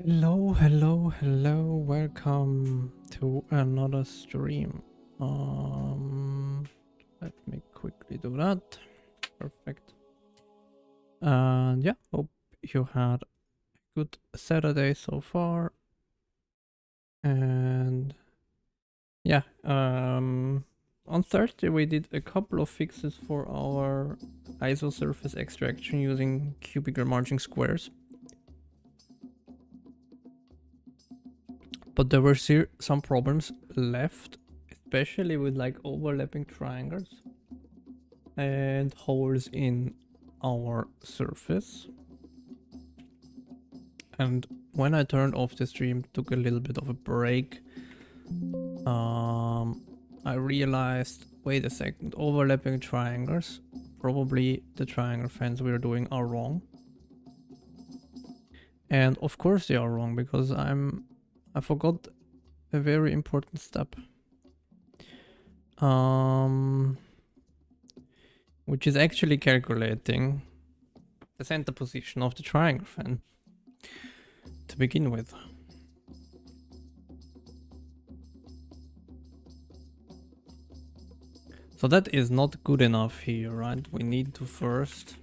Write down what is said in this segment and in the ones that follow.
Hello, hello, hello, welcome to another stream. Let me quickly do that. Perfect. And yeah, hope you had a good Saturday so far. And yeah, on Thursday we did a couple of fixes for our ISO surface extraction using cubical margin squares. But there were some problems left, especially with like overlapping triangles and holes in our surface. And when I turned off the stream, took a little bit of a break, I realized, wait a second, overlapping triangles, probably the triangle fans we're doing are wrong. And of course they are wrong, because I forgot a very important step. Which is actually calculating the center position of the triangle fan to begin with. So that is not good enough here, right? We need to first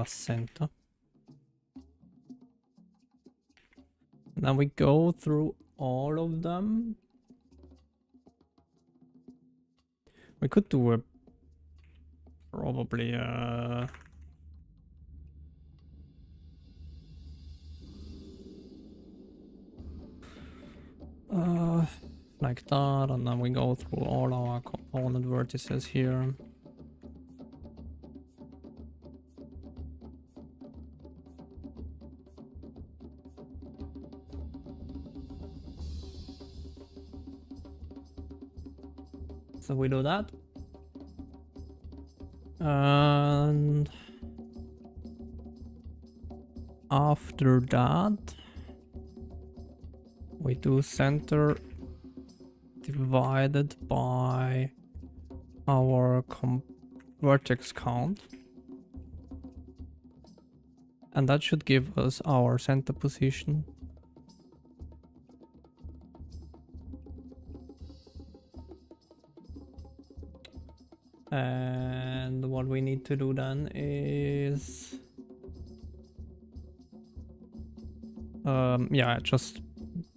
center. Now we go through all of them. We could do a probably like that, and then we go through all our component vertices here. So we do that. And after that, we do center divided by our vertex count. And that should give us our center position And what we need to do then is yeah, just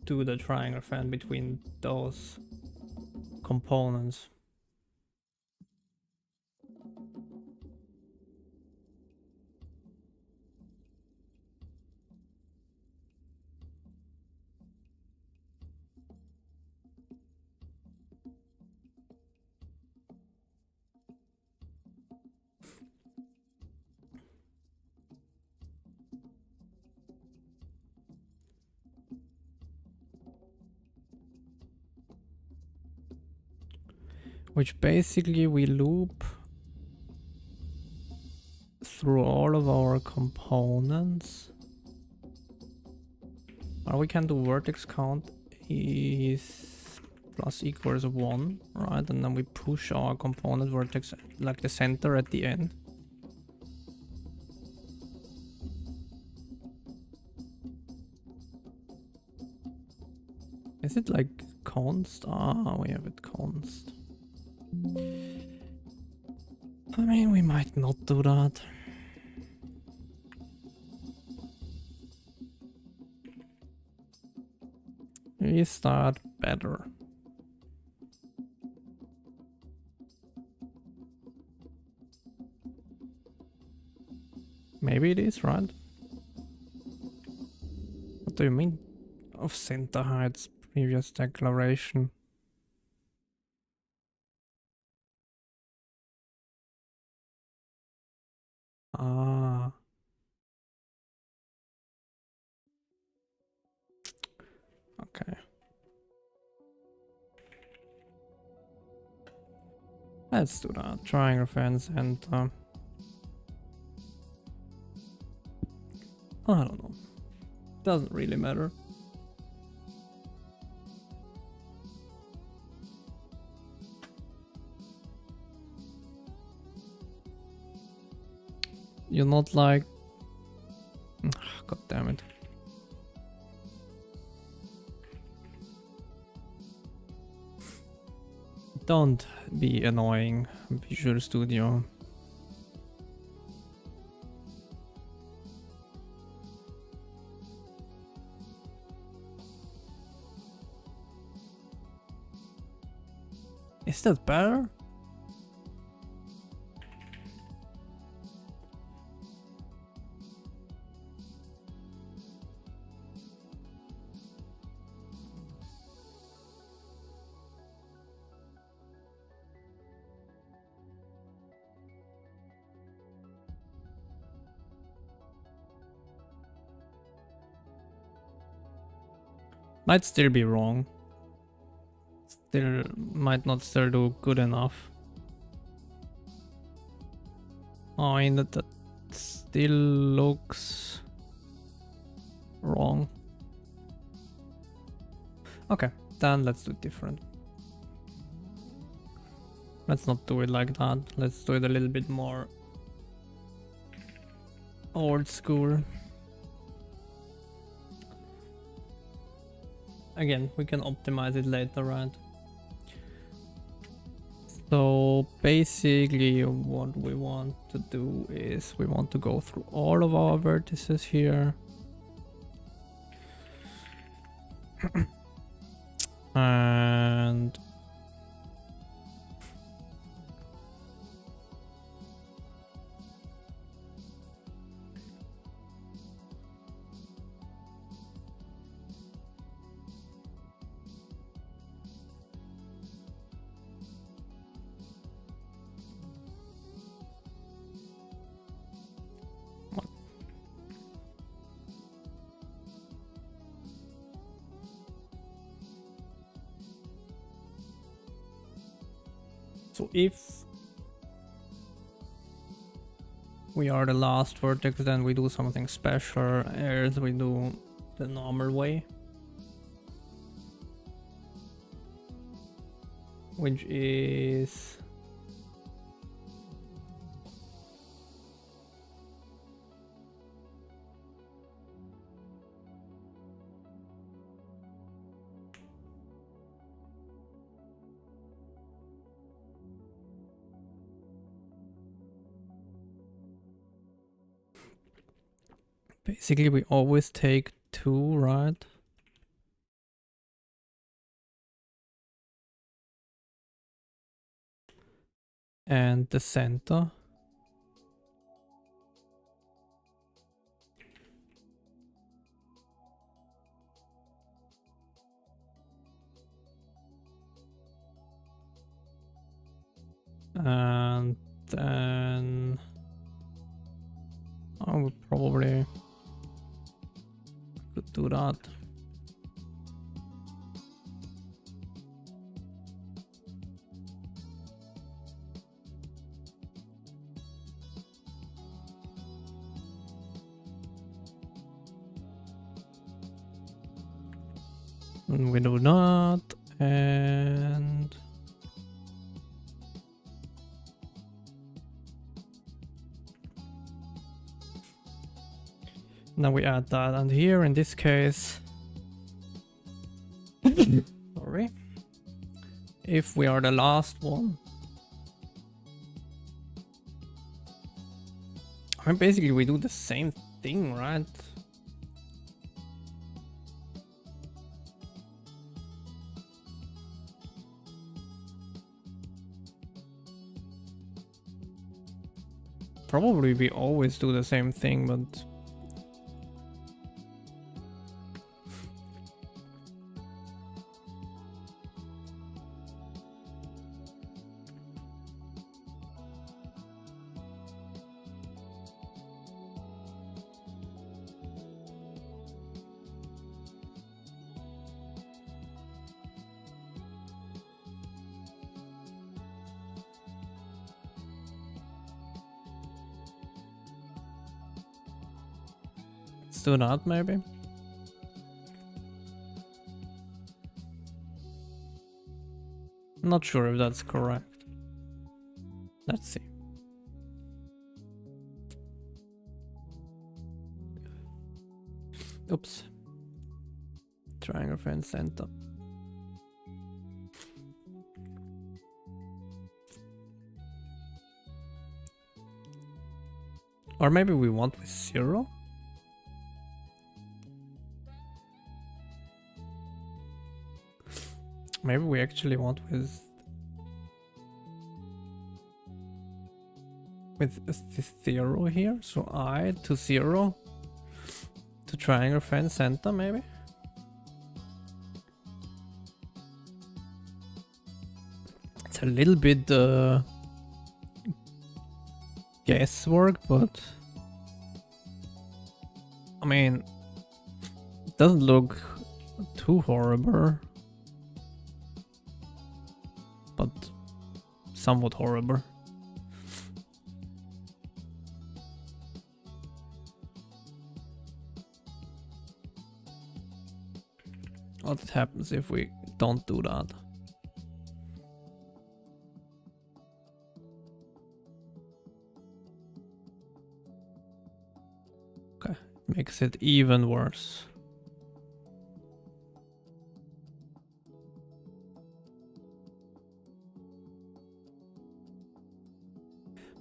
do the triangle fan between those components. Which basically we loop through all of our components. Or we can do vertex count is plus equals 1, right? And then we push our component vertex like the center at the end. Is it like const? Ah, we have it const. I mean, we might not do that. Is that better? Maybe it is, right? What do you mean of center heights previous declaration? Ah. Okay. Let's do that. Triangle fence and I don't know. Doesn't really matter. You're not like... God damn it. Don't be annoying, Visual Studio. Is that better? Might still be wrong. Still might not still do good enough. Oh, I mean that still looks wrong. Okay, then let's do it different. Let's not do it like that. Let's do it a little bit more old school. Again, we can optimize it later, right? So basically what we want to do is we want to go through all of our vertices here. And so if we are the last vertex, then we do something special, as we do the normal way. Which is... Basically, we always take 2, right? And the center. And then I would probably could do that. And we do that, and now we add that, and here in this case, sorry, if we are the last one, I mean, basically we do the same thing, right? Probably we always do the same thing, but let's do that maybe. Not sure if that's correct. Let's see. Oops. Triangle fence center. Or maybe we want with 0? Maybe we actually want with this 0 here. So I to 0 to triangle fence center maybe. It's a little bit guesswork, but I mean, it doesn't look too horrible, but somewhat horrible. What happens if we don't do that? Okay, makes it even worse.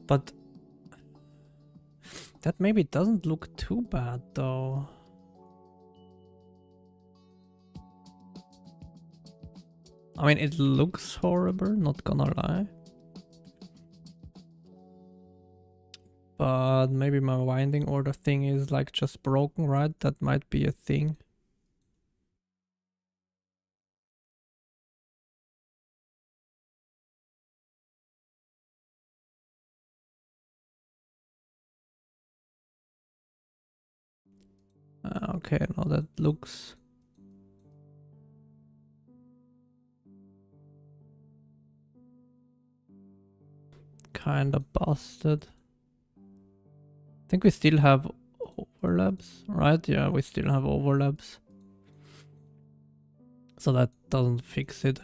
But that maybe doesn't look too bad though. I mean, it looks horrible, not gonna lie. But maybe my winding order thing is like just broken, right? That might be a thing. Okay, now that looks kind of busted. I think we still have overlaps, right? Yeah, we still have overlaps. So that doesn't fix it.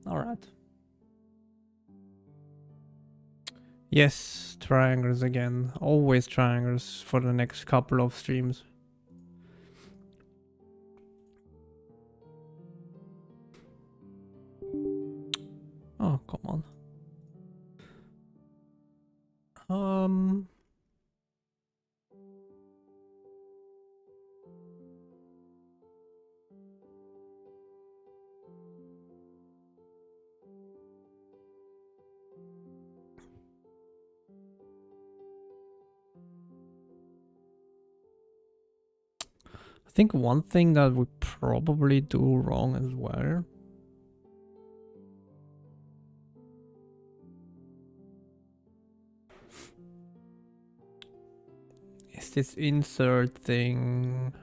All right. Yes, triangles again. Always triangles for the next couple of streams. come on. I think one thing that we probably do wrong as well is this insert thing.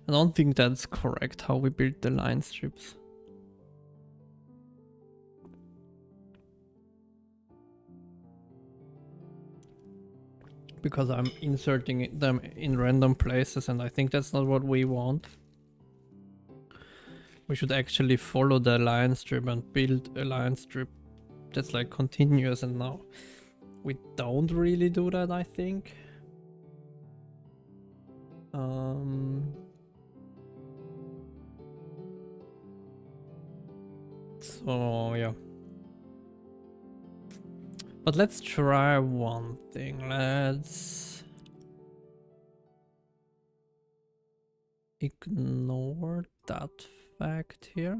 I don't think that's correct how we build the line strips. Because I'm inserting them in random places and I think that's not what we want. We should actually follow the line strip and build a line strip that's like continuous, and now we don't really do that, I think. So yeah. But let's try one thing. Let's ignore that fact here.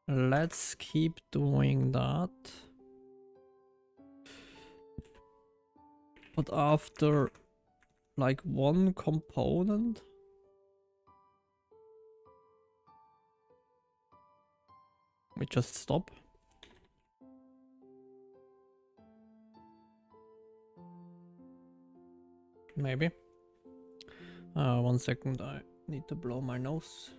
Let's keep doing that. But after like one component, we just stop. Maybe. 1 second, I need to blow my nose.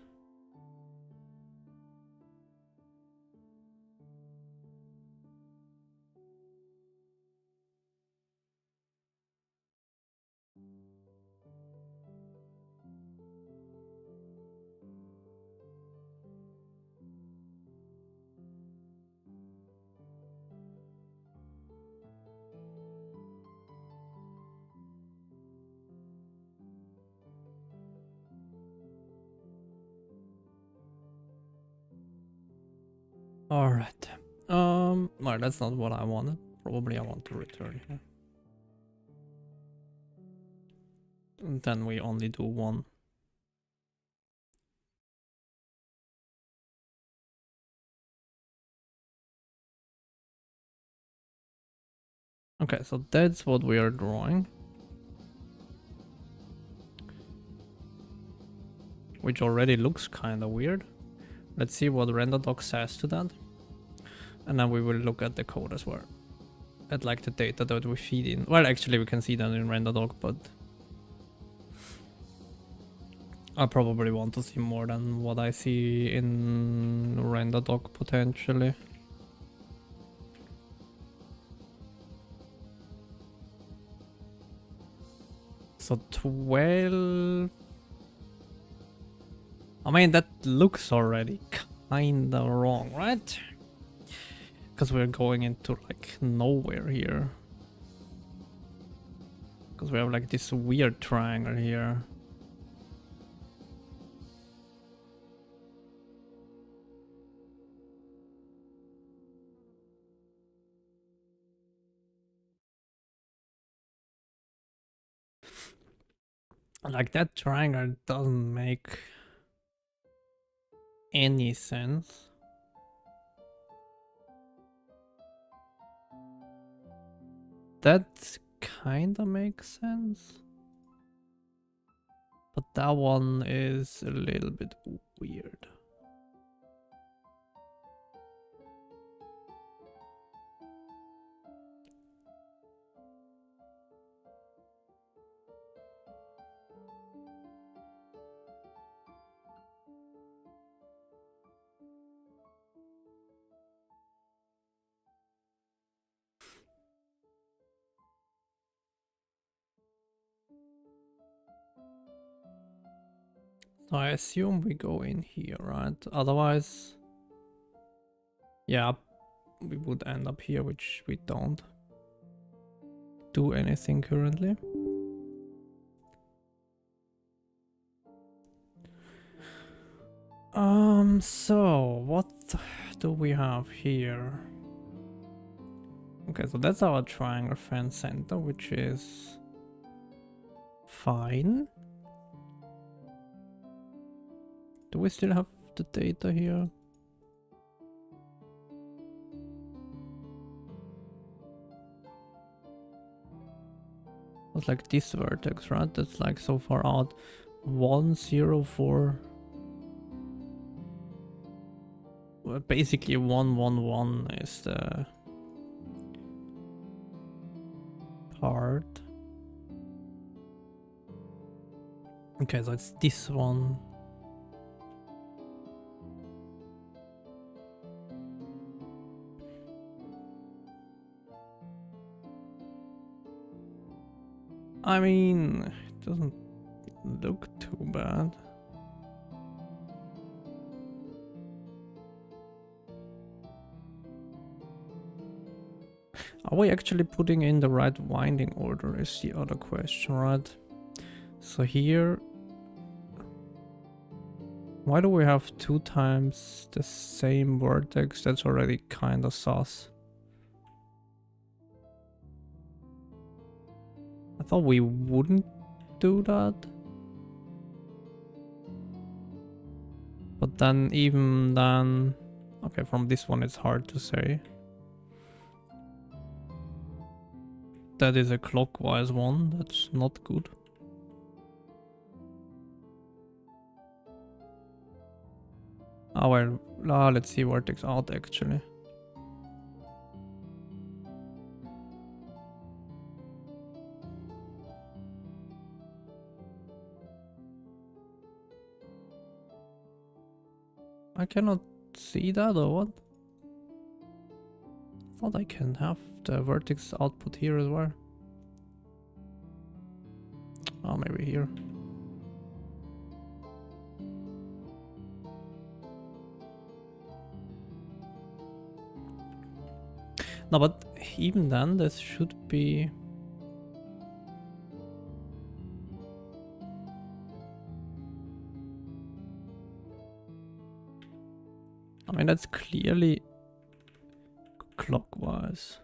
Alright. Well, that's not what I wanted. Probably I want to return here. And then we only do one. Okay, so that's what we are drawing. Which already looks kind of weird. Let's see what RenderDoc says to that. And then we will look at the code as well. At like the data that we feed in. Well, actually we can see that in RenderDoc, but I probably want to see more than what I see in RenderDoc potentially. So 12... I mean, that looks already kinda wrong, right? Because we're going into like nowhere here. Because we have like this weird triangle here. Like that triangle doesn't make any sense. That kinda makes sense. But that one is a little bit weird. So I assume we go in here, right? Otherwise, yeah, we would end up here, which we don't do anything currently. So what do we have here? Okay, so that's our triangle fan center, which is fine. Do we still have the data here? It's like this vertex, right? That's like so far out. 1, 0, 4. Well, basically 1, 1, 1 is the part. Okay, so it's this one. I mean, it doesn't look too bad. Are we actually putting in the right winding order is the other question, right? So here, why do we have 2 times the same vertex? That's already kind of sus. I thought we wouldn't do that. But then even then, okay, from this one it's hard to say. That is a clockwise one, that's not good. Oh well, let's see vertex out actually. I cannot see that or what? I thought I can have the vertex output here as well. Oh, maybe here. No, but even then, this should be... I mean, that's clearly clockwise.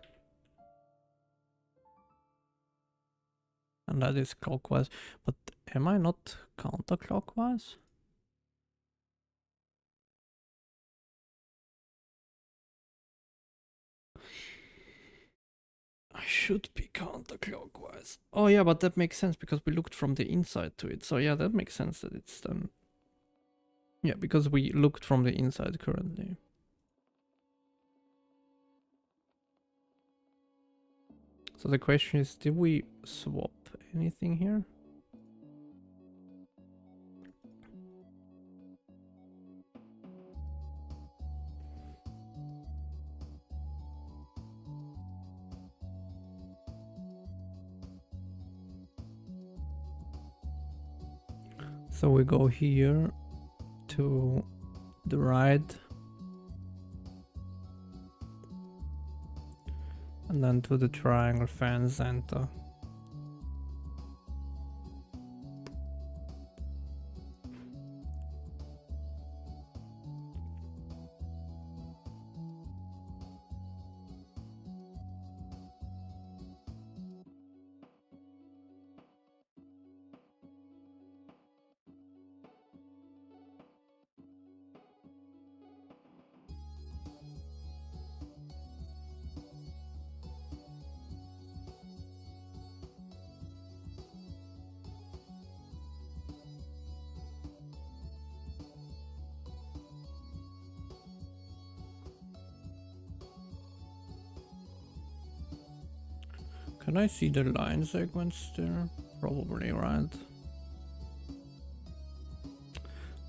And that is clockwise. But am I not counterclockwise? I should be counterclockwise. Oh yeah, but that makes sense because we looked from the inside to it. So yeah, that makes sense that it's then... Yeah, because we looked from the inside currently. So the question is, did we swap anything here? So we go here to the right and then to the triangle fan center. Can I see the line segments there? Probably, right?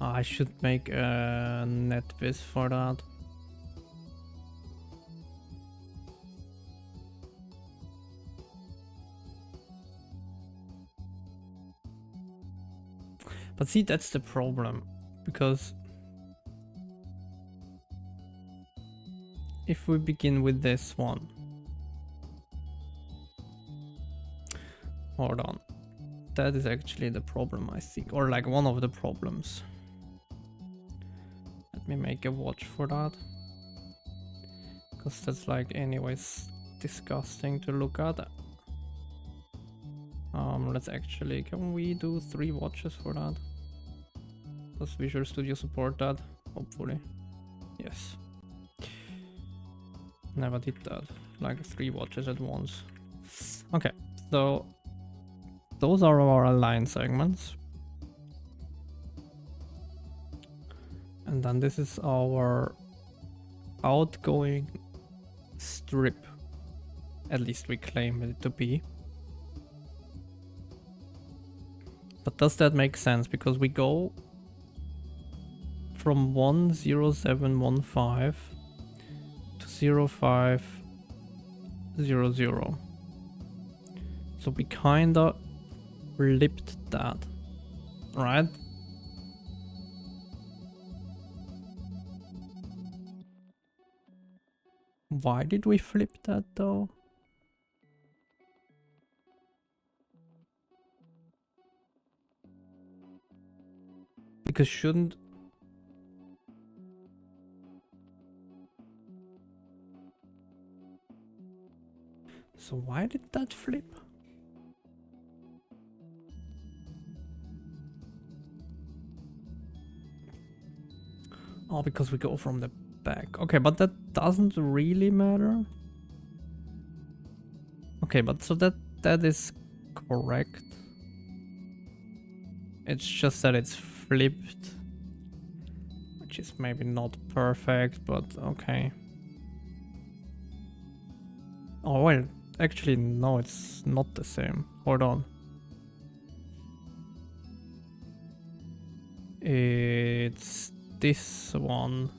I should make a netviz for that. But see, that's the problem, because if we begin with this one, hold on, that is actually the problem, I think, or like one of the problems. me make a watch for that. Because that's like anyways disgusting to look at. Let's actually, can we do 3 watches for that? Does Visual Studio support that? Hopefully. Yes. Never did that. Like 3 watches at once. Okay, so those are our align segments. And then this is our outgoing strip. At least we claim it to be. But does that make sense? Because we go from 10715 to 0500. So we kinda flipped that, right? Why did we flip that though? Because shouldn't... So why did that flip? Oh, because we go from the back. Okay, but that doesn't really matter. Okay, but so that is correct. It's just that it's flipped, which is maybe not perfect, but okay. Oh, well, actually, no, it's not the same. Hold on. It's this one.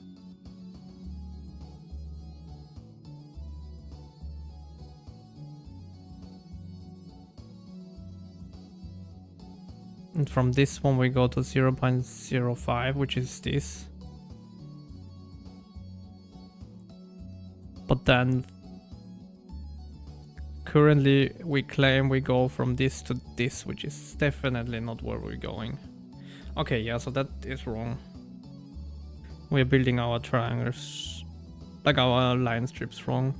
And from this one we go to 0.05, which is this. But then currently we claim we go from this to this, which is definitely not where we're going. Okay, yeah, so that is wrong. We're building our triangles, like our line strips, wrong.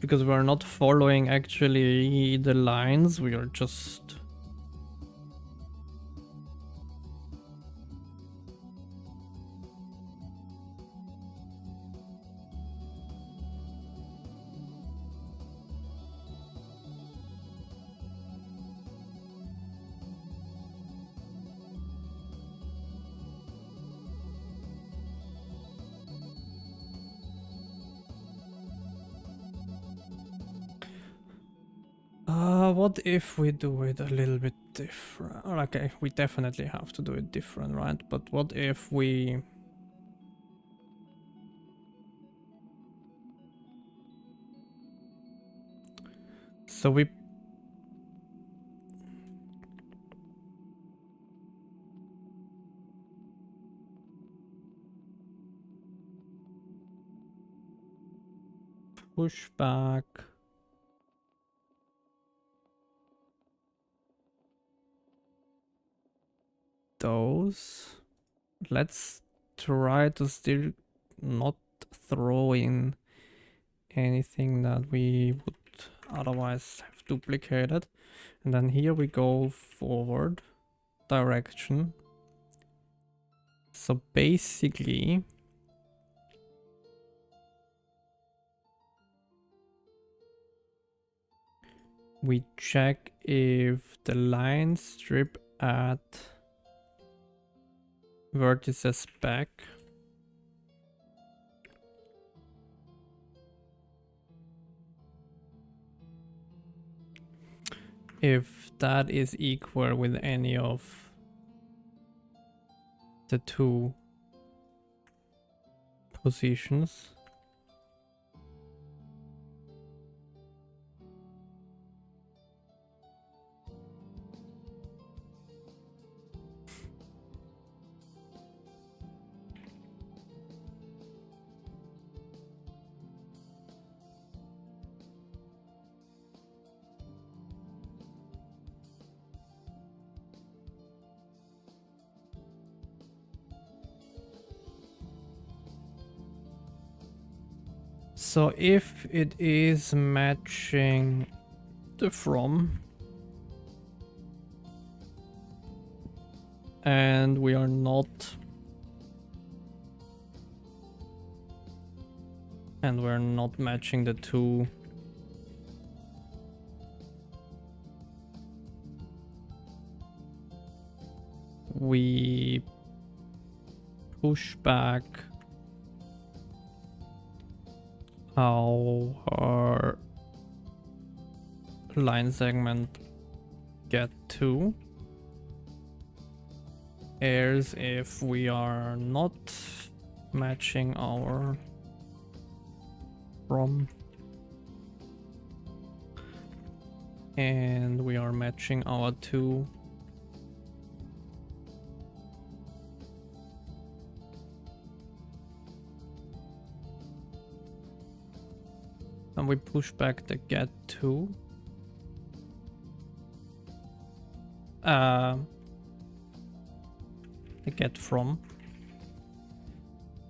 Because we're not following actually the lines, we are just... what if we do it a little bit different? Okay, we definitely have to do it different, right? But what if we... So we... push back... those. Let's try to still not throw in anything that we would otherwise have duplicated. And then here we go forward direction. So basically we check if the line strip at vertices back if that is equal with any of the 2 positions. So if it is matching the from, and we are not, and we're not matching the two, we push back our line segment get to. As if we are not matching our from, and we are matching our two. And we push back the get to. The get from.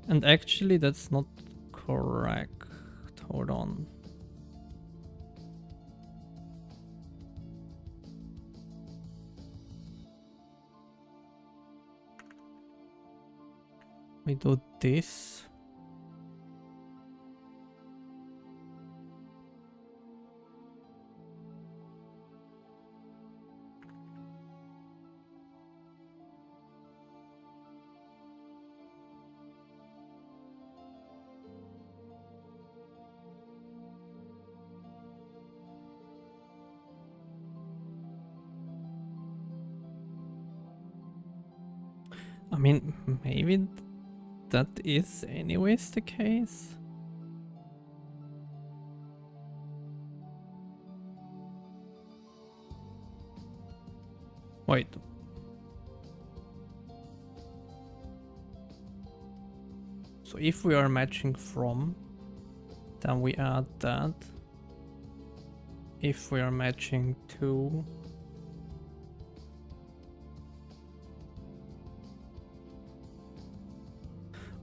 And actually that's not correct. Hold on. We do this. I mean, maybe that is anyways the case. Wait. So if we are matching from, then we add that. If we are matching to,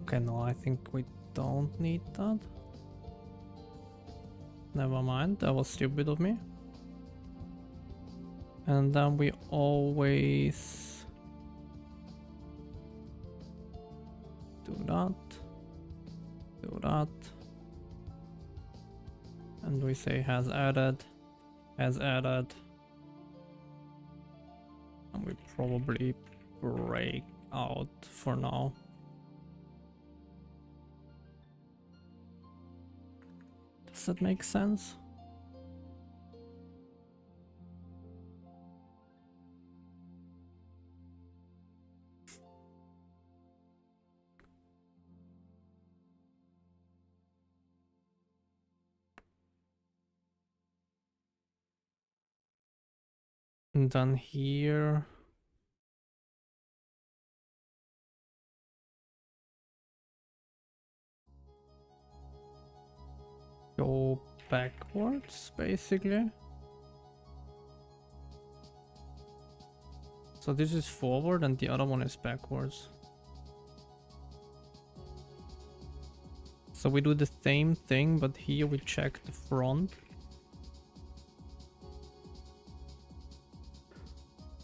okay, no, I think we don't need that. Never mind, that was stupid of me. And then we always do that, and we say has added, and we probably break out for now. Does that make sense? And then here, go backwards, basically. So this is forward and the other one is backwards. So we do the same thing, but here we check the front.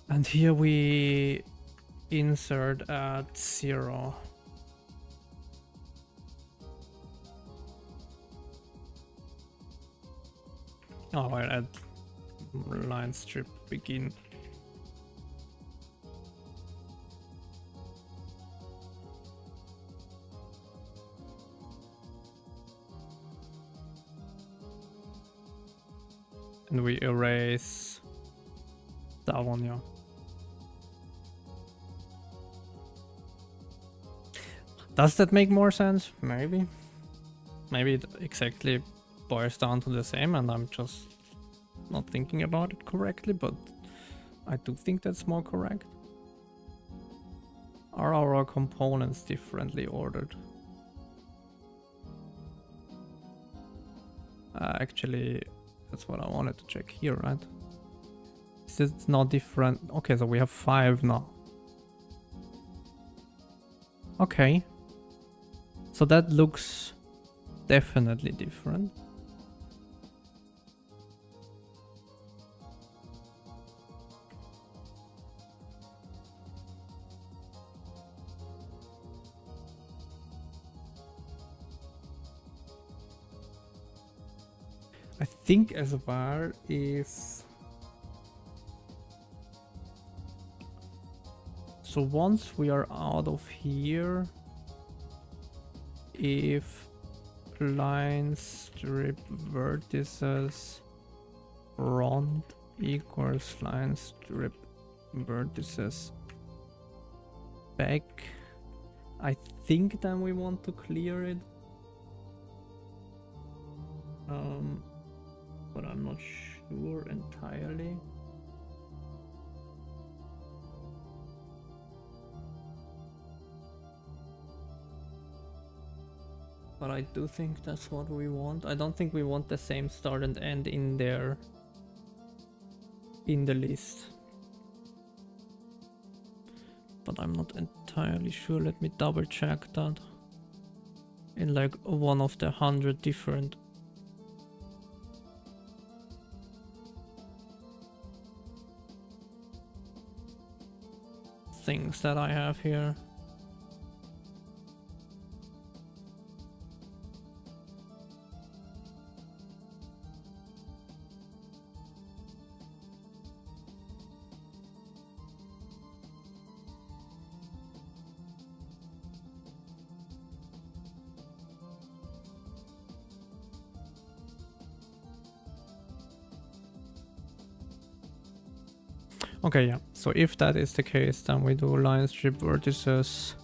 And here we insert at 0. Oh, I'll add line strip begin. And we erase that one, yeah. Does that make more sense? Maybe. Maybe it exactly boils down to the same and I'm just not thinking about it correctly, but I do think that's more correct. Are our components differently ordered? Actually, that's what I wanted to check here, right? Is it not different? Okay, so we have 5 now. Okay. So that looks definitely different. I think as well if so once we are out of here, if line strip vertices front equals line strip vertices back, I think then we want to clear it. But I'm not sure entirely. But I do think that's what we want. I don't think we want the same start and end in there in the list. But I'm not entirely sure. Let me double check that. In like one of the 100 different things that I have here. Okay, yeah. So if that is the case, then we do line strip vertices.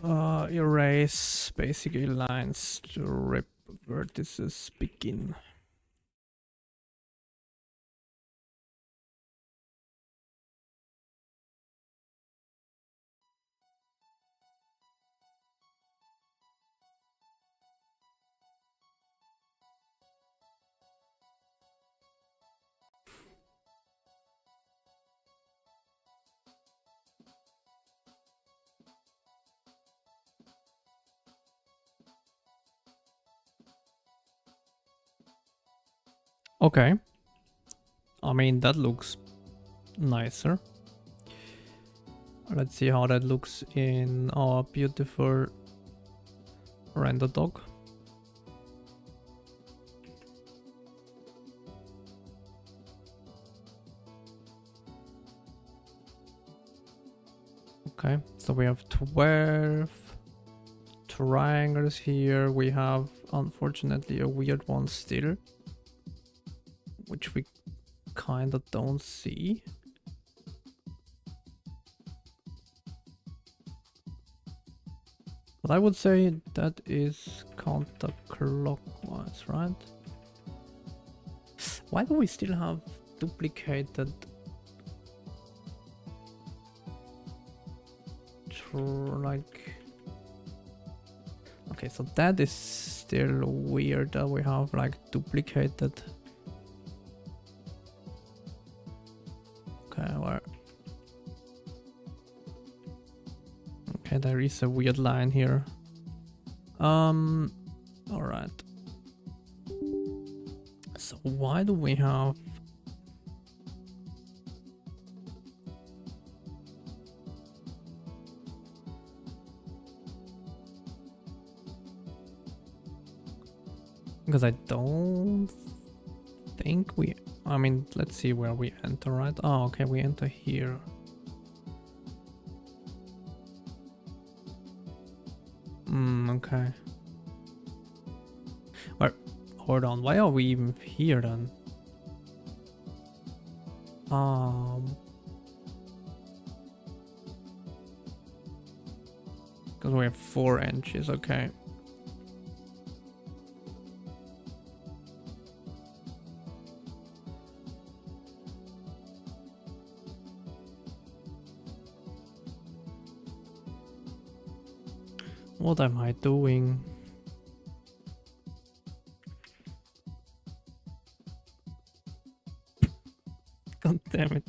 Erase basically line strip vertices begin. Okay. I mean, that looks nicer. Let's see how that looks in our beautiful render doc. Okay, so we have 12 triangles here. We have, unfortunately, a weird one still, which we kind of don't see. But I would say that is counterclockwise, right? Why do we still have duplicated like... Okay, so that is still weird that we have like duplicated. Okay, where? Okay, there is a weird line here. Alright. So why do we have... Because I don't think we... I mean, let's see where we enter, right? Oh, okay, we enter here. Okay. Well, hold on, why are we even here then? Because we have 4 inches, okay. What am I doing? God damn it.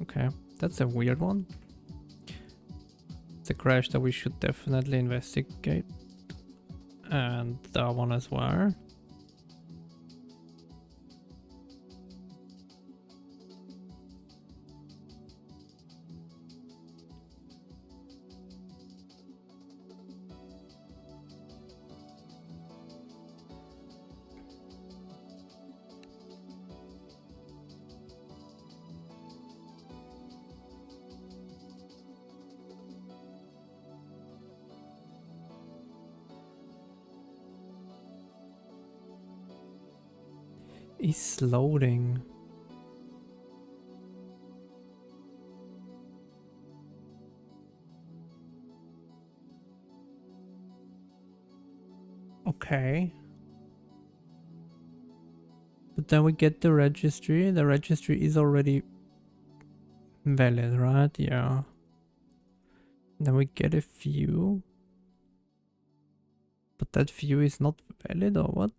Okay, that's a weird one. It's a crash that we should definitely investigate. And that one as well. Is loading. Okay. But then we get the registry. The registry is already valid, right? Yeah. Then we get a view. But that view is not valid or what?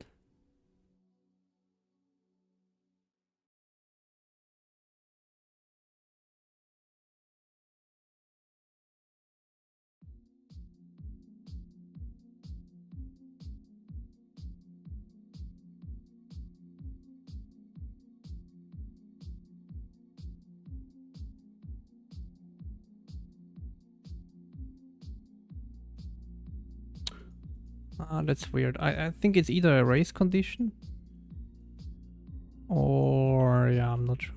Ah, that's weird. I think it's either a race condition or yeah, I'm not sure.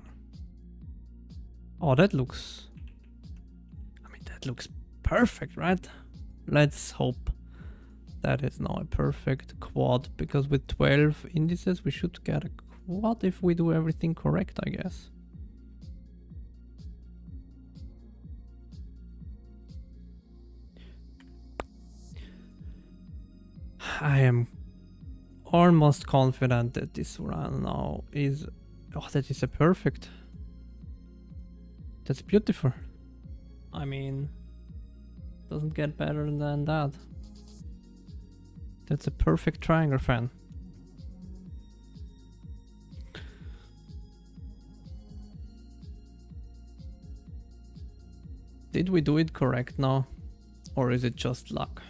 Oh, that looks... I mean, that looks perfect, right? Let's hope that is now a perfect quad, because with 12 indices we should get a quad if we do everything correct, I guess. I am almost confident that this run now is... Oh, that is a perfect. That's beautiful. I mean, doesn't get better than that. That's a perfect triangle fan. Did we do it correct now? Or is it just luck?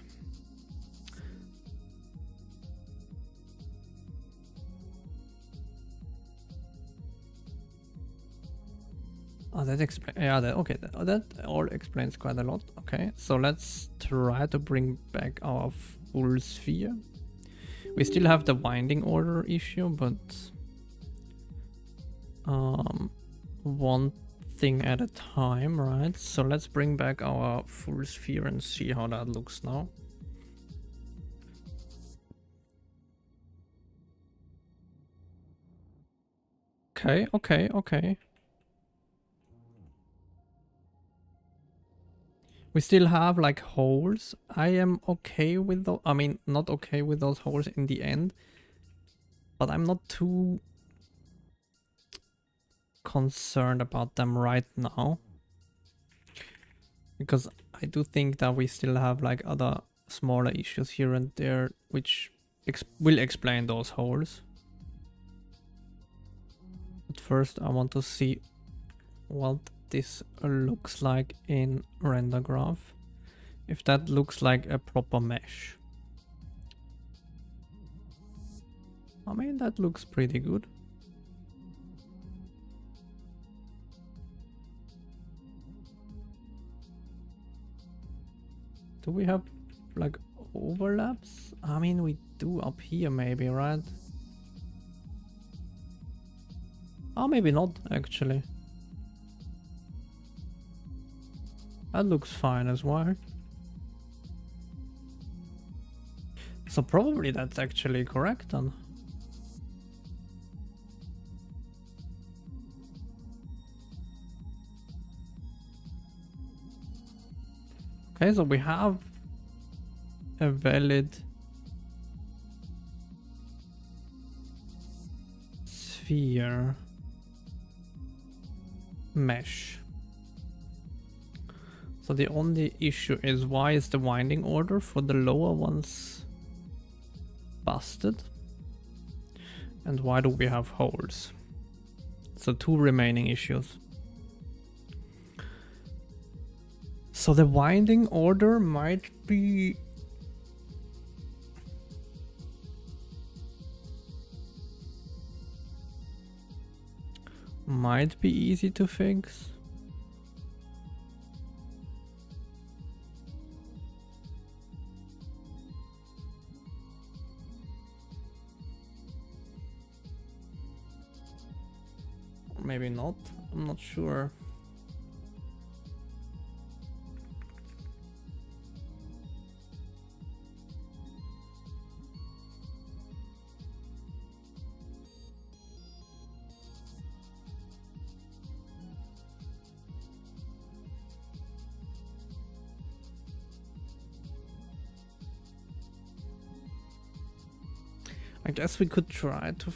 Oh, that explains. Yeah, okay. That all explains quite a lot. Okay, so let's try to bring back our full sphere. We still have the winding order issue, but one thing at a time, right? So let's bring back our full sphere and see how that looks now. Okay. We still have like holes. I am okay with those. I mean, not okay with those holes in the end, but I'm not too concerned about them right now, because I do think that we still have like other smaller issues here and there which will explain those holes. But first I want to see what this looks like in render graph, if that looks like a proper mesh. I mean, that looks pretty good. Do we have like overlaps? I mean, we do up here maybe, right? Oh, maybe not actually. That looks fine as well. So probably that's actually correct then. Okay, so we have a valid sphere mesh. So the only issue is, why is the winding order for the lower ones busted? And why do we have holes? So two remaining issues. So the winding order might be... might be easy to fix. Or maybe not, I'm not sure. I guess we could try to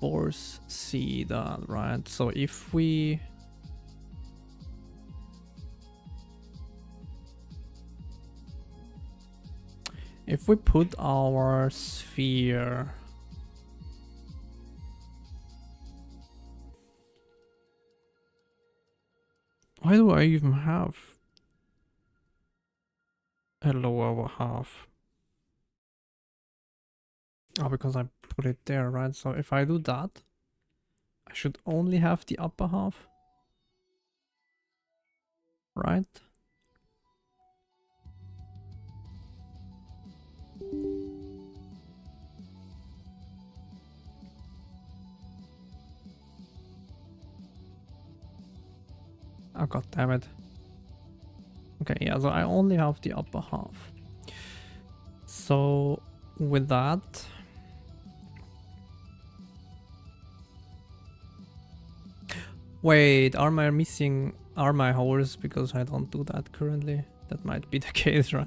force see that, right? So if we... if we put our sphere... why do I even have a lower half? Oh, because I put it there, right? So if I do that, I should only have the upper half, right? Oh, god damn it. Okay, yeah, so I only have the upper half. So with that... wait, are my missing... are my holes because I don't do that currently? That might be the case, right?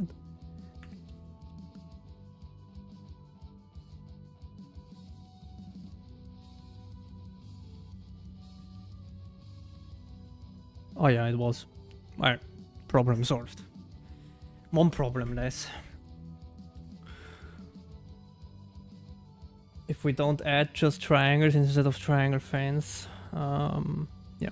Oh yeah, it was. Alright, problem solved. One problem less. If we don't add just triangles instead of triangle fence, yeah.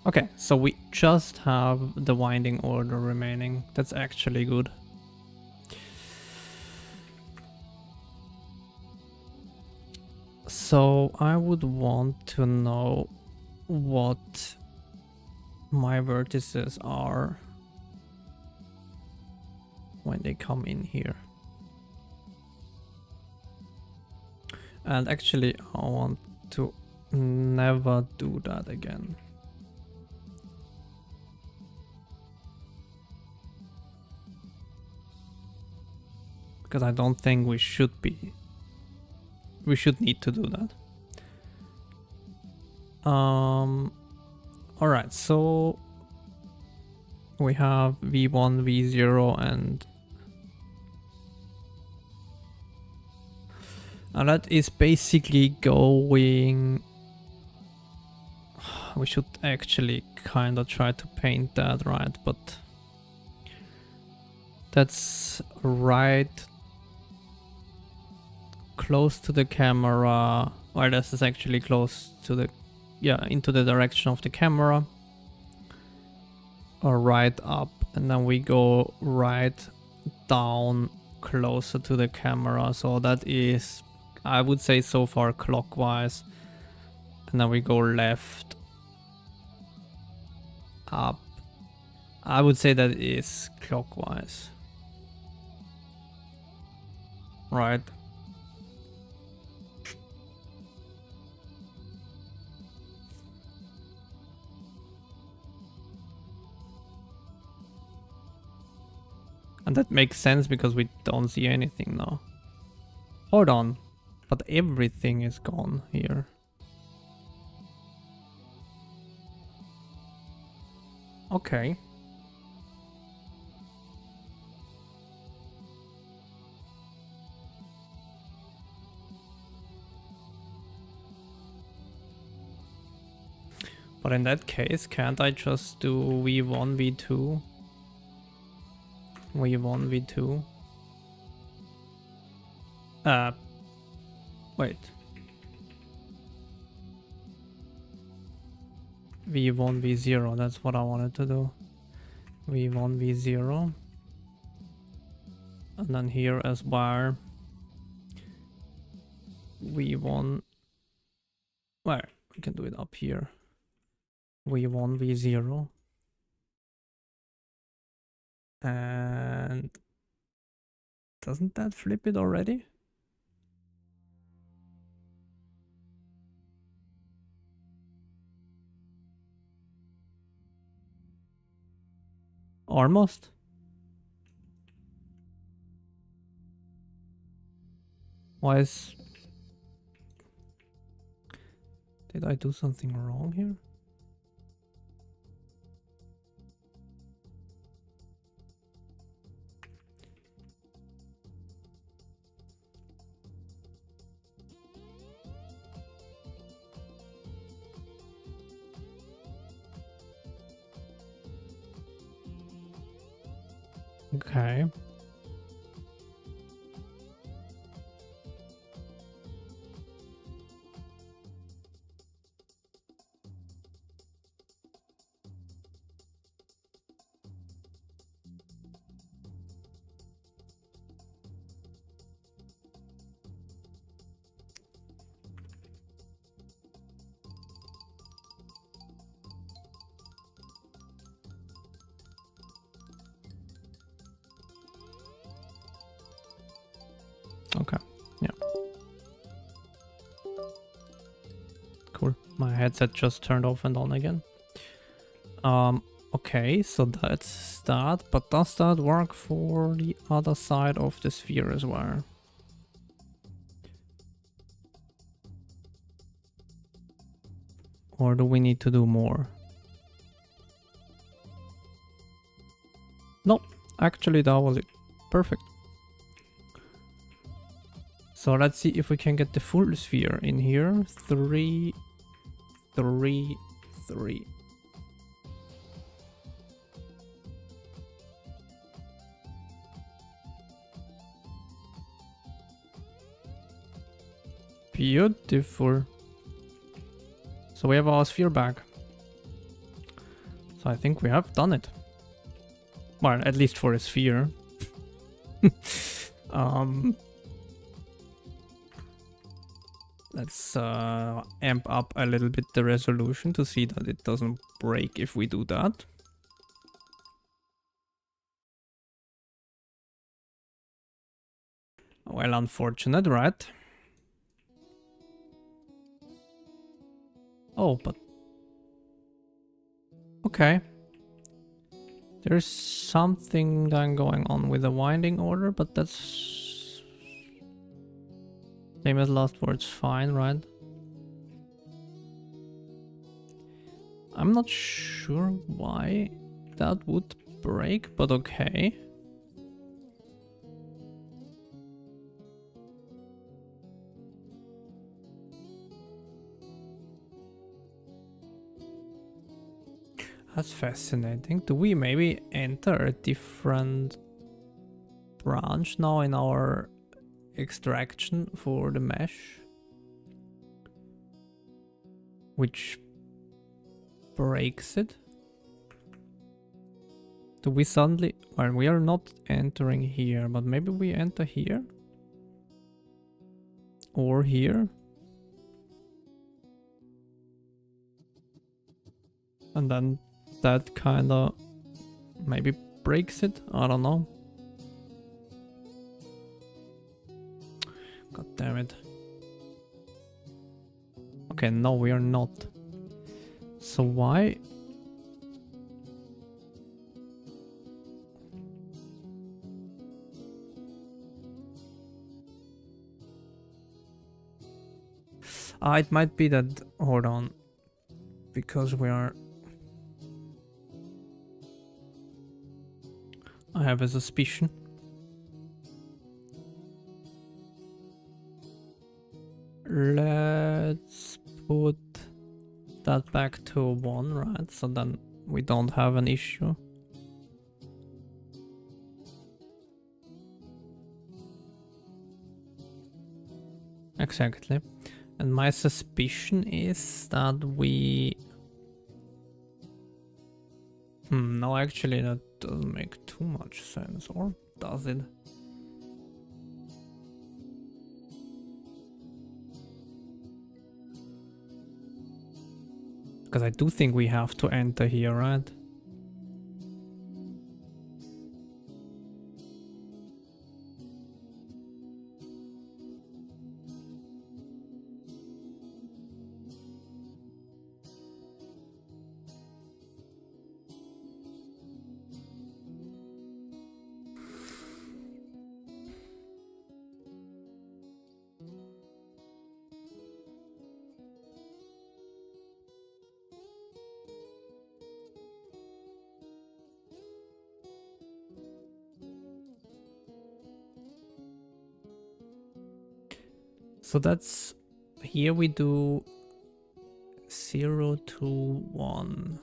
Okay, so we just have the winding order remaining. That's actually good. So I would want to know what my vertices are when they come in here. And actually I want to never do that again. Because I don't think we should need to do that. Alright, so we have V1, V0 and that is basically going... we should actually kind of try to paint that, right? But that's right close to the camera. Well, this is actually close to the... yeah, into the direction of the camera. Or right up, and then we go right down closer to the camera. So that is, I would say so far clockwise. And then we go left, up. I would say that is clockwise. Right. And that makes sense because we don't see anything now. Hold on. But everything is gone here. Okay. But in that case, can't I just do V1, V2? V1, V2. Wait. V1, V0, that's what I wanted to do. V1, V0. And then here as well. V1. Well, we can do it up here. V1, V0. And doesn't that flip it already? Almost. Why is... Did I do something wrong here? Okay. Okay, yeah. Cool. My headset just turned off and on again. Okay, so that's that, but does that work for the other side of the sphere as well? Or do we need to do more? No, actually that was it. Perfect. So let's see if we can get the full sphere in here. 3, 3, 3. Beautiful. So we have our sphere back. So I think we have done it. Well, at least for a sphere. Let's amp up a little bit the resolution to see that it doesn't break if we do that. Well, unfortunate, right? Oh, but... Okay. There's something then going on with the winding order, but that's... Same as last words, fine, right? I'm not sure why that would break, but okay. That's fascinating. Do we maybe enter a different branch now in our extraction for the mesh? Which breaks it? Do we suddenly... Well, we are not entering here, but maybe we enter here? Or here? And then that kinda maybe breaks it? I don't know. God damn it. Okay, no, we are not. So why? It might be that... Hold on. Because we are... I have a suspicion. Let's put that back to 1, right? So then we don't have an issue. Exactly. And my suspicion is that we No, actually that doesn't make too much sense, or does it? Because I do think we have to enter here, right? So that's, here we do 0 to 1.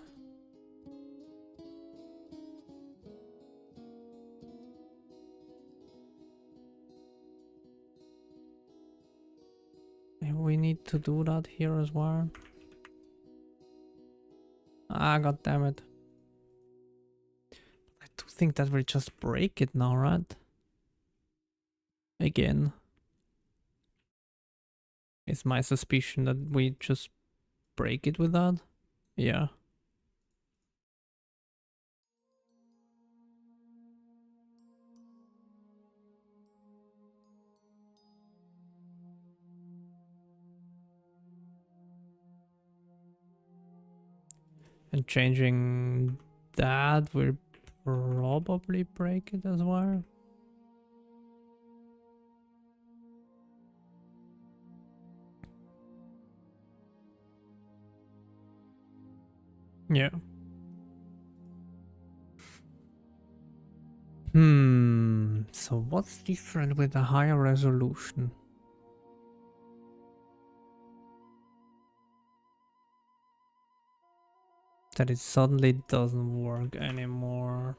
Maybe we need to do that here as well. Ah, god damn it. I do think that will just break it now, right? Again. It's my suspicion that we just break it with that. Yeah. And changing that will probably break it as well. Yeah. So what's different with the higher resolution? That it suddenly doesn't work anymore.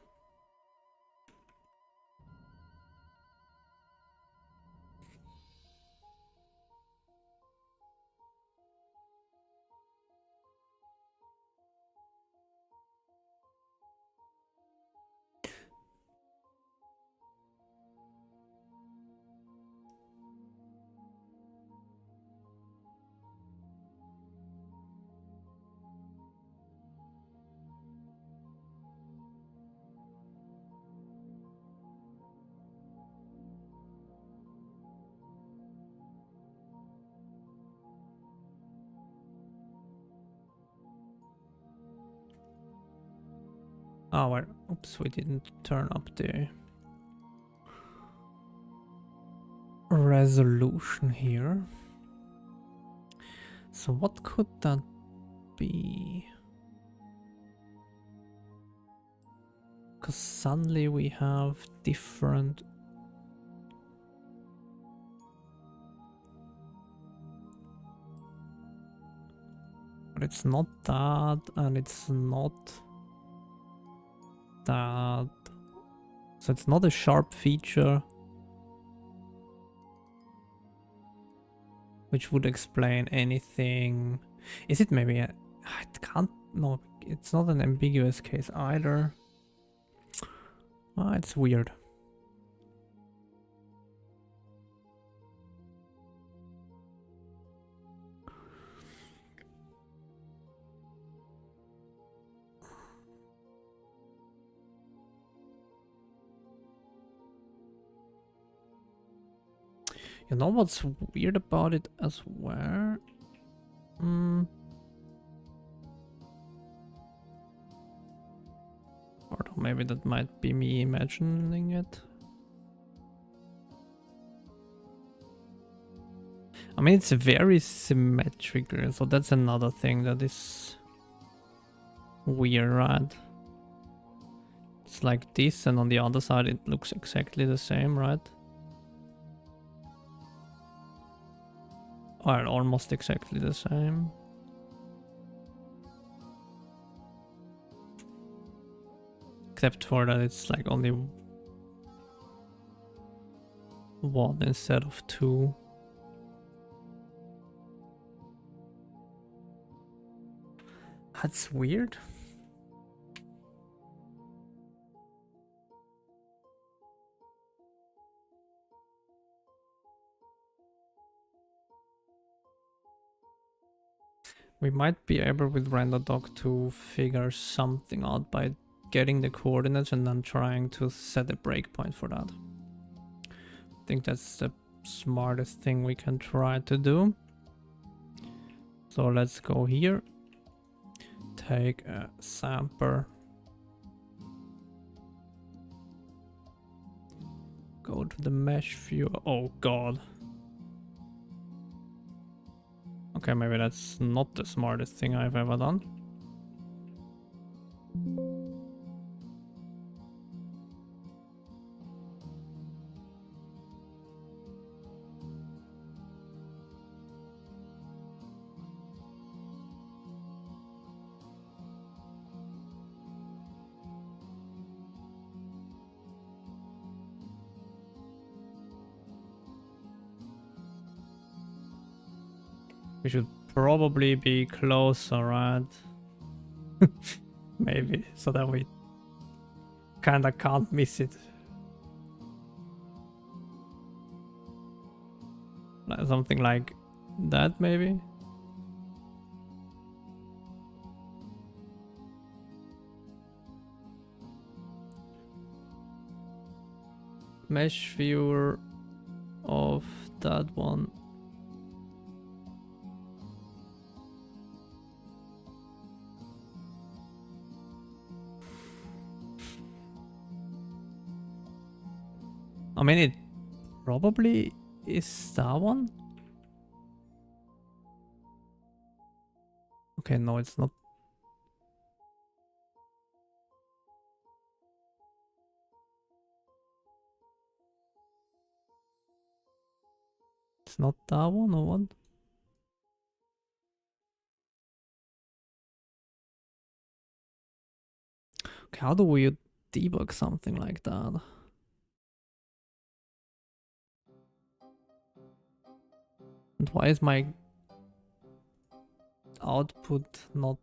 Oh, well, oops, we didn't turn up the resolution here. So what could that be? Because suddenly we have different... But it's not that, and it's not that. So it's not a sharp feature, which would explain anything. Is it maybe a... It can't... No, it's not an ambiguous case either. Ah, it's weird. You know what's weird about it as well? Or maybe that might be me imagining it. I mean, it's very symmetrical, so that's another thing that is weird, right? It's like this, and on the other side it looks exactly the same, right? Or almost exactly the same. Except for that it's like only 1 instead of 2. That's weird. We might be able with RenderDoc to figure something out by getting the coordinates and then trying to set a breakpoint for that. I think that's the smartest thing we can try to do. So let's go here, take a sampler, go to the mesh view. Oh god. Okay, maybe that's not the smartest thing I've ever done. We should probably be closer, right? Maybe, so that we kinda can't miss it. Something like that, maybe? Mesh viewer of that one. I mean, it probably is that one. Okay, no, it's not. It's not that one or what? Okay, how do we debug something like that? And why is my output not...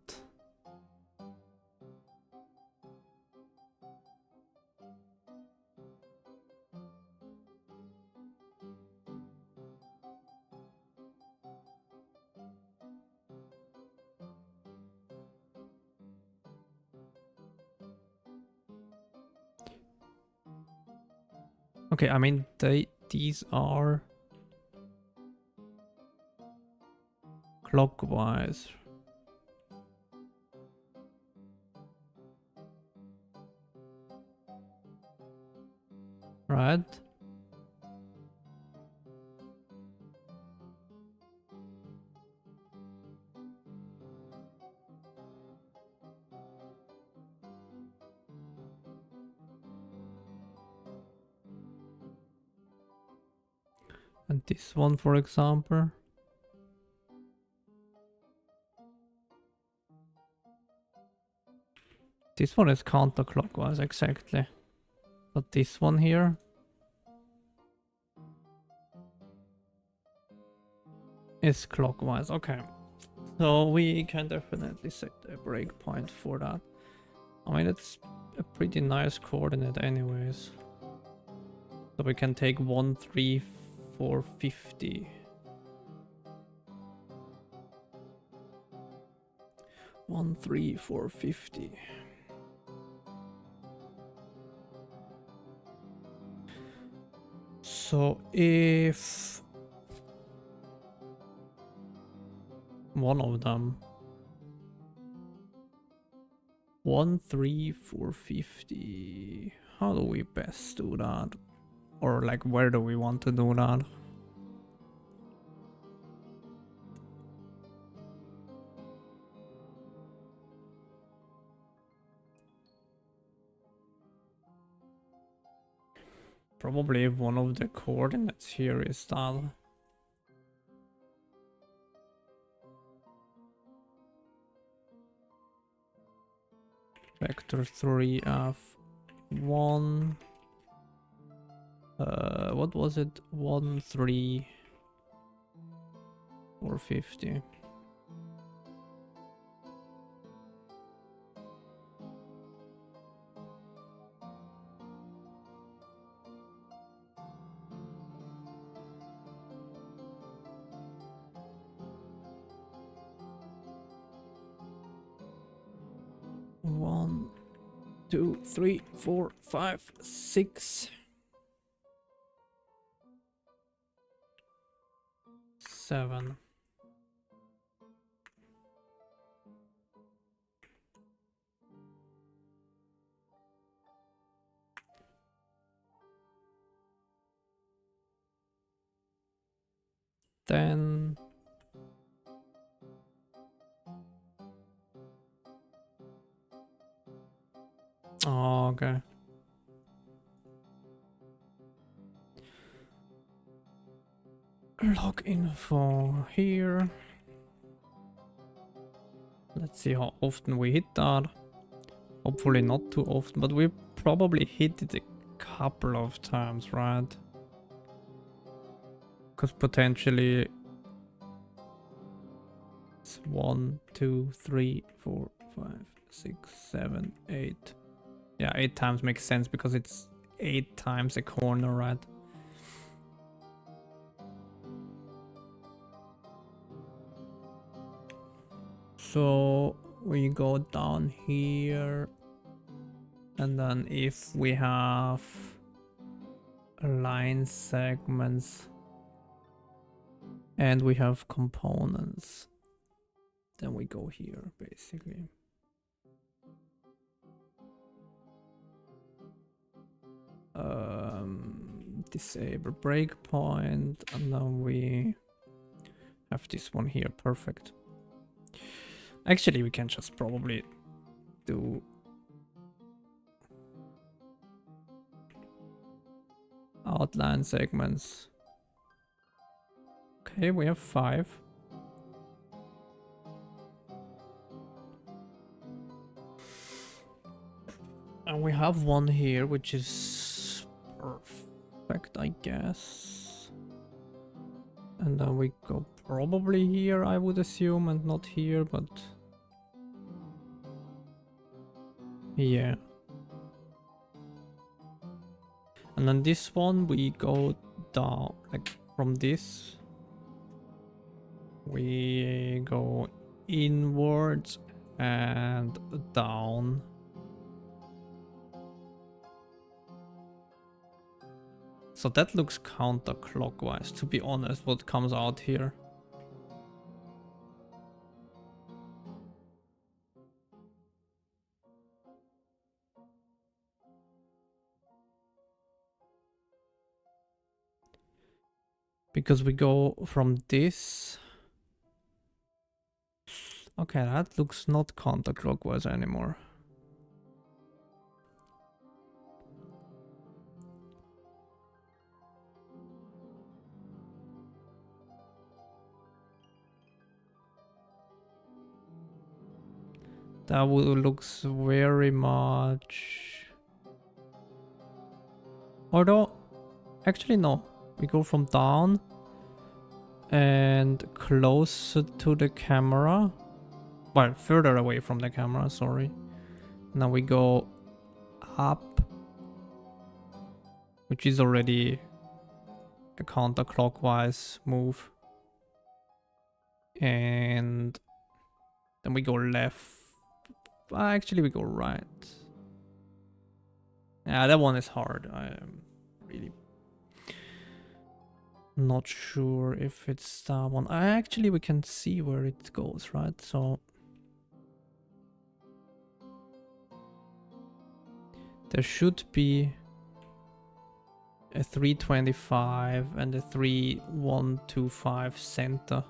Okay, I mean, these are clockwise. Right? And this one, for example. This one is counterclockwise, exactly. But this one here is clockwise. Okay. So we can definitely set a breakpoint for that. I mean, it's a pretty nice coordinate anyways. So we can take 1, 3, 4, 50. 1, 3, 4, 50. So if one of them 1, 3, 4, 50. How do we best do that? Or like, where do we want to do that? Probably one of the coordinates here is that. Vector 3 F1. What was it? 1, 3, 4, 50. 1, 2, 3, 4, 5, 6, 7. Then oh, okay. Log info here. Let's see how often we hit that. Hopefully not too often, but we probably hit it a couple of times, right? Because potentially it's 1, 2, 3, 4, 5, 6, 7, 8. Yeah, 8 times makes sense because it's 8 times a corner, right? So we go down here, and then if we have line segments and we have components, then we go here basically. Disable breakpoint, and then we have this one here. Perfect. Actually, we can just probably do outline segments. Okay, we have 5. And we have one here, which is perfect, I guess. And then we go probably here, I would assume, and not here, but yeah. And then this one, we go down, like from this, we go inwards and down. So that looks counterclockwise, to be honest, what comes out here. Because we go from this. Okay, that looks not counterclockwise anymore. That looks very much... Although, actually no. We go from down and closer to the camera. Well, further away from the camera, sorry. Now we go up, which is already a counterclockwise move. And then we go left. Actually, we go right. Yeah, that one is hard. I am really not sure if it's that one. Actually, we can see where it goes, right? So there should be a 325 and a 3125 center.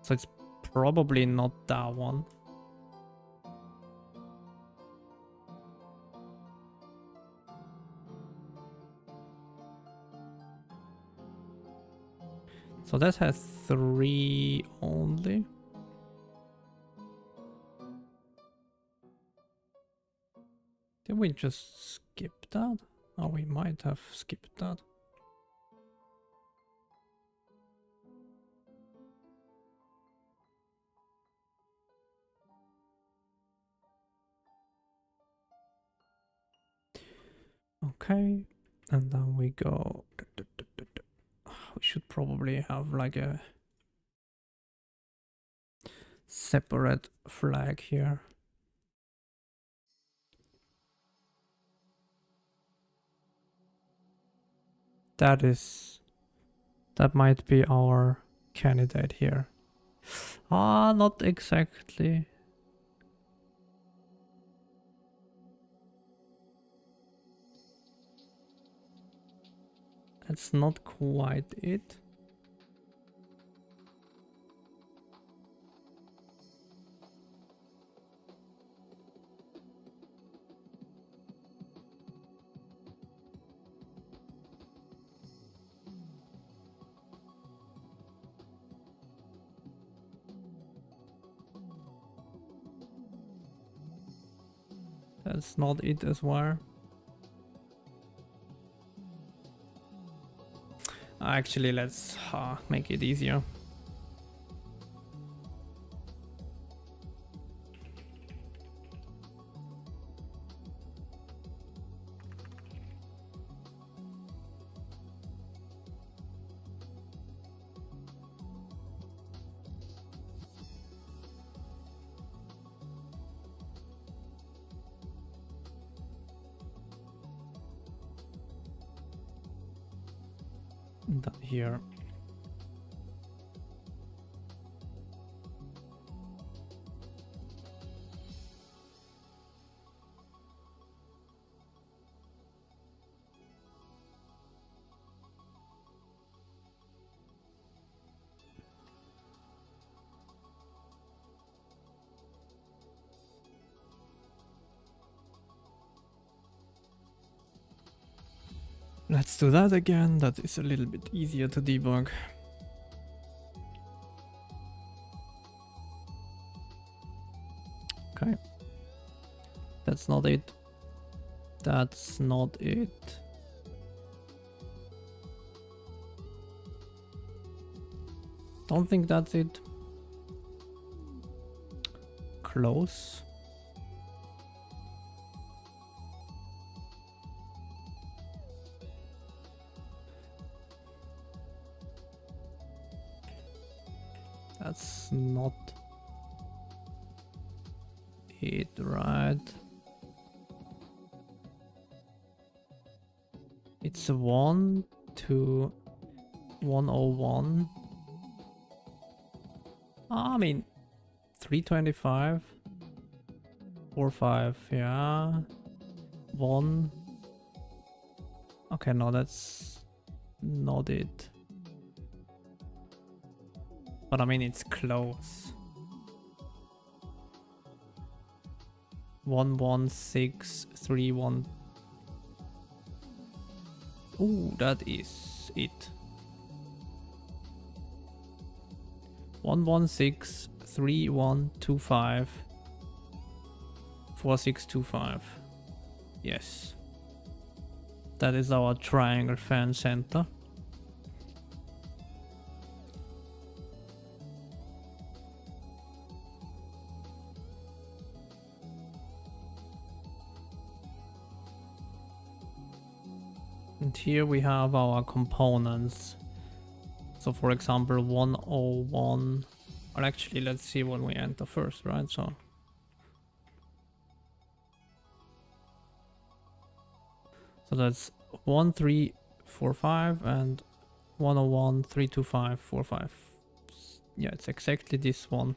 So it's probably not that one. So that has 3 only. Did we just skip that? Oh, we might have skipped that. Okay, and then we go... We should probably have like a separate flag here. That might be our candidate here. Ah, not exactly. That's not quite it. That's not it as well. Actually, let's make it easier. Down here. Let's do that again. That is a little bit easier to debug. Okay. That's not it. That's not it. Don't think that's it. Close. That's not it, right? It's a 1 to 101. I mean, 325, 45, yeah. 1. Okay, no, that's not it. But I mean, it's close. 11631. Ooh, that is it. 1163125 4625. Yes. That is our triangle fan center. And here we have our components. So for example, 101, or actually let's see when we enter first, right? So that's 1345 and 101 325 45. Yeah, it's exactly this one.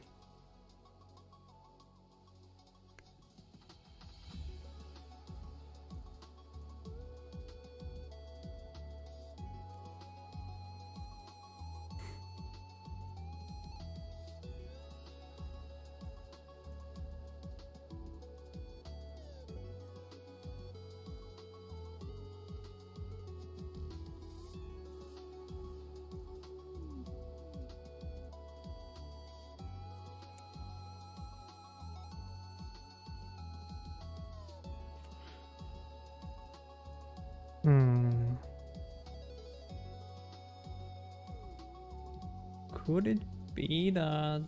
Could it be that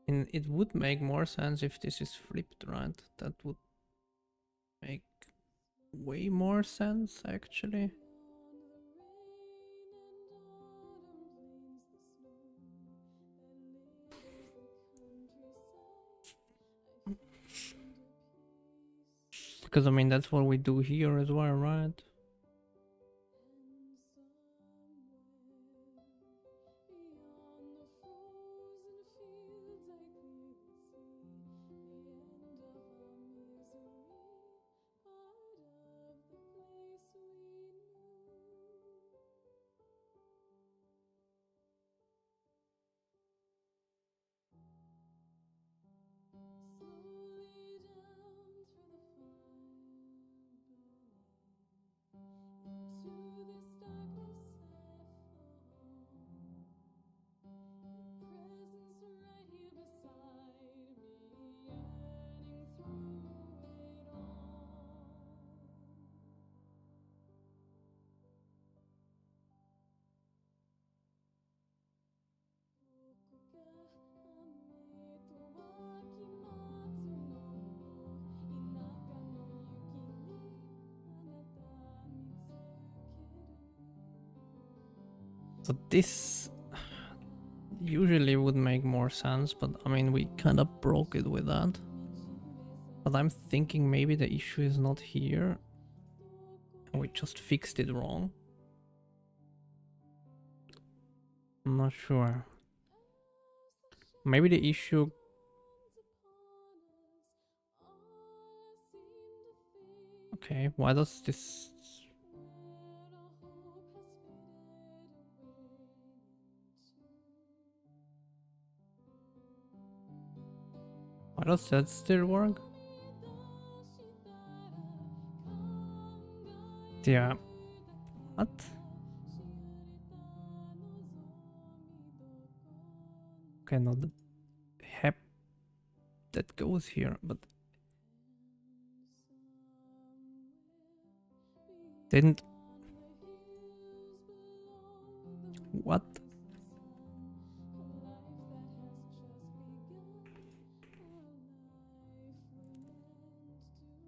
And it would make more sense if this is flipped, right? That would make way more sense, actually. Because I mean, that's what we do here as well, right? So this usually would make more sense, but I mean, we kind of broke it with that. But I'm thinking maybe the issue is not here, and we just fixed it wrong. I'm not sure. Maybe the issue... Okay, why does this... Why does that still work? Yeah. What? Okay, no, the hep that goes here, but didn't... What?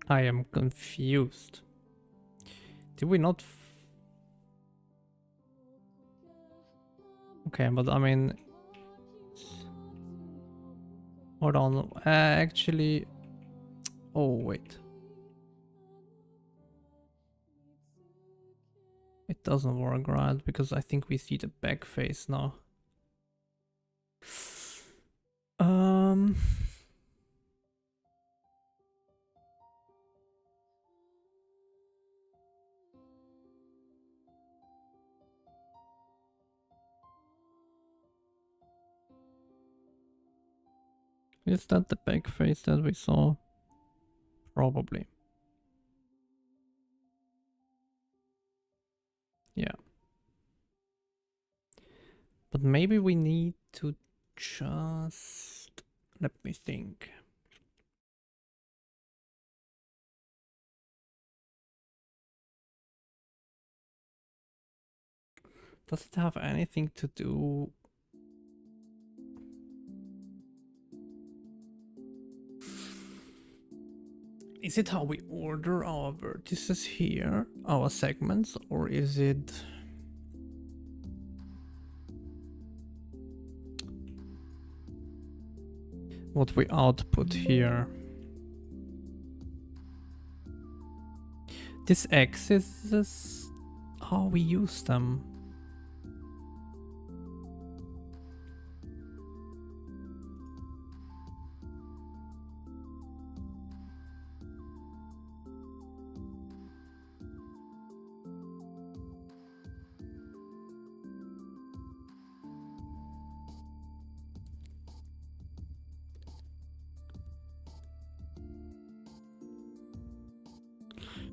I am confused. Did we not... Okay, but I mean... Hold on, actually... Oh, wait. It doesn't work, right? Because I think we see the back face now. Um... Is that the back face that we saw? Probably. Yeah. But maybe we need to just... Let me think. Does it have anything to do... Is it how we order our vertices here, our segments, or is it... what we output here? This axis is how we use them.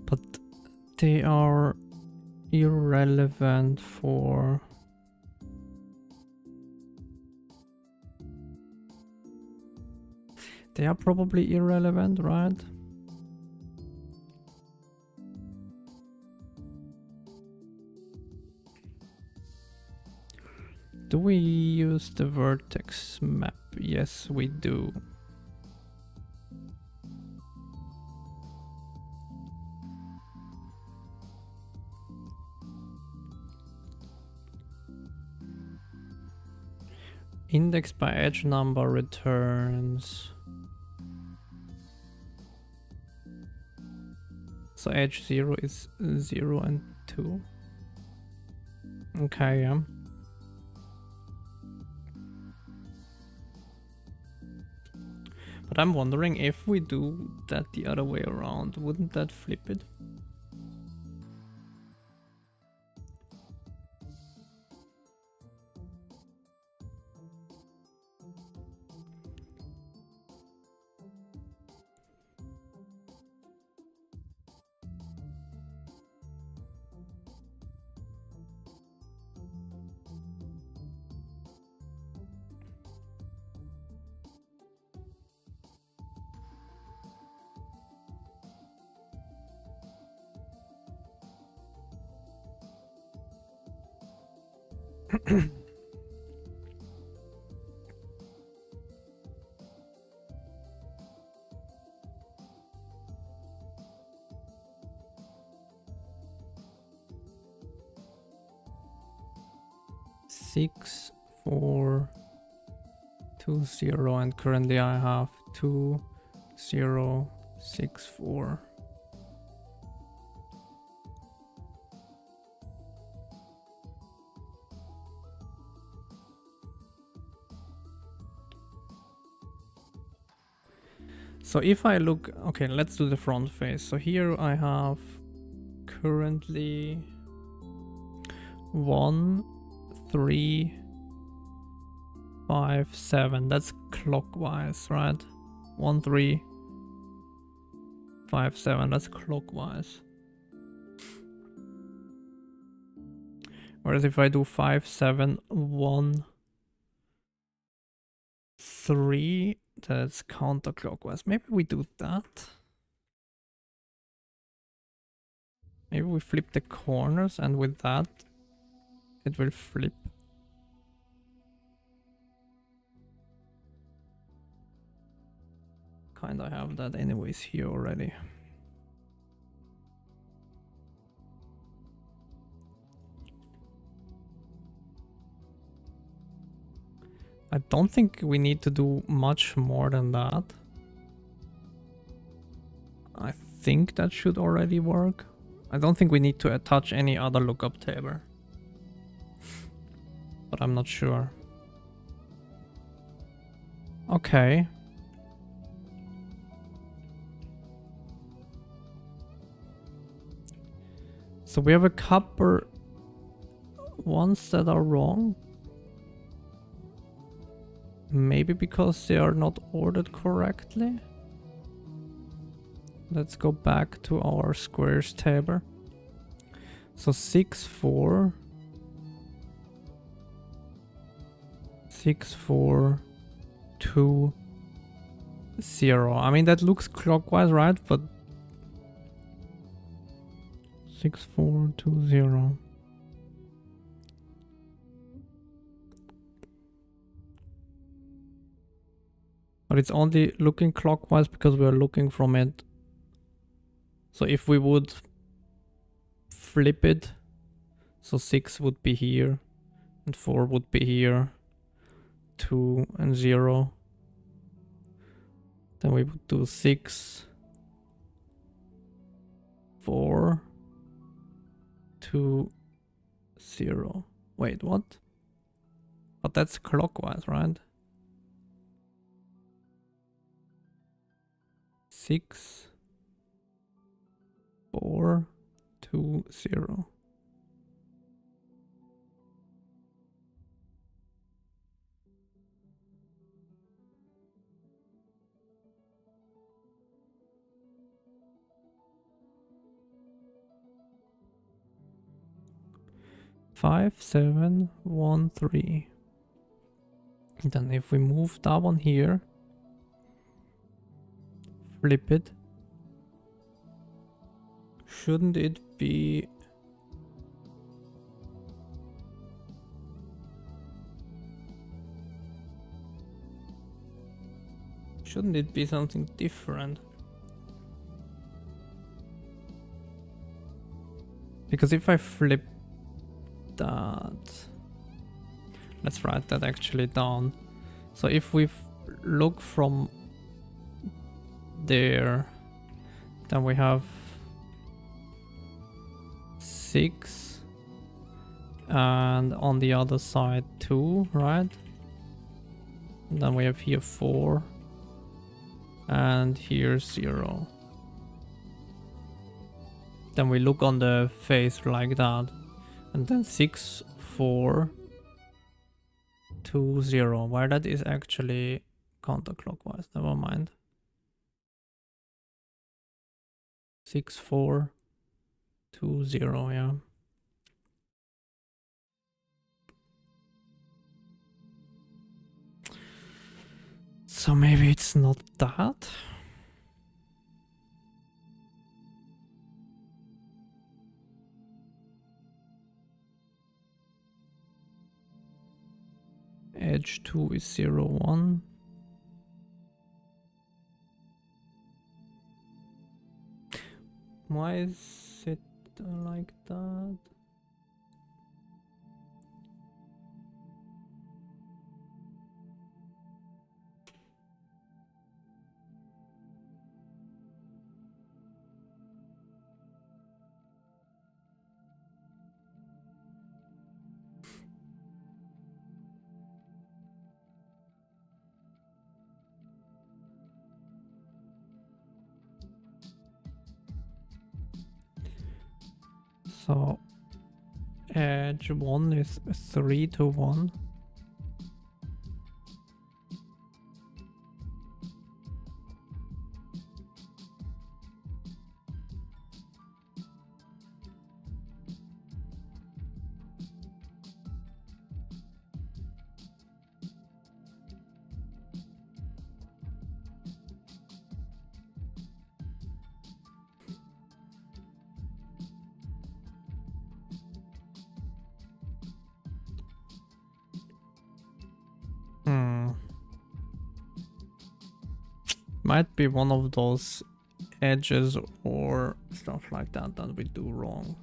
But they are irrelevant for... They are probably irrelevant, right? Do we use the vertex map? Yes, we do. Index by edge number returns. So edge 0 is 0 and 2. Okay, yeah. But I'm wondering if we do that the other way around, wouldn't that flip it? Six, 4, 2, 0, and currently I have 2, 0, 6, 4. So if I look, okay, let's do the front face. So here I have currently 1, 3, 5, 7. That's clockwise, right? 1, 3, 5, 7. That's clockwise. Whereas if I do 5, 7, 1, 3, that's counterclockwise. Maybe we do that. Maybe we flip the corners, and with that, it will flip. Kinda have that anyways here already. I don't think we need to do much more than that. I think that should already work. I don't think we need to attach any other lookup table. But I'm not sure. Okay. So we have a couple ones that are wrong. Maybe because they are not ordered correctly. Let's go back to our squares table. So 6, 4. 6, 4, 2, 0. I mean, that looks clockwise, right? But 6, 4, 2, 0. But it's only looking clockwise because we are looking from it. So if we would flip it, so 6 would be here, and 4 would be here, 2 and 0. Then we would do 6, 4, 2, 0. Wait, what? But that's clockwise, right? 6, 4, 2, 0. Five, 7, 1, 3. And then if we move that one here, flip it, shouldn't it be Shouldn't it be something different? Because if I flip that... Let's write that actually down. So if we look from there, then we have 6, and on the other side 2, right? And then we have here 4, and here 0. Then we look on the face like that, and then 6, 4, 2, 0. Why that is actually counterclockwise, never mind. 6, 4, 2, 0, yeah. So maybe it's not that. Edge 2 is 0, 1. Why is it like that? So edge 1 is 3 to 1. Might be one of those edges or stuff like that that we do wrong.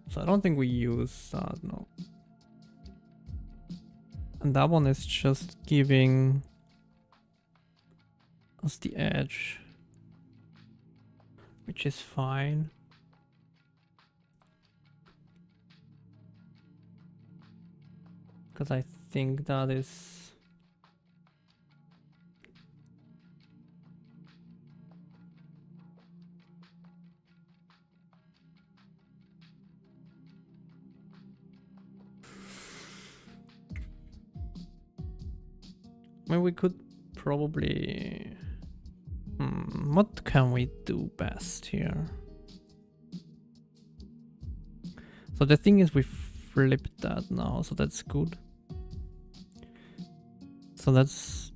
So I don't think we use that, no. And that one is just giving us the edge, which is fine. Because I think that is... I mean, we could probably... what can we do best here? So the thing is we flipped that now, so that's good. So that's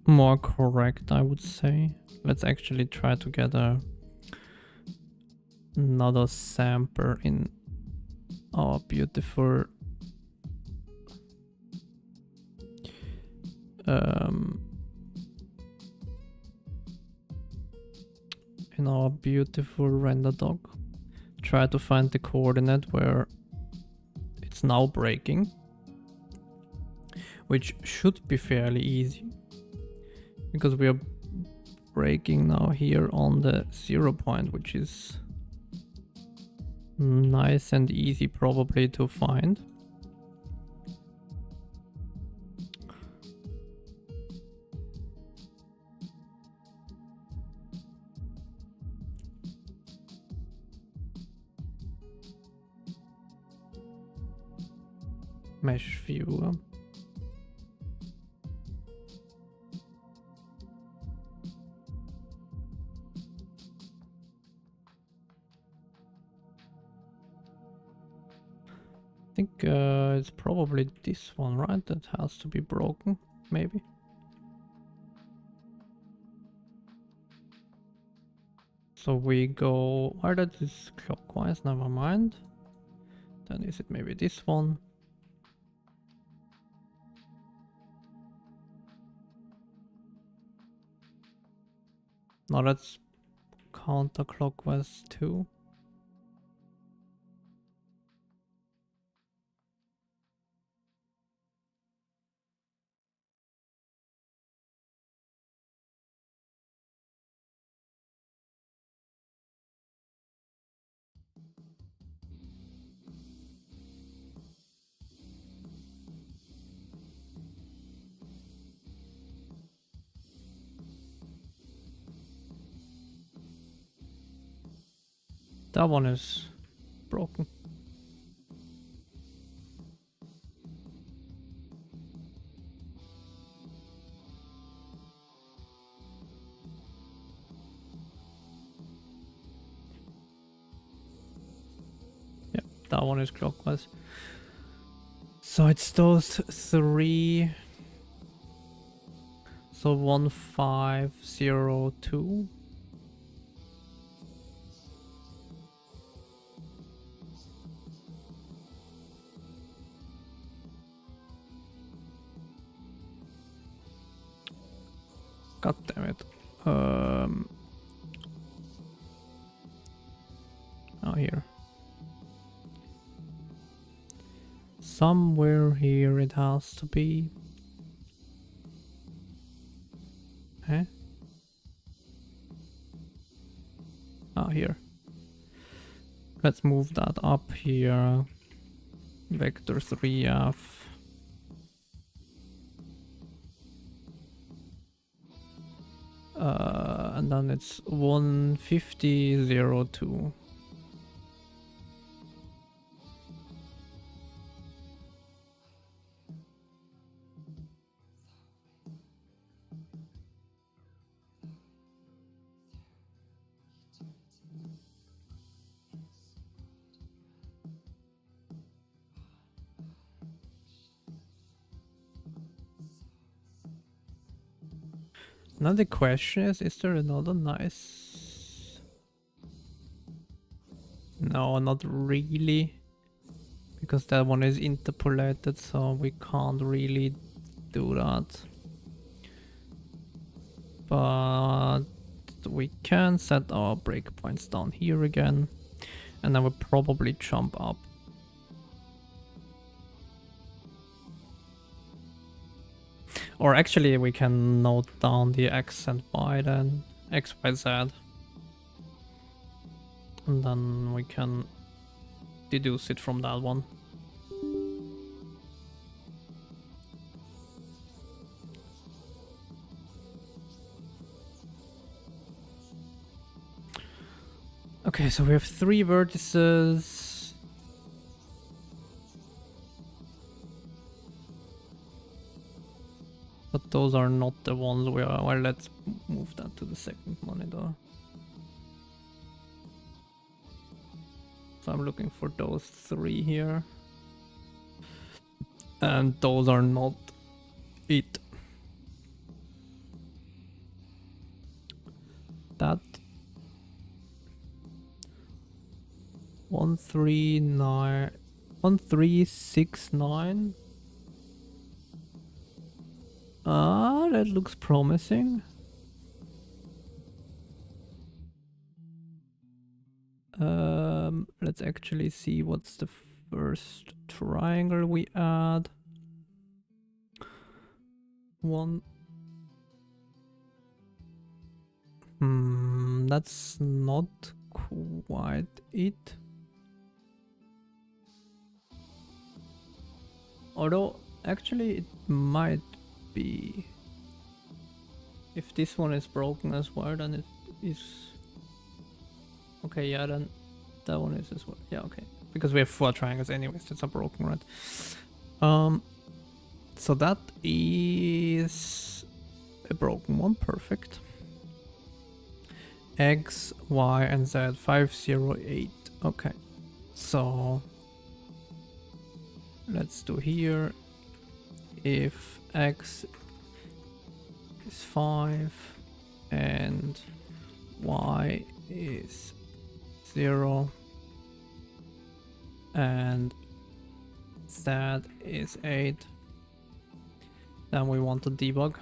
more correct, I would say. Let's actually try to get another sampler in our beautiful render doc. Try to find the coordinate where it's now breaking, which should be fairly easy because we are breaking now here on the 0 point, which is nice and easy probably to find. Mesh viewer. I think it's probably this one, right? That has to be broken, maybe. So we go, where that is clockwise, never mind. Then is it maybe this one? No, that's counterclockwise too. That one is broken. Yep, that one is clockwise. So it's those three. So 1502. God damn it. Oh, here. Somewhere here it has to be. Eh? Oh, here. Let's move that up here. Vector 3F. And then it's 15002. Now the question is there another nice... No, not really. Because that one is interpolated, so we can't really do that. But we can set our breakpoints down here again. And then we'll probably jump up. Or actually we can note down the X and Y then. X, Y, Z. And then we can deduce it from that one. Okay, so we have 3 vertices. But those are not the ones we are... Well, let's move that to the second monitor. So I'm looking for those 3 here. And those are not it. That 1369. Ah, that looks promising. Let's actually see what's the first triangle we add. One. That's not quite it. Although, actually, it might be. If this one is broken as well, then it is. Okay, yeah, then that one is as well. Yeah, okay. Because we have 4 triangles anyways, that's not broken, right? So that is a broken one, perfect. X, Y, and Z, 508. Okay, so let's do here. If X is 5 and Y is 0 and Z is 8, then we want to debug.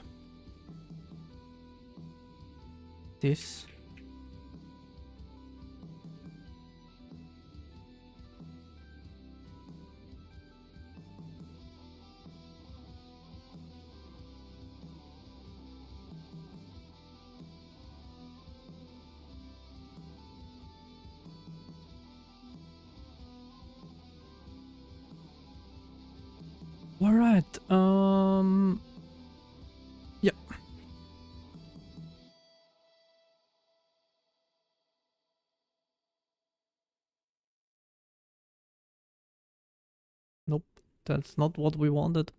this. All right. Yeah. Nope. That's not what we wanted.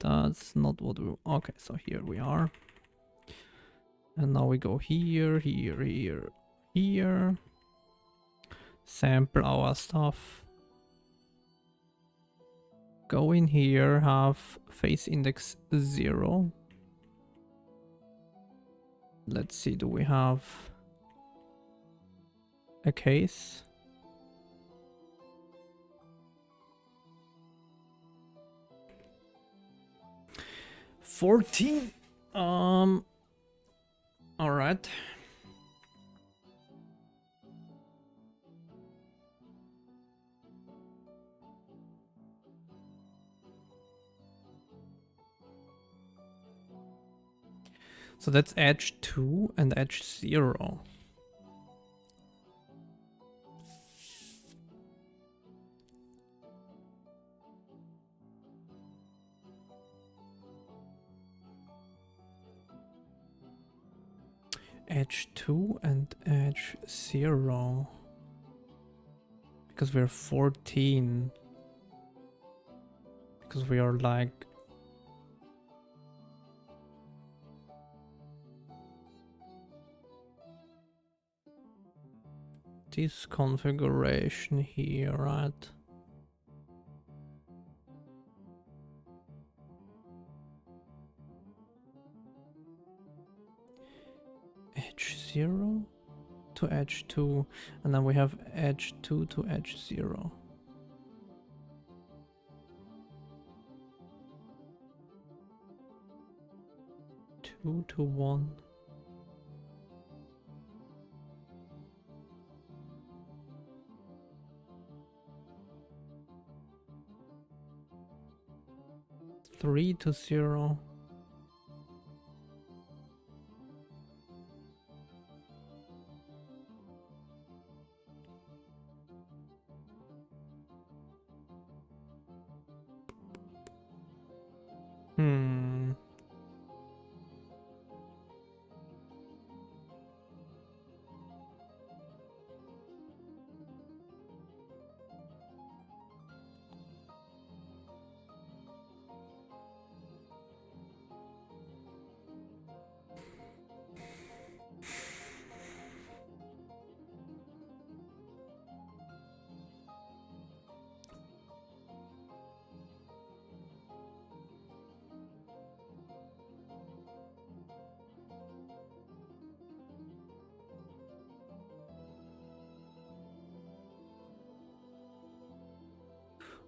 That's not what we... Okay, so here we are. And now we go here, here, here, here. Sample our stuff. Go in here, have face index 0. Let's see, do we have a case? $14. All right. So that's edge 2 and edge 0. Edge 2 and edge 0. Because we're 14. Because we are like... this configuration here, right? Edge 0 to edge 2, and then we have edge 2 to edge 0. Two to 1. Three to 0.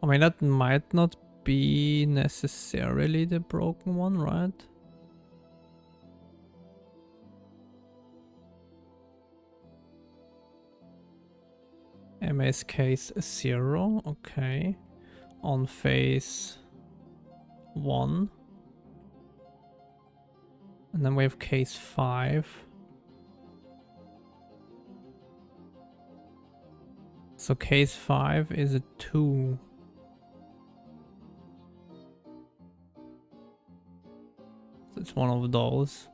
I mean, that might not be necessarily the broken one, right? MS case 0, okay. On phase 1. And then we have case 5. So case 5 is a 2. So it's one of those.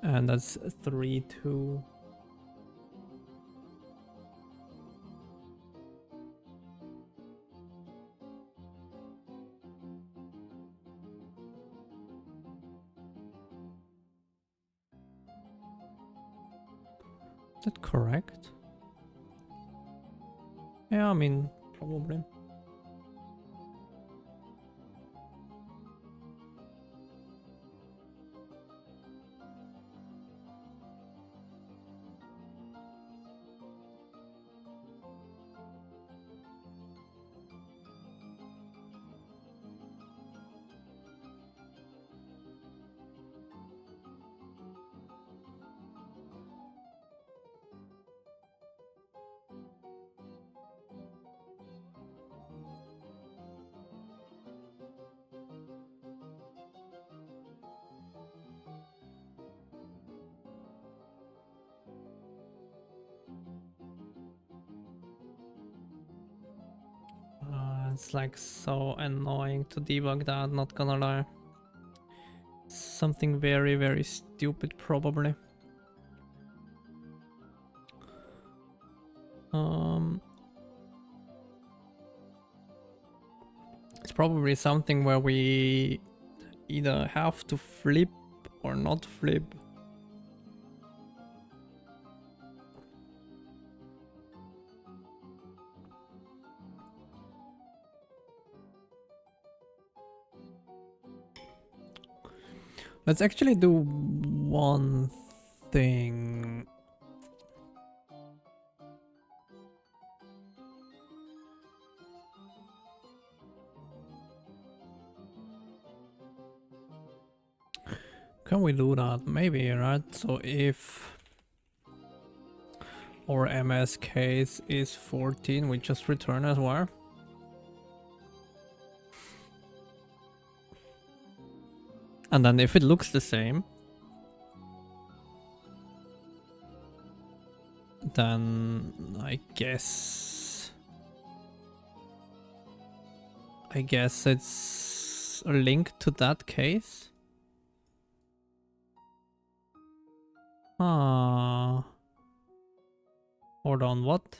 And that's 3, 2. Is that correct? Yeah, I mean, probably. It's like so annoying to debug that, not gonna lie. Something very, very stupid probably. It's probably something where we either have to flip or not flip. Let's actually do one thing. Can we do that? Maybe, right? So if our MS case is 14, we just return as well. And then if it looks the same, then I guess it's a link to that case. Ah. Hold on, what?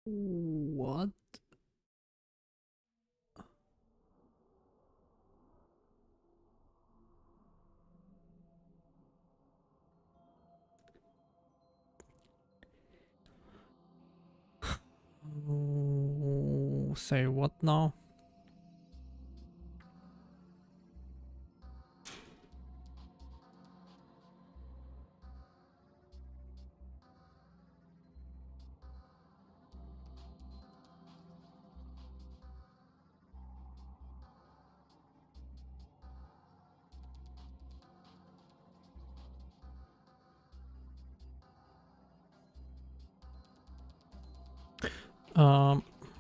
What? Say what now?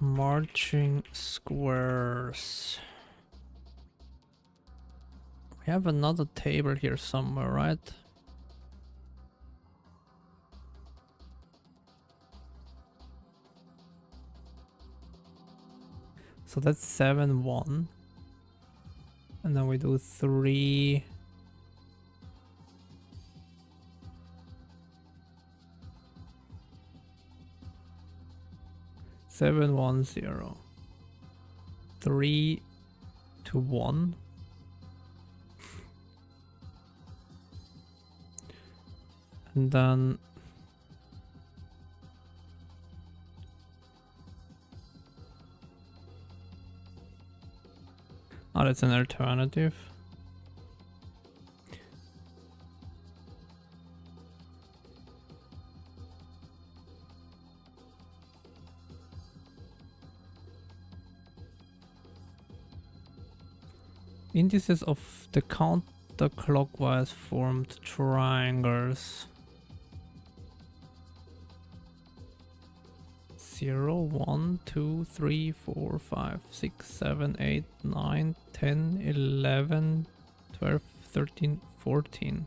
Marching squares. We have another table here somewhere, right? So that's 7, 1. And then we do 3. Seven, 1, 0. 3 to 1. And then oh, that's an alternative. Indices of the counterclockwise formed triangles. 0, 1, 2, 3, 4, 5, 6, 7, 8, 9, 10, 11, 12, 13, 14.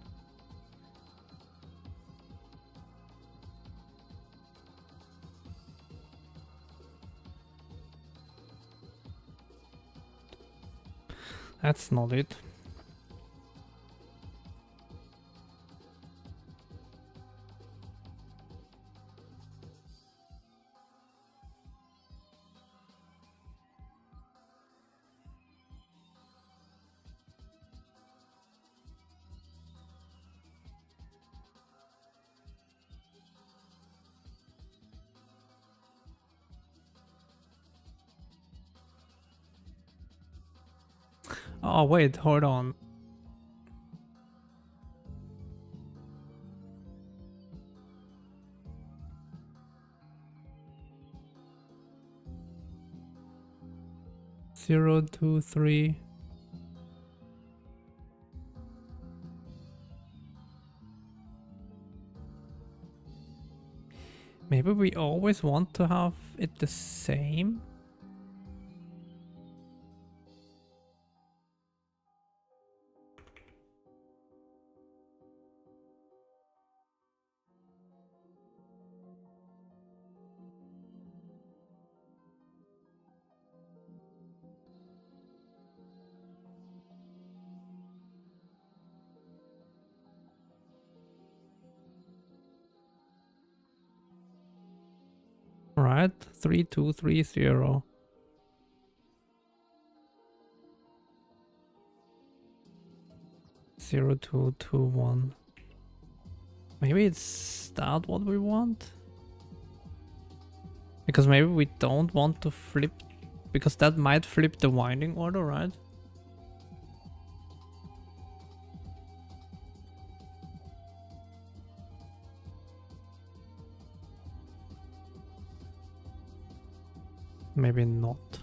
That's not it. Oh wait, hold on. Zero, 2, 3. Maybe we always want to have it the same. right? 3230. Zero, 2, 2, 1. Maybe it's that what we want? Because maybe we don't want to flip, because that might flip the winding order, right? Maybe not.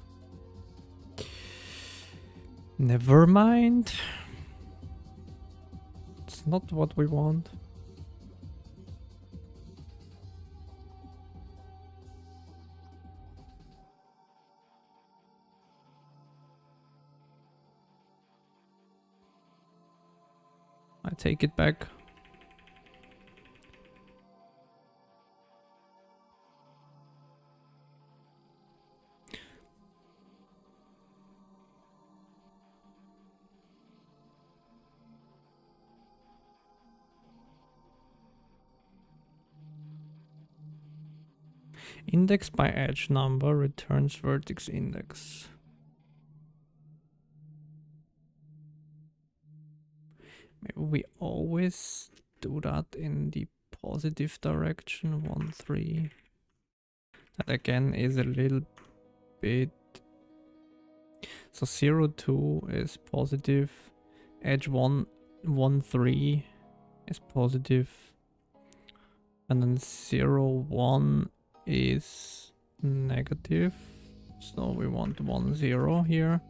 Never mind. It's not what we want. I take it back. Index by edge number returns vertex index. Maybe we always do that in the positive direction. 1, 3. That again is a little bit. So 0, 2 is positive. Edge 1, 1, 3 is positive. And then 0, 1 is negative. So we want 1, 0 here.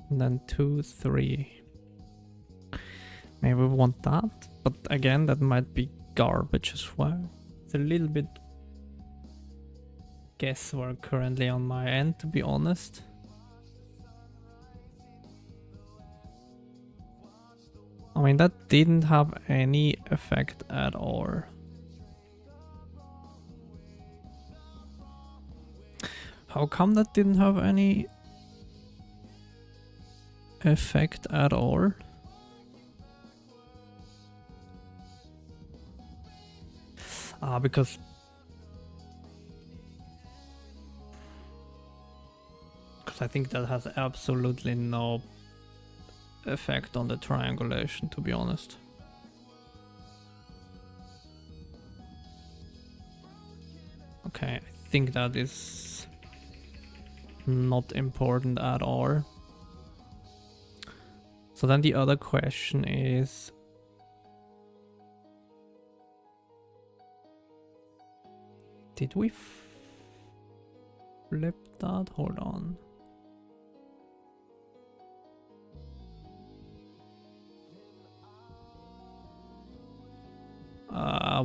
And then 2, 3. Maybe we want that, but again, that might be garbage as well. It's a little bit guesswork currently on my end, to be honest. I mean, that didn't have any effect at all. How come that didn't have any effect at all? Because I think that has absolutely no effect on the triangulation, to be honest. Okay, I think that is not important at all. So then the other question is, did we flip that? Hold on.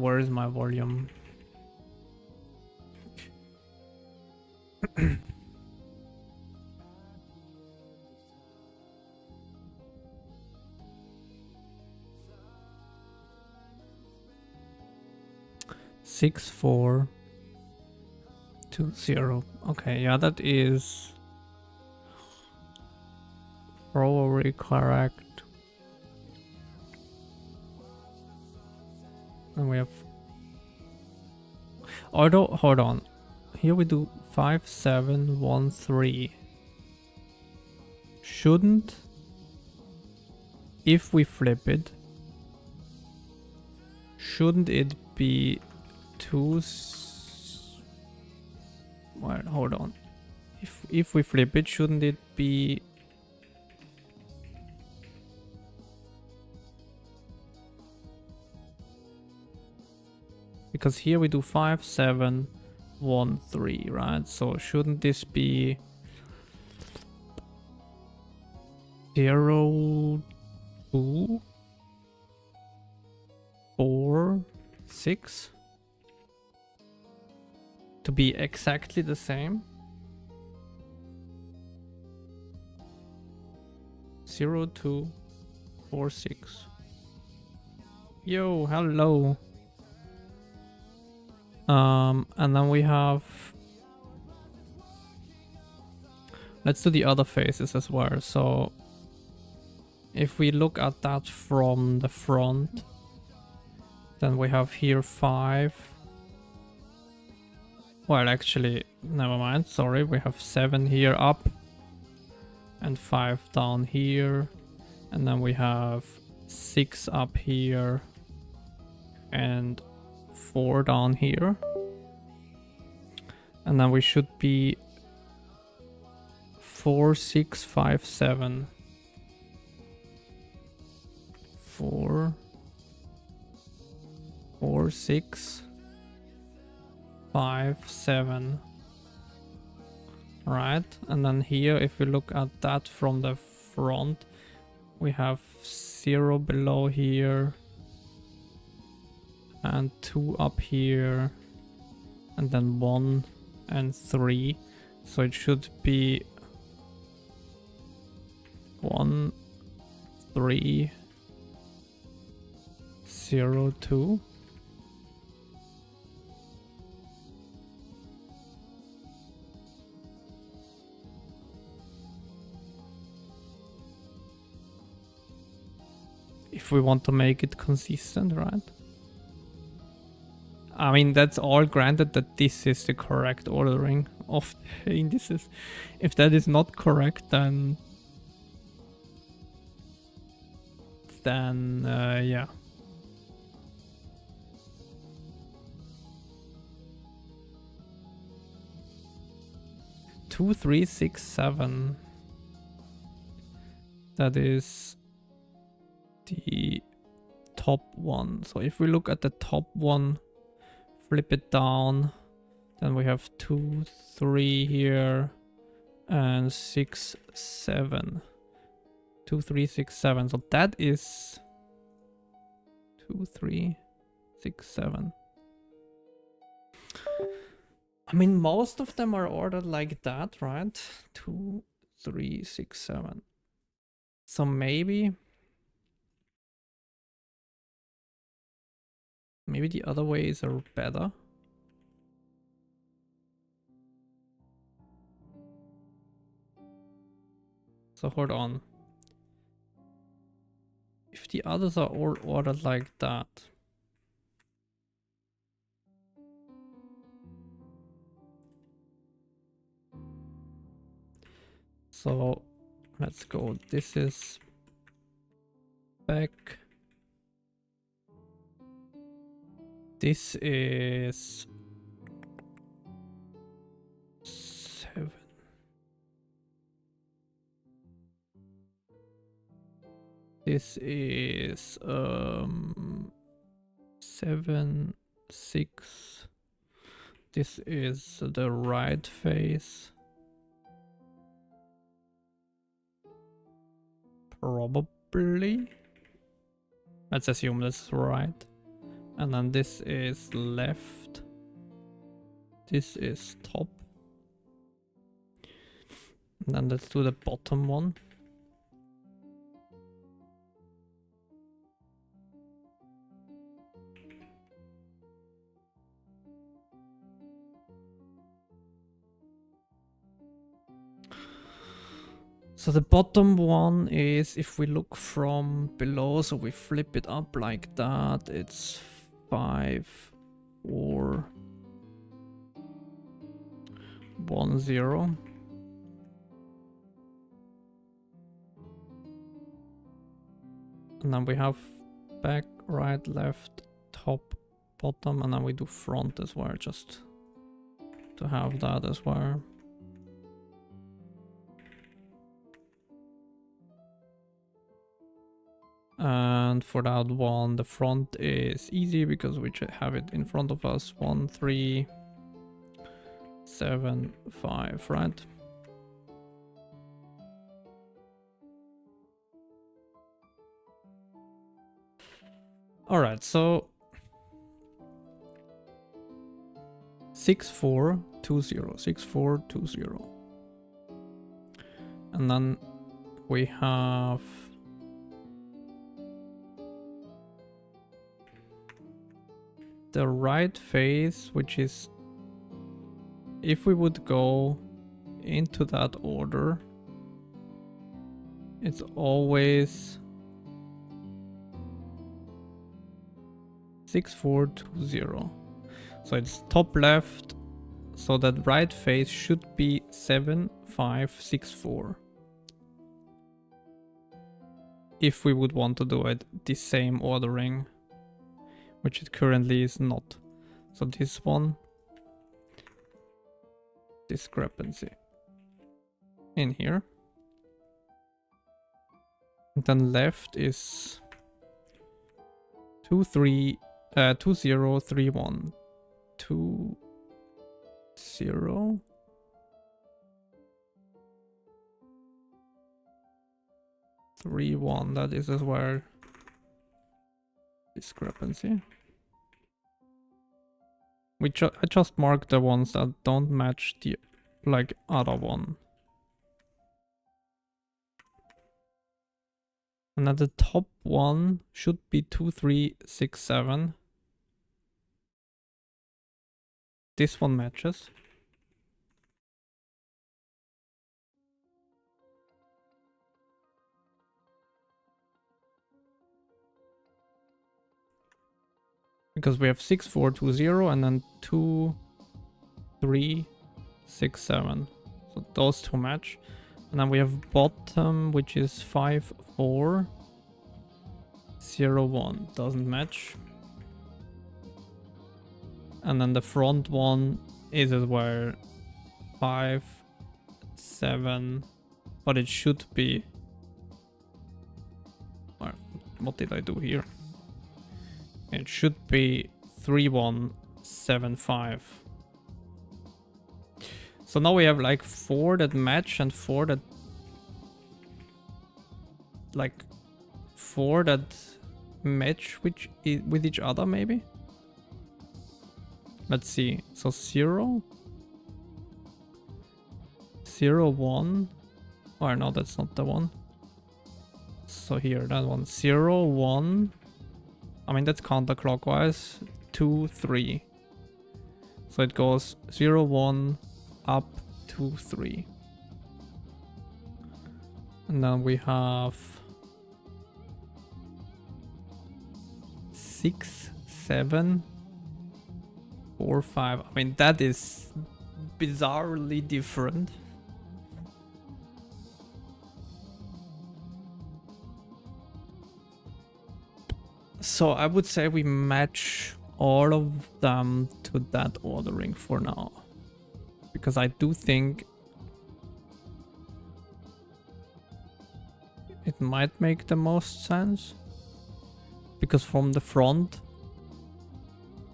Where is my volume? Six, 4, 2, 0. Okay, yeah, that is probably correct. And we have, although, hold on, here we do 5, 7, 1, 3. Shouldn't, if we flip it, shouldn't it be 2? Well, hold on. If we flip it, shouldn't it be? Because here we do 5, 7, 1, 3, right? So shouldn't this be 0, 2, 4, 6? To be exactly the same? 0, 2, 4, 6. Yo, hello. And then we have, let's do the other faces as well. So if we look at that from the front, then we have here 5, Well, actually, never mind. Sorry, we have 7 here up and 5 down here. And then we have 6 up here and 4 down here. And then we should be 4, 6, 5, 7. 4, 4, 6, 5, 7. Right, and then here, if we look at that from the front, we have 0 below here and 2 up here and then 1 and 3. So it should be 1, 3, 0, 2. If we want to make it consistent, right? I mean, that's all granted that this is the correct ordering of the indices. If that is not correct, then yeah. Two, 3, 6, 7. That is the top one. So if we look at the top one, flip it down, then we have 2, 3 here and 6, 7. 2, 3, 6, 7. So that is 2, 3, 6, 7. I mean, most of them are ordered like that, right? 2, 3, 6, 7. So maybe the other ways are better. So hold on. If the others are all ordered like that, so let's go. This is back. This is 7. This is 7, 6. This is the right face. Probably. Let's assume that's right. And then this is left. This is top. And then let's do the bottom one. So the bottom one is, if we look from below, so we flip it up like that, it's 5, 4, 1, 0. And then we have back, right, left, top, bottom, and then we do front as well, just to have that as well. And for that one, the front is easy because we have it in front of us. 1, 3, 7, 5, right? All right, so 6, 4, 2, 0, 6, 4, 2, 0. And then we have the right face, which is, if we would go into that order, it's always 6, 4, 2, 0. So it's top left, So that right face should be 7, 5, 6, 4. If we would want to do it the same ordering, which it currently is not. So this one, discrepancy in here. And then left is 2, 3, 2, 0, 3, 1. 2, 0. 3, 1. That is as well discrepancy. I just marked the ones that don't match the other one. And then the top one should be 2, 3, 6, 7. This one matches. Because we have 6, 4, 2, 0 and then 2, 3, 6, 7. So those two match. And then we have bottom, which is 5, 4, 0, 1. Doesn't match. And then the front one is as well 5, 7. But it should be... What did I do here? It should be 3, 1, 7, 5. So now we have like 4 that match and 4 that... Like 4 that match with each other maybe? Let's see. So 0. 0, 1. Oh no, that's not the one. So here, that one. 0, 1. I mean, that's counterclockwise. 2, 3. So it goes 0, 1, up, 2, 3. And then we have 6, 7, 4, 5. I mean, that is bizarrely different. So I would say we match all of them to that ordering for now. Because I do think it might make the most sense. Because from the front,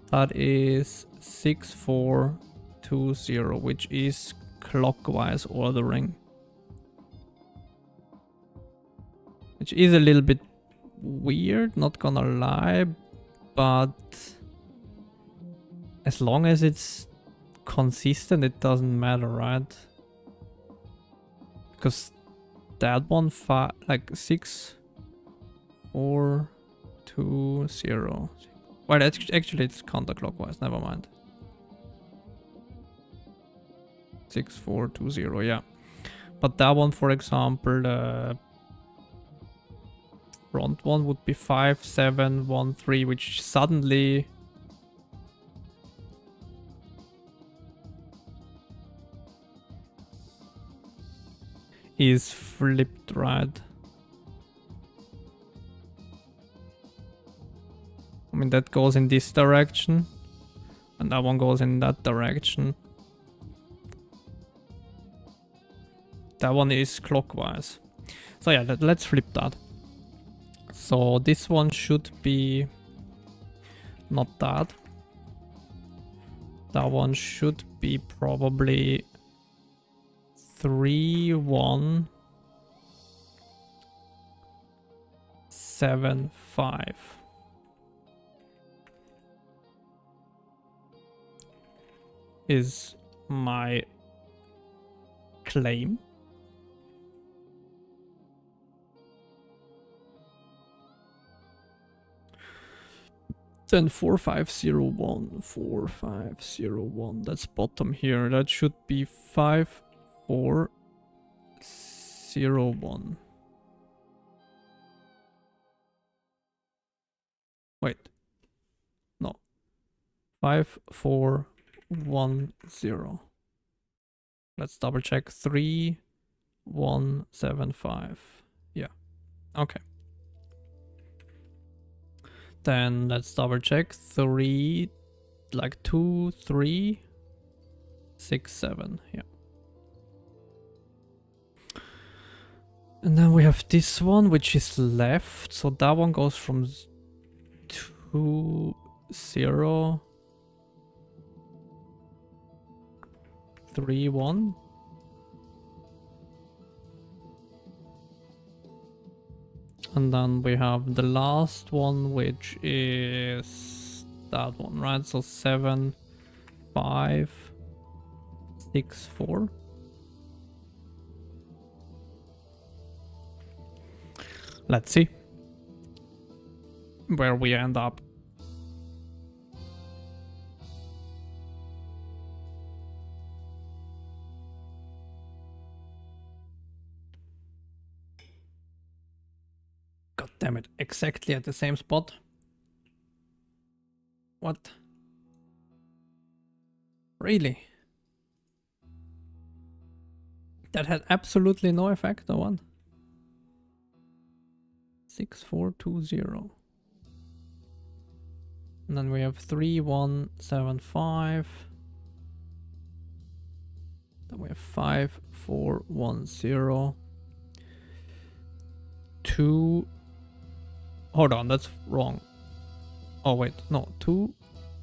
that is 6, 4, 2, 0, which is clockwise ordering. Which is a little bit weird, not gonna lie, but as long as it's consistent, it doesn't matter, right? Because that one, like 6, 4, 2, 0. Well, actually it's counterclockwise, never mind. 6, 4, 2, 0, yeah. But that one, for example, the front one would be 5, 7, 1, 3, which suddenly is flipped, right? I mean, that goes in this direction, and that one goes in that direction. That one is clockwise. So yeah, let's flip that. So this one should be not that. That one should be probably 3, 1, 7, 5. Is my claim. Then 4, 5, 0, 1, 4, 5, 0, 1. That's bottom here. That should be 5, 4, 0, 1. Wait. No. 5, 4, 1 0. Let's double check. 3 1 7 5. Yeah. Okay. Then let's double check. 3 like 2 3 6 7. Yeah. And then we have this one, which is left. So that one goes from 2 0 3 1. And then we have the last one, which is that one, right? So 7 5 6 4. Let's see where we end up. God damn it, exactly at the same spot. What? Really? That had absolutely no effect on one. 6 4 2 0. And then we have 3 1 7 5. Then we have 5 4 1 0. 2. Hold on, that's wrong. Oh wait, no, 2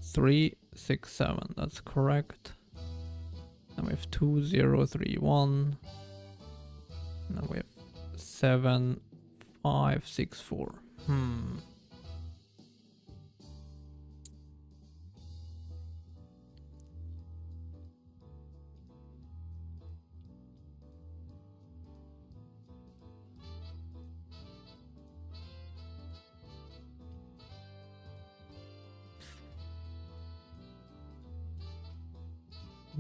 3 6 7. That's correct. Then we have 2 0 3 1. And then we have 7 5 6 4.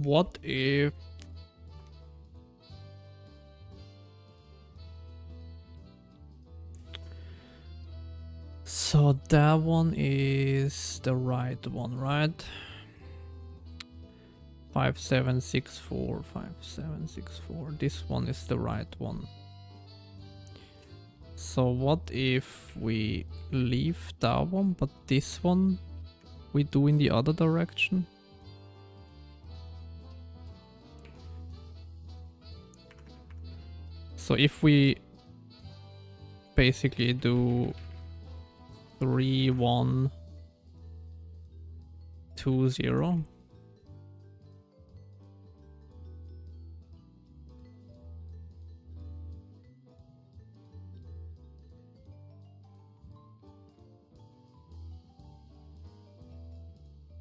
What if so that one is the right one, right? 5 7 6 4 5 7 6 4. This one is the right one. So what if we leave that one, but this one we do in the other direction? So if we basically do 3 1 2 0.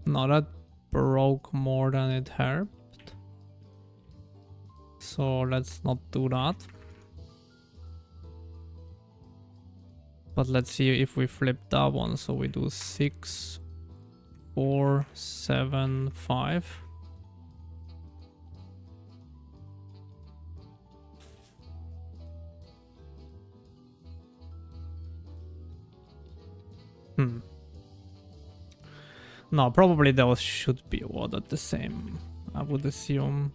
No, that broke more than it helped. So let's not do that. But let's see if we flip that one. So we do 6 4 7 5. No, probably those should be ordered the same, I would assume.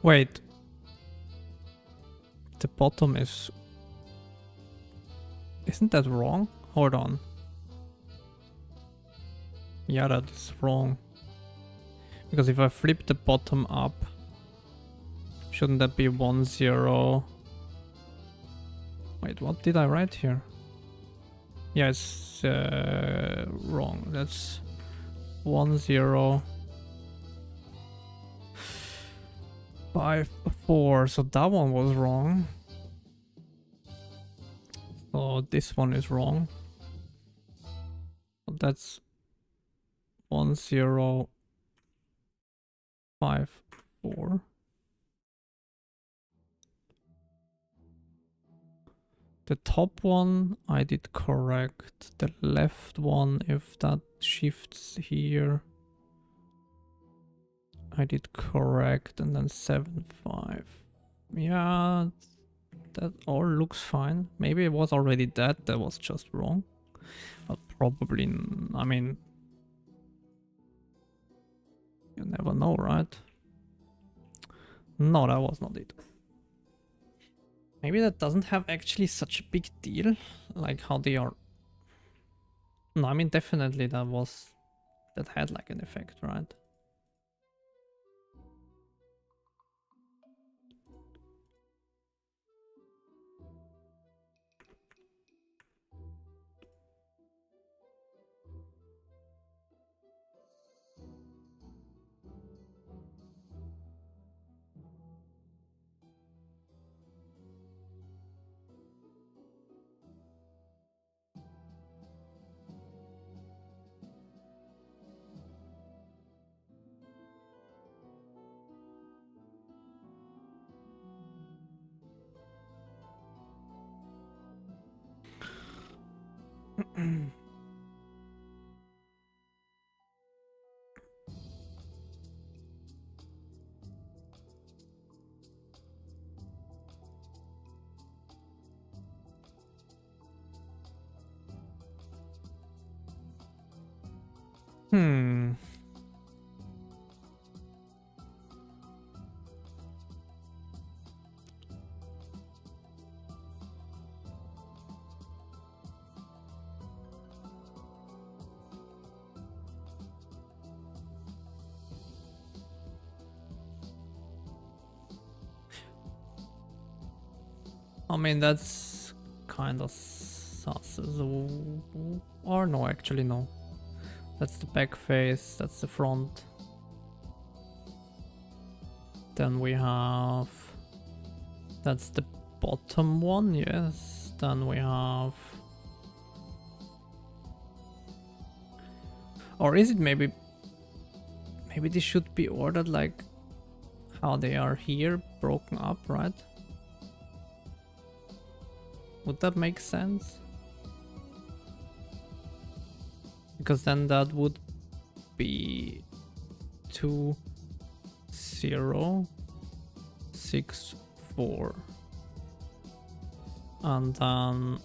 Wait. The bottom is... Isn't that wrong? Hold on. Yeah, that is wrong. Because if I flip the bottom up, shouldn't that be 1 0? Wait, what did I write here? Yeah, it's wrong. That's 1 0 5 4. So that one was wrong. So this one is wrong. So that's 1 0 5 4. The top one I did correct. The left one, if that shifts here, I did correct, and then 7, 5. Yeah, that all looks fine. Maybe it was already that was just wrong. But probably, I mean, you never know, right? No, that was not it. Maybe that doesn't have actually such a big deal, like how they are. No, I mean, definitely that had like an effect, right? Hmm. I mean, that's kind of sus. Or no, actually no. That's the back face, that's the front. Then we have... That's the bottom one, yes. Then we have... Or is it maybe... Maybe this should be ordered like how they are here, broken up, right? Would that make sense? Because then that would be 2, 0, 6, 4. And then...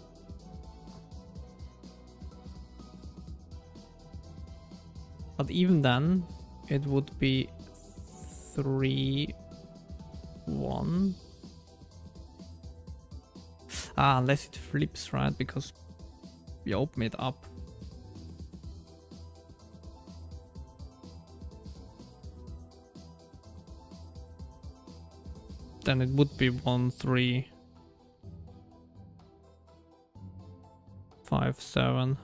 But even then, it would be 3, 1. Ah, unless it flips, right? Because we open it up. Then it would be 1, 3, 5, 7.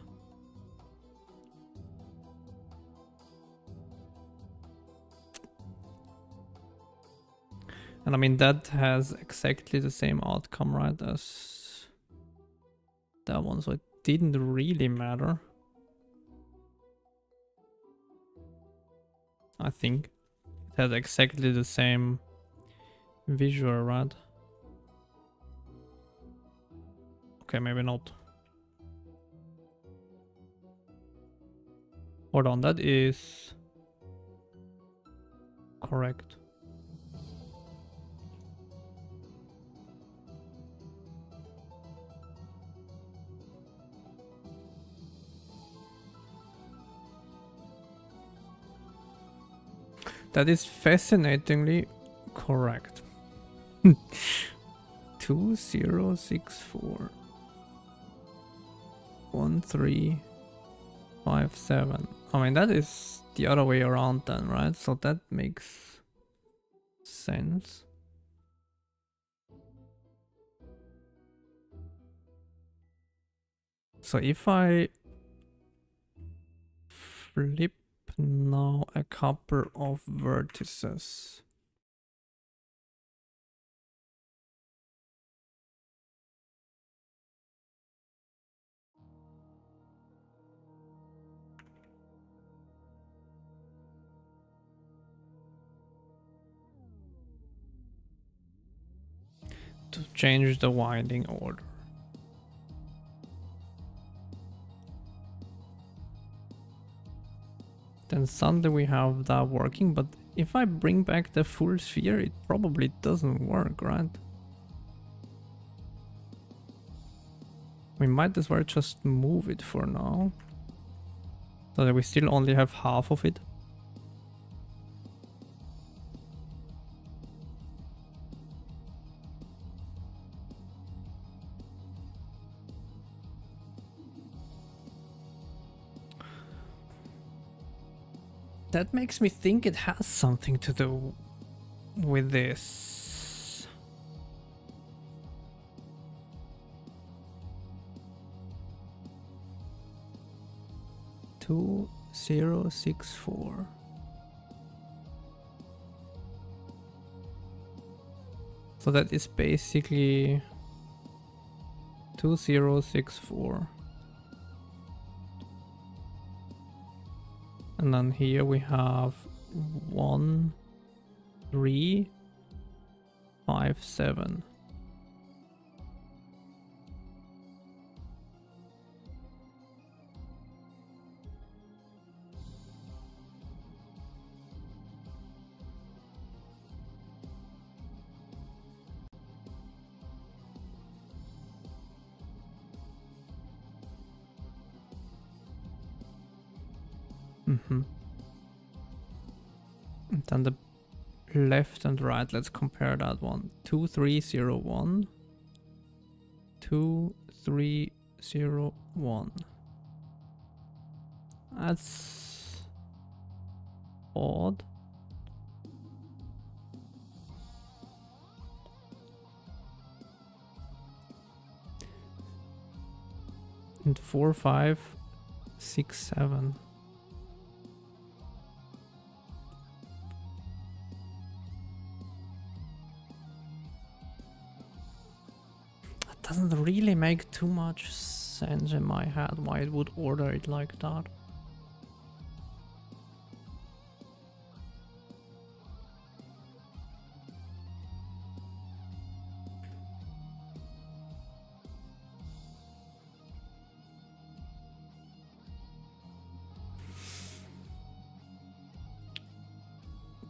And I mean, that has exactly the same outcome, right, as that one, so it didn't really matter. I think it has exactly the same visual, right? Okay, maybe not. Hold on, that is correct. That is fascinatingly correct. 2, 0, 6, 4. 1, 3, 5, 7. I mean, that is the other way around then, right? So that makes sense. So if I flip now a couple of vertices. To change the winding order. Then suddenly we have that working, but if I bring back the full sphere, it probably doesn't work, right? We might as well just move it for now, so that we still only have half of it. That makes me think it has something to do with this. Two 064. So that is basically 2064. And then here we have 1357. And then the left and right, let's compare that one. 2301. 2301. That's odd. And 4567. Doesn't really make too much sense in my head why it would order it like that.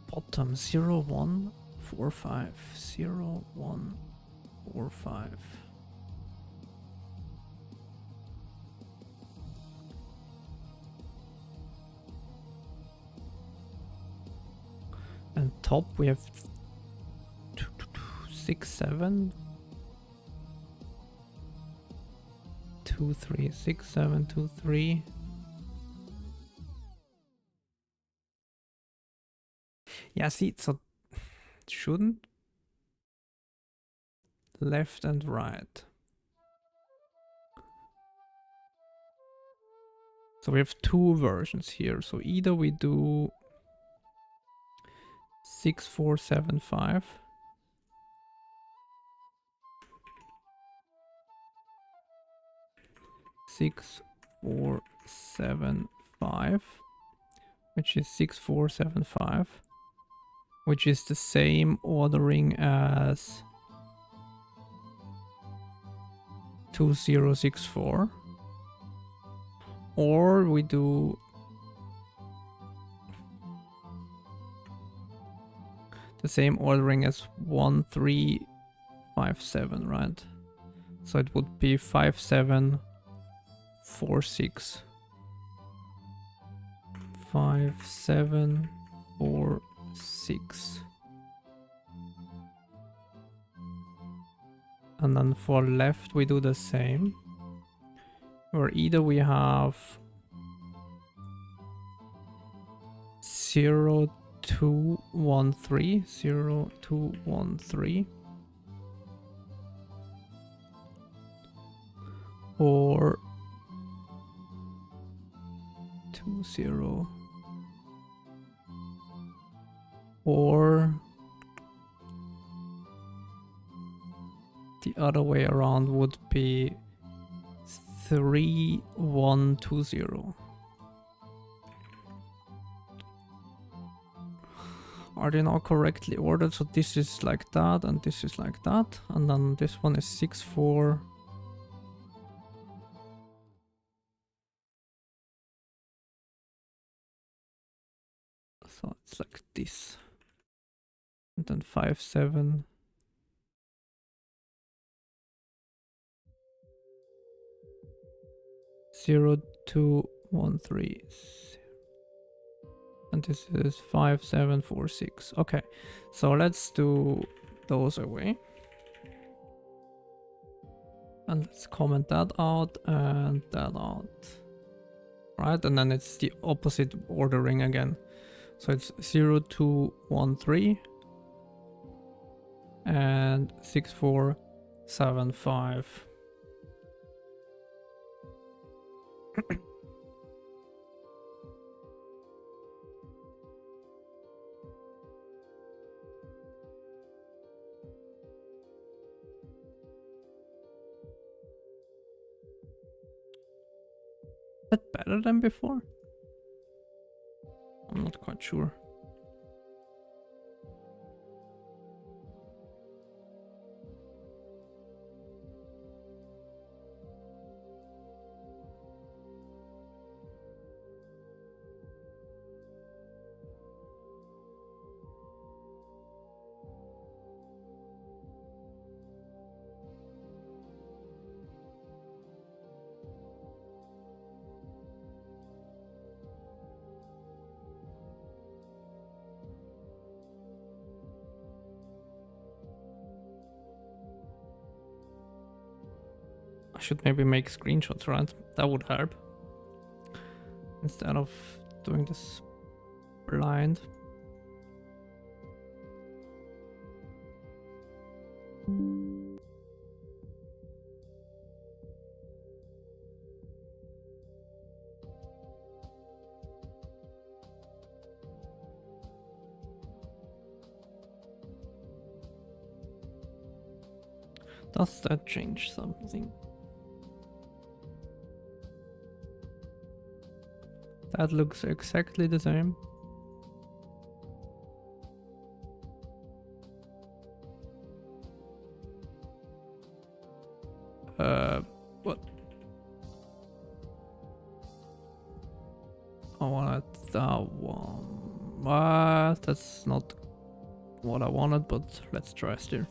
Bottom 0145 0145. And top we have 67 23 6723. Yeah, see, so it shouldn't left and right. So we have two versions here. So either we do 6475 6475, which is 6475, which is the same ordering as 2064, or we do the same ordering as 1357, right? So it would be 5746. 5746. And then for left we do the same, where either we have 0213 0213 or 20, or the other way around would be 3120. Are they now correctly ordered? So this is like that and this is like that, and then this one is 64. So it's like this. And then 5, 7. Zero, 2, 1, 3. And this is 5, 7, 4, 6. Okay, so let's do those away. And let's comment that out and that out. Right, and then it's the opposite ordering again. So it's 0, 2, 1, 3. And 6, 4, 7, 5. Is that better than before? I'm not quite sure. I should maybe make screenshots, right? That would help. Instead of doing this blind. Does that change something? That looks exactly the same. What? I wanted that one. That's not what I wanted, but let's try still.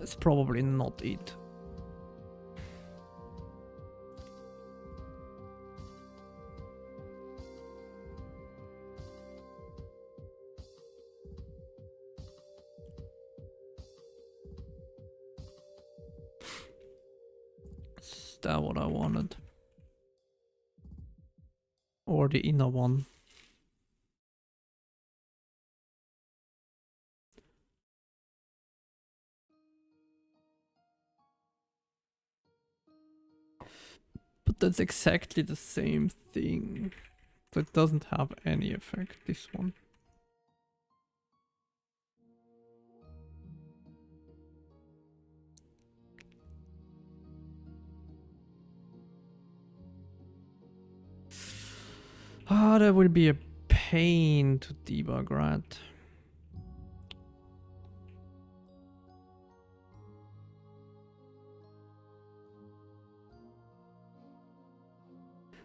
It's probably not it. Is that what I wanted? Or the inner one? But that's exactly the same thing. So it doesn't have any effect, this one. Ah, that will be a pain to debug, right?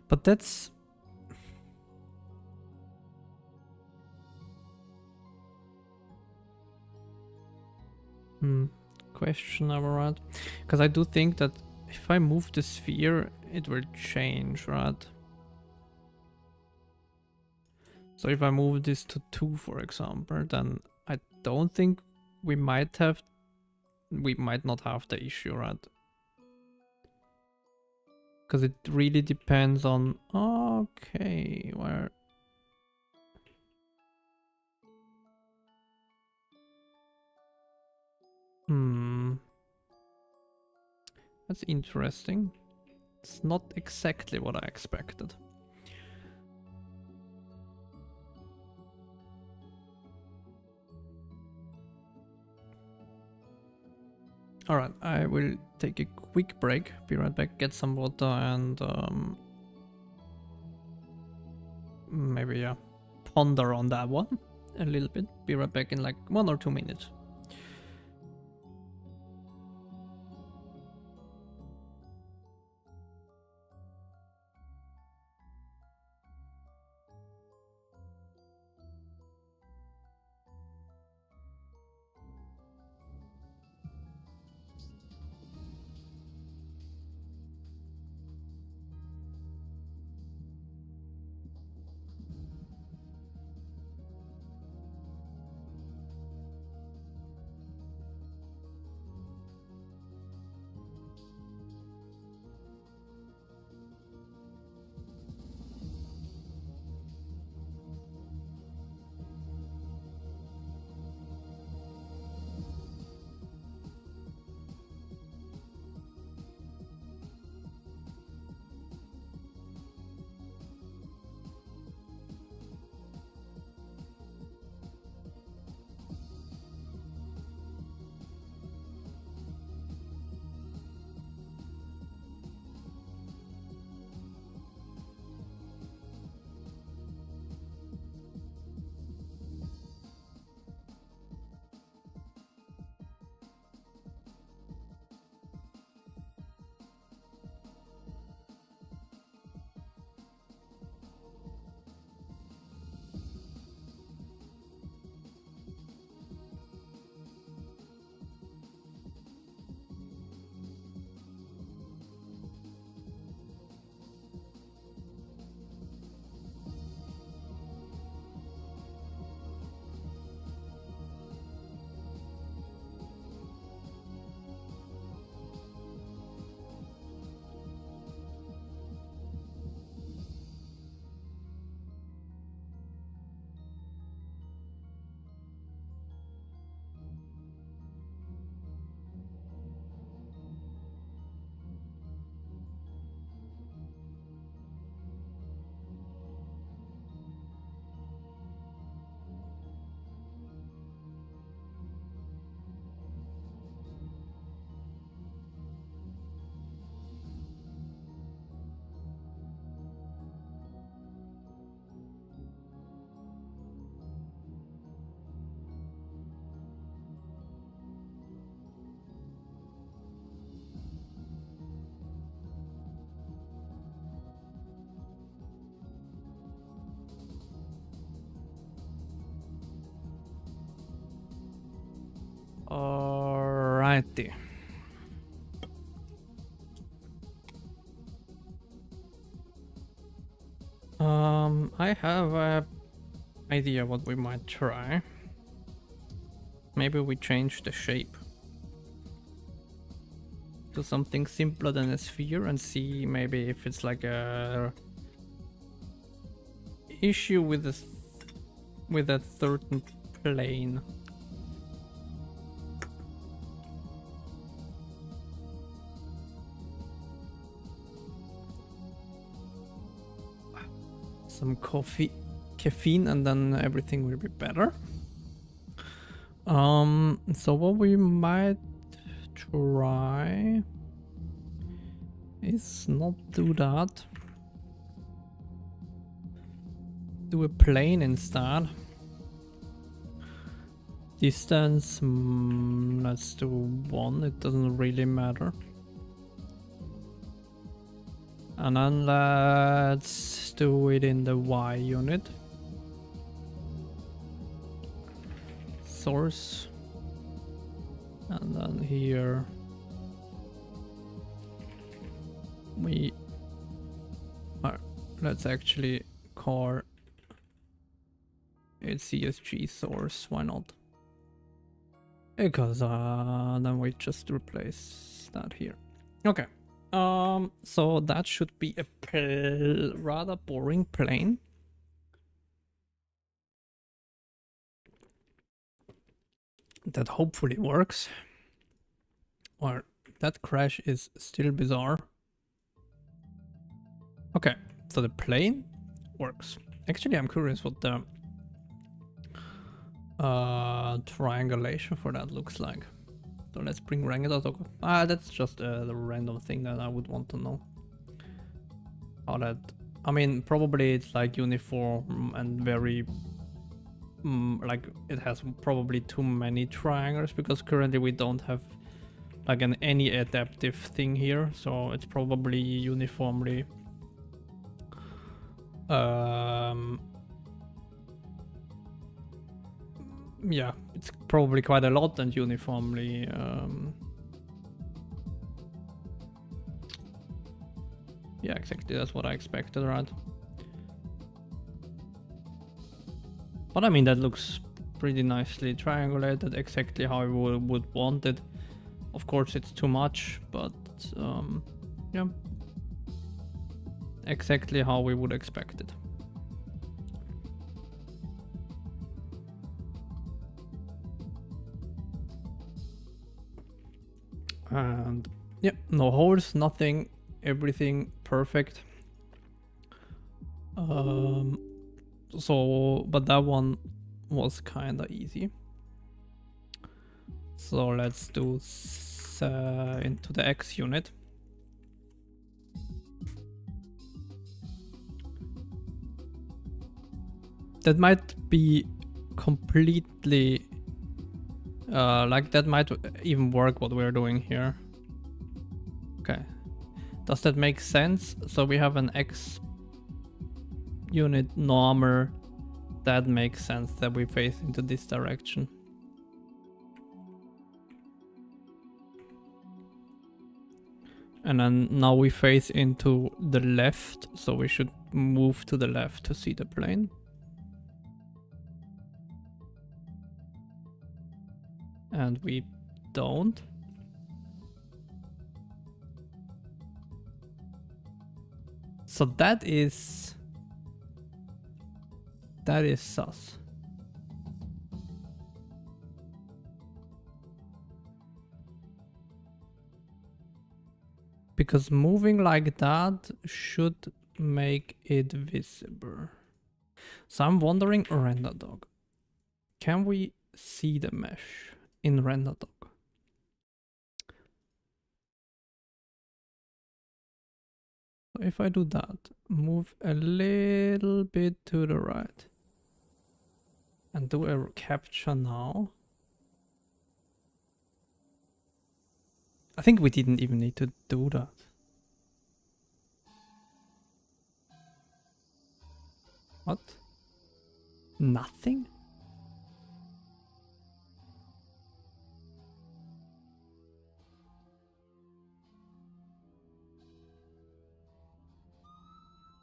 But that's... questionable, right? Because I do think that if I move the sphere, it will change, right? So if I move this to 2, for example, then I don't think we might not have the issue, right? Because it really depends on... Okay, where... That's interesting. It's not exactly what I expected. Alright, I will take a quick break, be right back, get some water and maybe ponder on that one a little bit. Be right back in like 1 or 2 minutes. Alrighty. I have a idea what we might try. Maybe we change the shape to something simpler than a sphere and see maybe if it's like a issue with a certain plane. Some caffeine and then everything will be better. So what we might try is not do that. Do a plane instead. Distance, let's do 1, it doesn't really matter. And then let's do it in the Y unit. Source. And then here we are, let's actually call it CSG source, why not? Because then we just replace that here. Okay. So that should be a rather boring plane. That hopefully works. Or that crash is still bizarre. Okay, so the plane works. Actually, I'm curious what the triangulation for that looks like. So let's bring Rangadotoko. That's just the random thing that I would want to know. How that... I mean, probably it's like uniform and very... like it has probably too many triangles because currently we don't have like any adaptive thing here. So it's probably uniformly... yeah, it's probably quite a lot and uniformly yeah, exactly, that's what I expected, right? But I mean, that looks pretty nicely triangulated, exactly how I would want it. Of course it's too much, but yeah, exactly how we would expect it. And yeah, no holes, nothing, everything perfect. So, but that one was kinda easy. So let's do into the X unit. That might be completely like that might even work what we're doing here. Okay, does that make sense? So we have an X unit normal, that makes sense that we face into this direction. And then now we face into the left, so we should move to the left to see the plane. And we don't. So that is sus. Because moving like that should make it visible. So I'm wondering, RenderDog, can we see the mesh in RenderDog? So if I do that, move a little bit to the right and do a capture now. I think we didn't even need to do that. What? Nothing?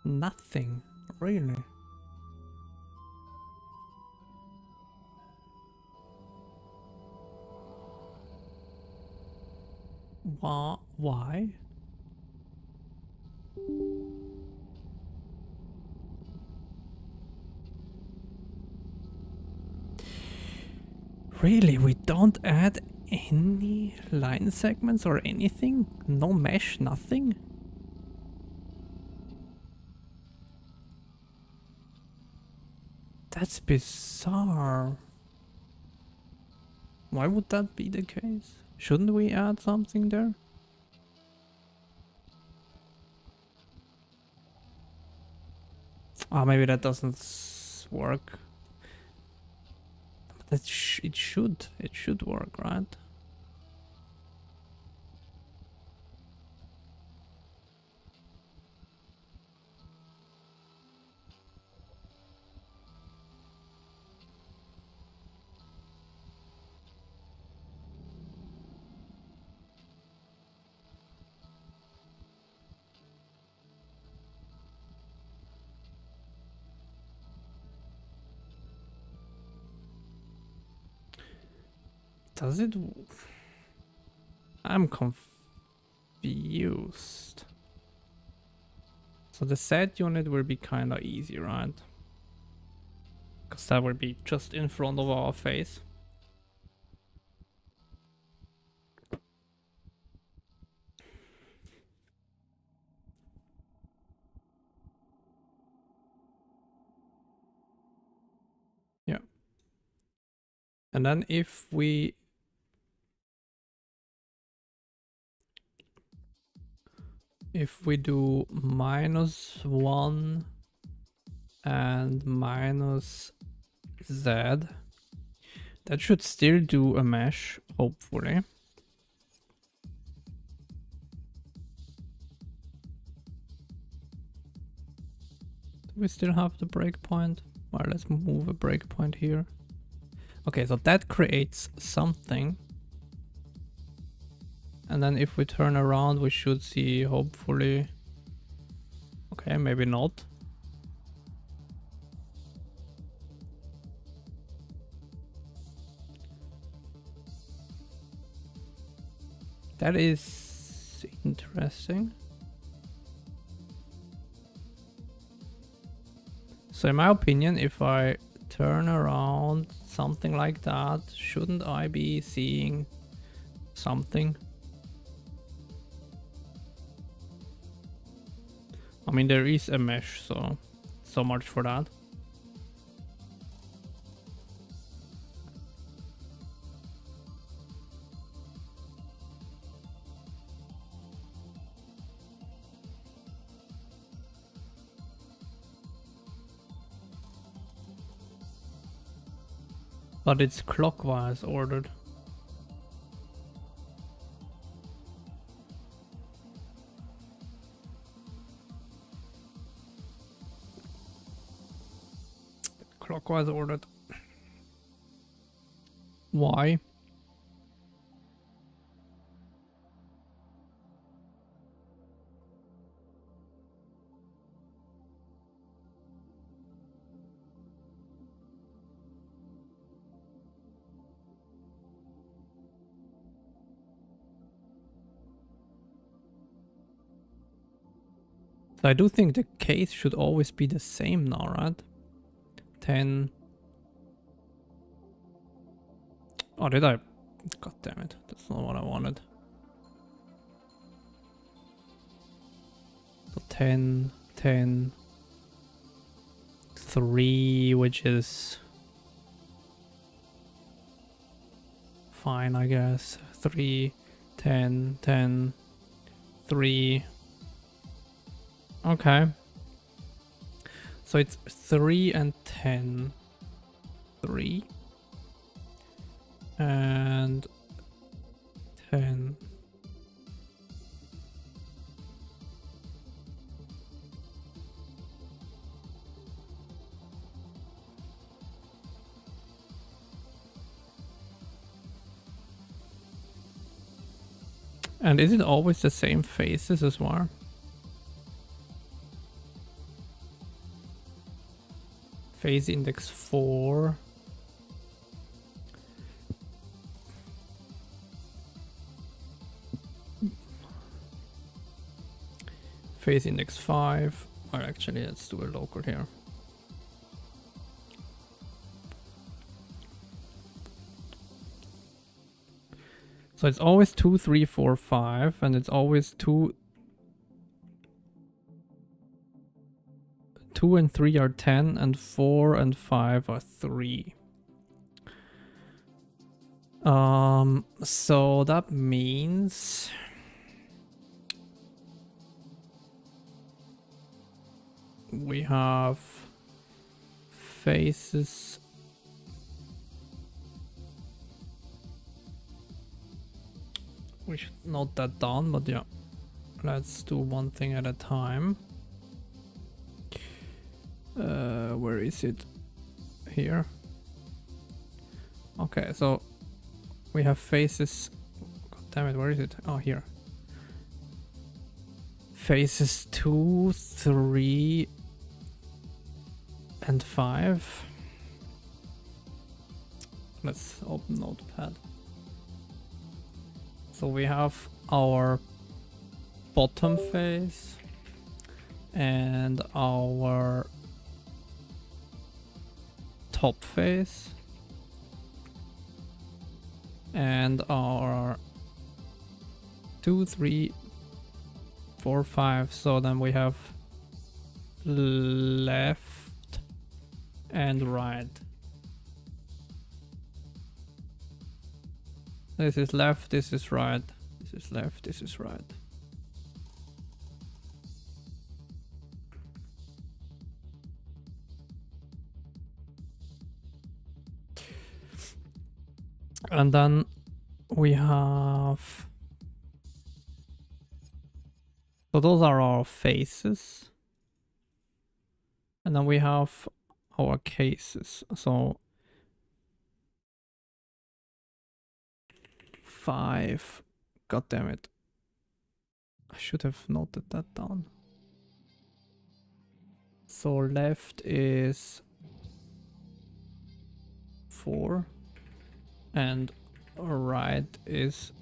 Nothing, really. Why? Really, we don't add any line segments or anything? No mesh, nothing? That's bizarre. Why would that be the case? Shouldn't we add something there? Ah, maybe that doesn't work. But it should work, right? Does it? I'm confused. So the set unit will be kind of easy, right? Because that will be just in front of our face. Yeah. And then if we do -1 and -z, that should still do a mesh, hopefully. Do we still have the breakpoint? Well, let's move a breakpoint here. Okay, so that creates something. And then if we turn around, we should see, hopefully... Okay, maybe not. That is interesting. So in my opinion, if I turn around something like that, shouldn't I be seeing something? I mean, there is a mesh, so much for that. But it's clockwise ordered. Clockwise ordered. Why? So I do think the case should always be the same now, right? 10. Oh, did I? God damn it. That's not what I wanted. So 10, 10, 3, which is fine, I guess. 3, 10, 10, 3. Okay. So it's 3 and 10. 3. And 10. And is it always the same faces as well? Phase index 4. Phase index 5. Or actually, let's do a local here. So it's always 2, 3, 4, 5, and it's always 2 and 3 are 10, and 4 and 5 are 3. So that means we have phases. We should note that down, but yeah, let's do one thing at a time. Where is it? Here. Okay, so we have phases. God damn it, where is it? Oh, here. Phases 2, 3, and 5. Let's open Notepad. So we have our bottom phase and our top phase and our 2, 3, 4, 5. So then we have left and right. This is left, this is right, this is left, this is right. And then we have... So those are our phases. And then we have our cases. So 5. God damn it. I should have noted that down. So left is 4 and right is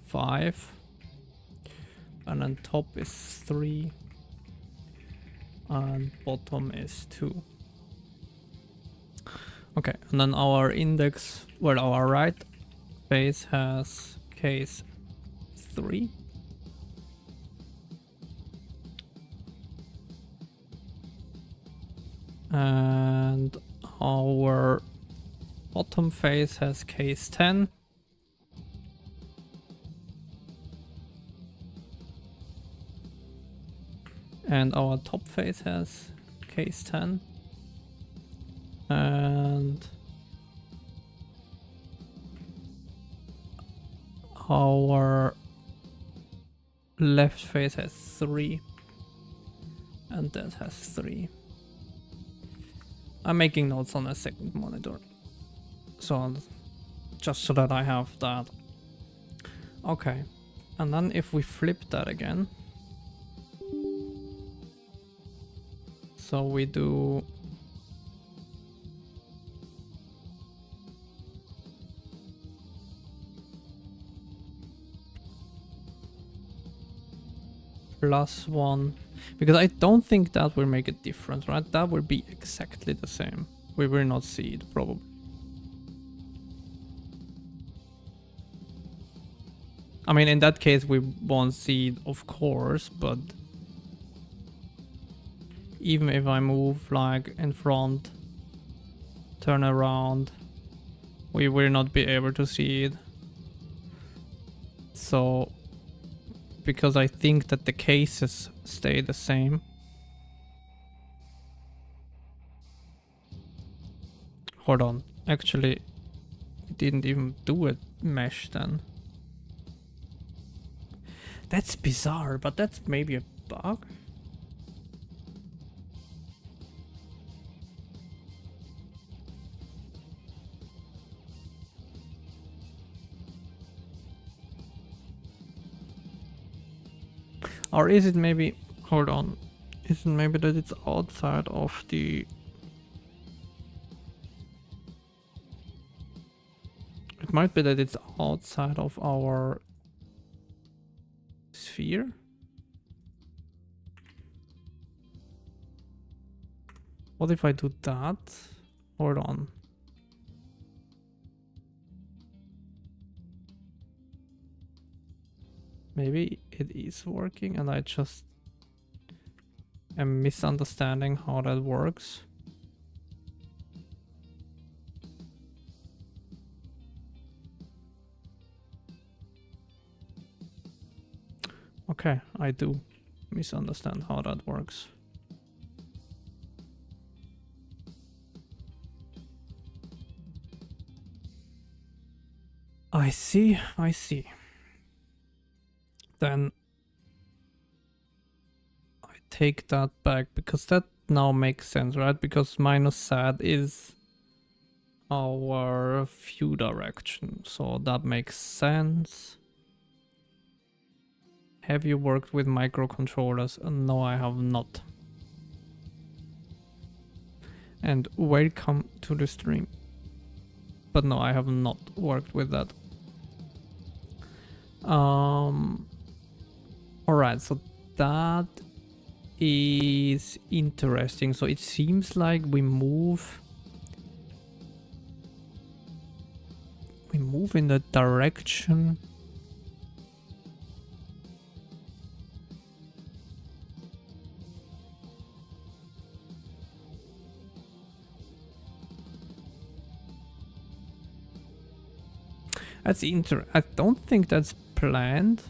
5 and then top is 3 and bottom is 2. Okay, and then our index, well, our right phase has case 3. And our bottom phase has case 10. And our top phase has case 10. And our left phase has 3. And that has 3. I'm making notes on a second monitor. So just so that I have that. Okay. And then if we flip that again. So we do +1, because I don't think that will make a difference, right? That will be exactly the same. We will not see it, probably. I mean, in that case, we won't see it, of course, but even if I move like in front, turn around, we will not be able to see it. So, because I think that the cases stay the same. Hold on, actually, we didn't even do a mesh then. That's bizarre, but that's maybe a bug. Or is it maybe, hold on, Is it maybe that it's outside of the... It might be that it's outside of our sphere. What if I do that? Hold on. Maybe it is working and I just am misunderstanding how that works. Okay, I do misunderstand how that works. I see, I see. Then I take that back because that now makes sense, right? Because minus sad is our view direction, so that makes sense. Have you worked with microcontrollers? No, I have not. And welcome to the stream. But no, I have not worked with that. Alright, so that is interesting. So it seems like we move in the direction. That's I don't think that's planned.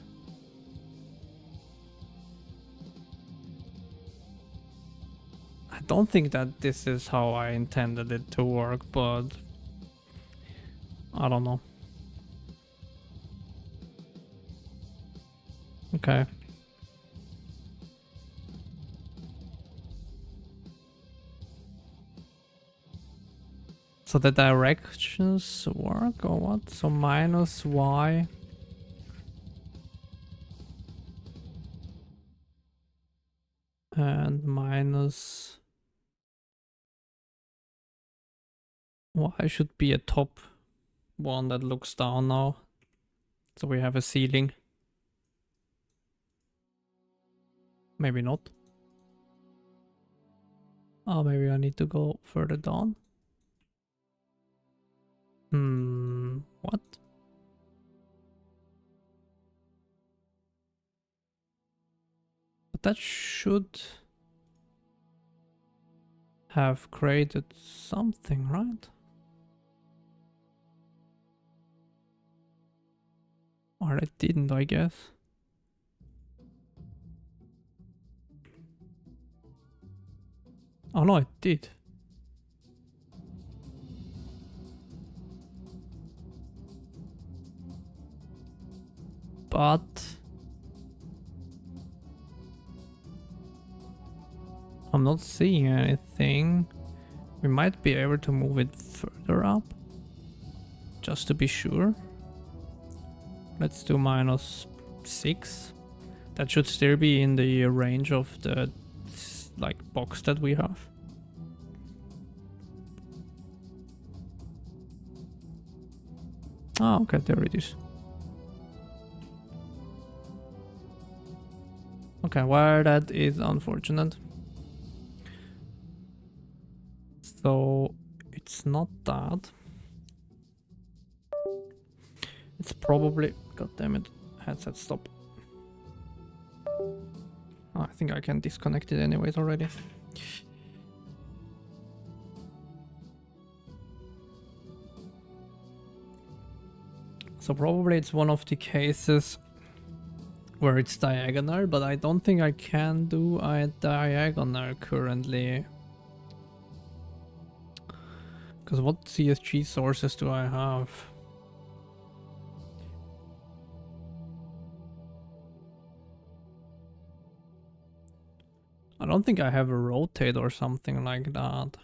I don't think that this is how I intended it to work, but I don't know. Okay. So the directions work or what? So minus y. And minus y should be a top one that looks down now. So we have a ceiling. Maybe not. Oh, maybe I need to go further down. What? But that should have created something, right? Or it didn't, I guess. Oh no, it did. But I'm not seeing anything. We might be able to move it further up, just to be sure. Let's do -6. That should still be in the range of the like box that we have. Oh, okay, there it is. Okay, well, that is unfortunate. So it's not that. It's probably... God damn it. Headset, stop. Oh, I think I can disconnect it anyways already. So probably it's one of the cases where it's diagonal, but I don't think I can do a diagonal currently. Because what CSG sources do I have? I don't think I have a rotate or something like that.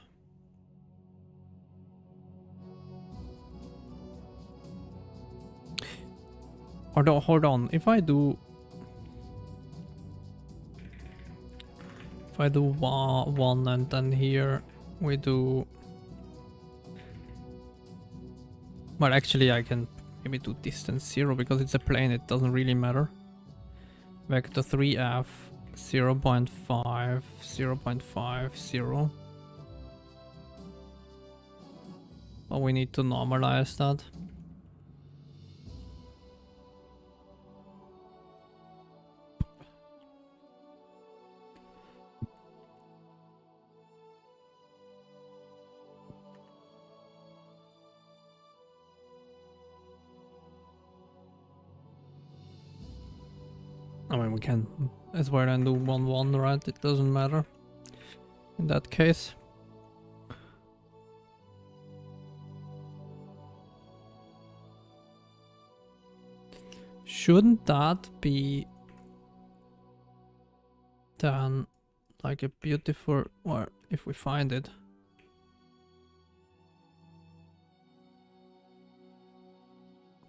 Hold on, if I If I do one and then here we do... Well, actually I can maybe do distance 0 because it's a plane, it doesn't really matter. Vector 3f 0.5, 0.5, 0. But we need to normalize that. I mean, we can as well and do 1-1, right? It doesn't matter in that case. Shouldn't that be then like a beautiful, or if we find it?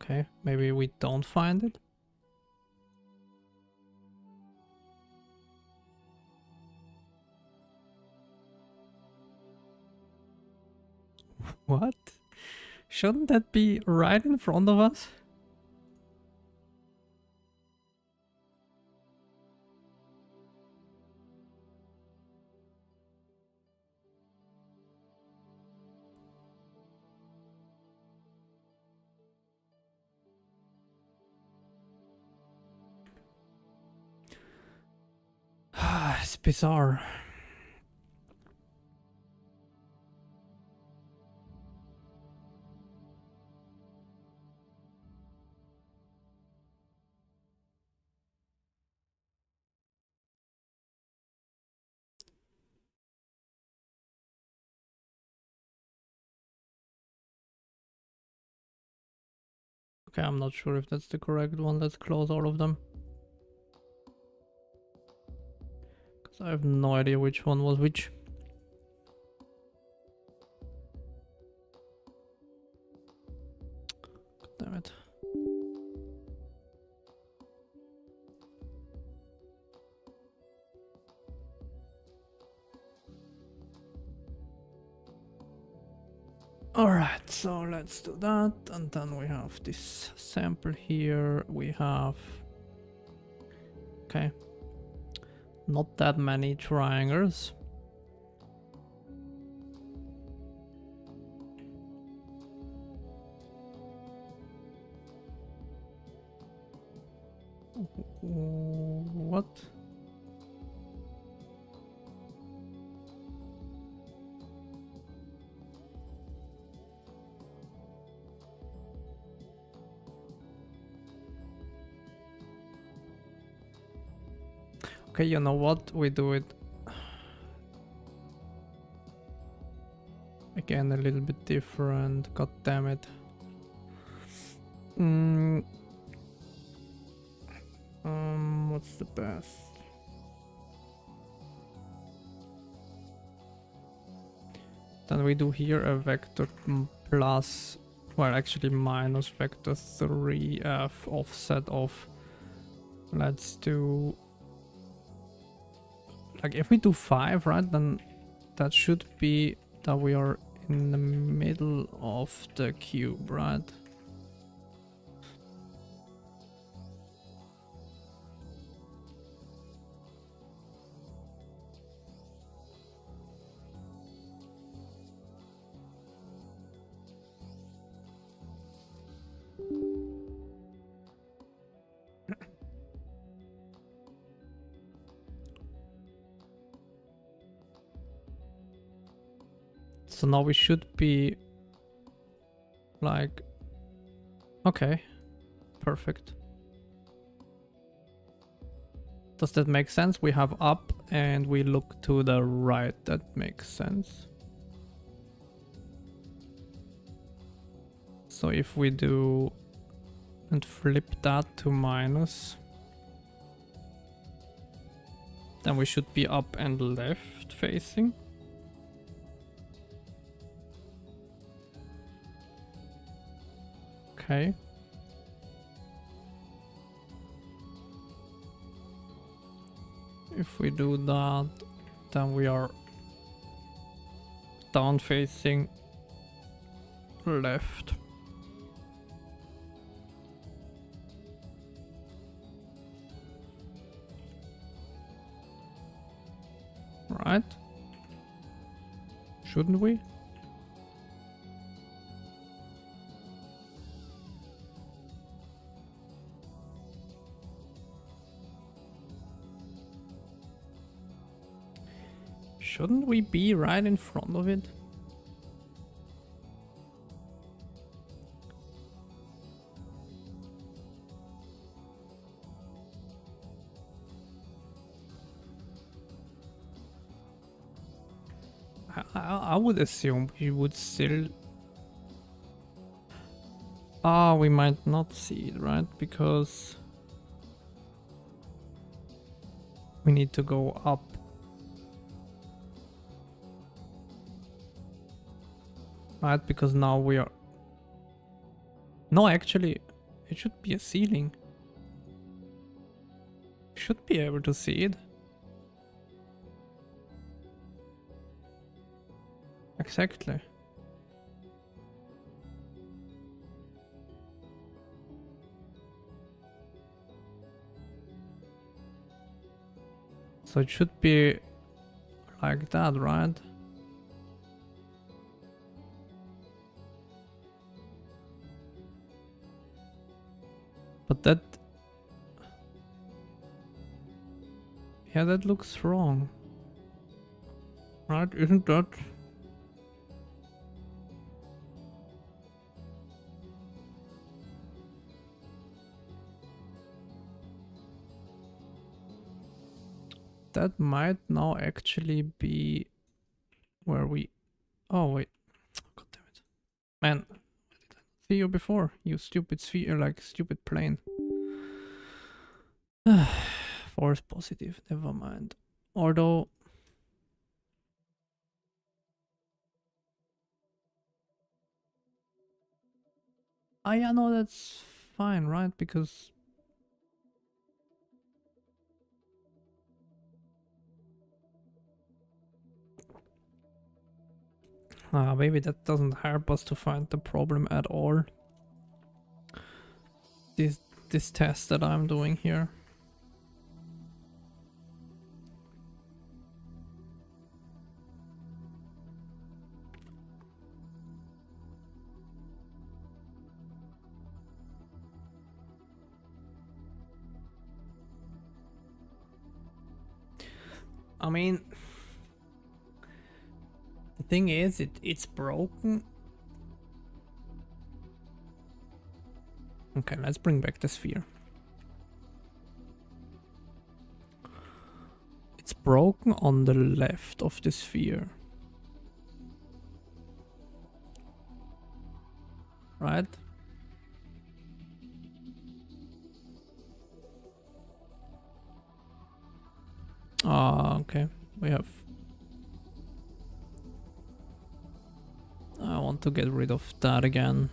Okay, maybe we don't find it. What? Shouldn't that be right in front of us? It's bizarre. Okay, I'm not sure if that's the correct one. Let's close all of them. Because I have no idea which one was which. Damn it. Alright, so let's do that, and then we have this sample here, we have... Okay. Not that many triangles. What? Okay, you know what? We do it again a little bit different. God damn it. What's the best? Then we do here a vector plus, well, actually minus vector 3f offset of, let's do, like if we do 5, right, then that should be that we are in the middle of the cube, right? So now we should be like, okay, perfect. Does that make sense? We have up and we look to the right. That makes sense. So if we do and flip that to minus, then we should be up and left facing. Okay. If we do that, Then we are down facing left. Right? Shouldn't we? Shouldn't we be right in front of it? I would assume we would still... Ah, we might not see it, right? Because we need to go up. Right, because now we are... No, actually, it should be a ceiling. Should be able to see it. Exactly. So it should be like that, right? But that... Yeah, that looks wrong. Right, isn't that... That might now actually be where we... Oh, wait. God damn it. Man, I did not see you before, you stupid sphere, like stupid plane. Force positive, never mind. Although... Ah, yeah, no, that's fine, right? Because... maybe that doesn't help us to find the problem at all. This test that I'm doing here. I mean, the thing is, it's broken. Okay, let's bring back the sphere. It's broken on the left of the sphere. Right? Ah, okay. We have... I want to get rid of that again.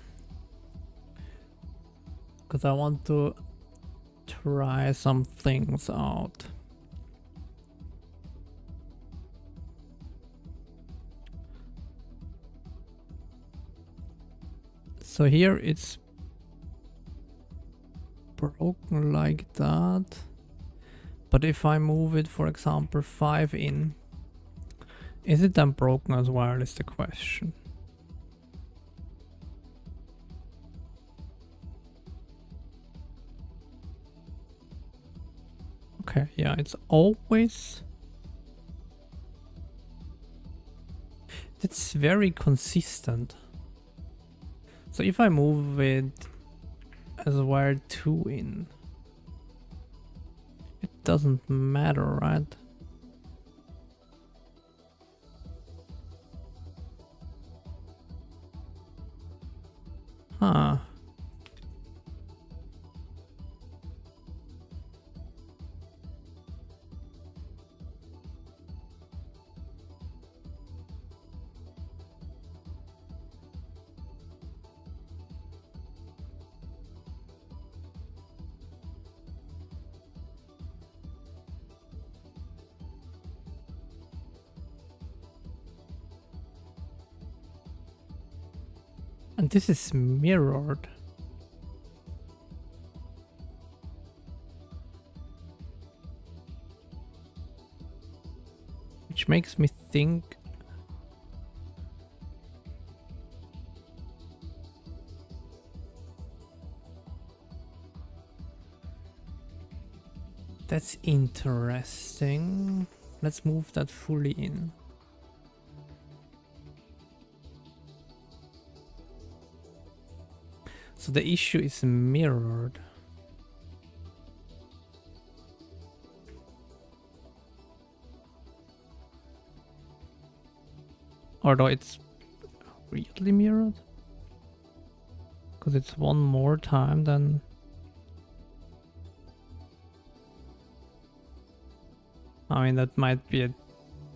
Because I want to try some things out. So here it's broken like that. But if I move it, for example, 5 in, is it then broken as well, is the question. Okay, yeah, it's always... It's very consistent. So if I move it as well 2 in, it doesn't matter, right? Huh. And this is mirrored. Which makes me think that's interesting. Let's move that fully in. So the issue is mirrored. Although it's really mirrored. Because it's one more time than... I mean, that might be a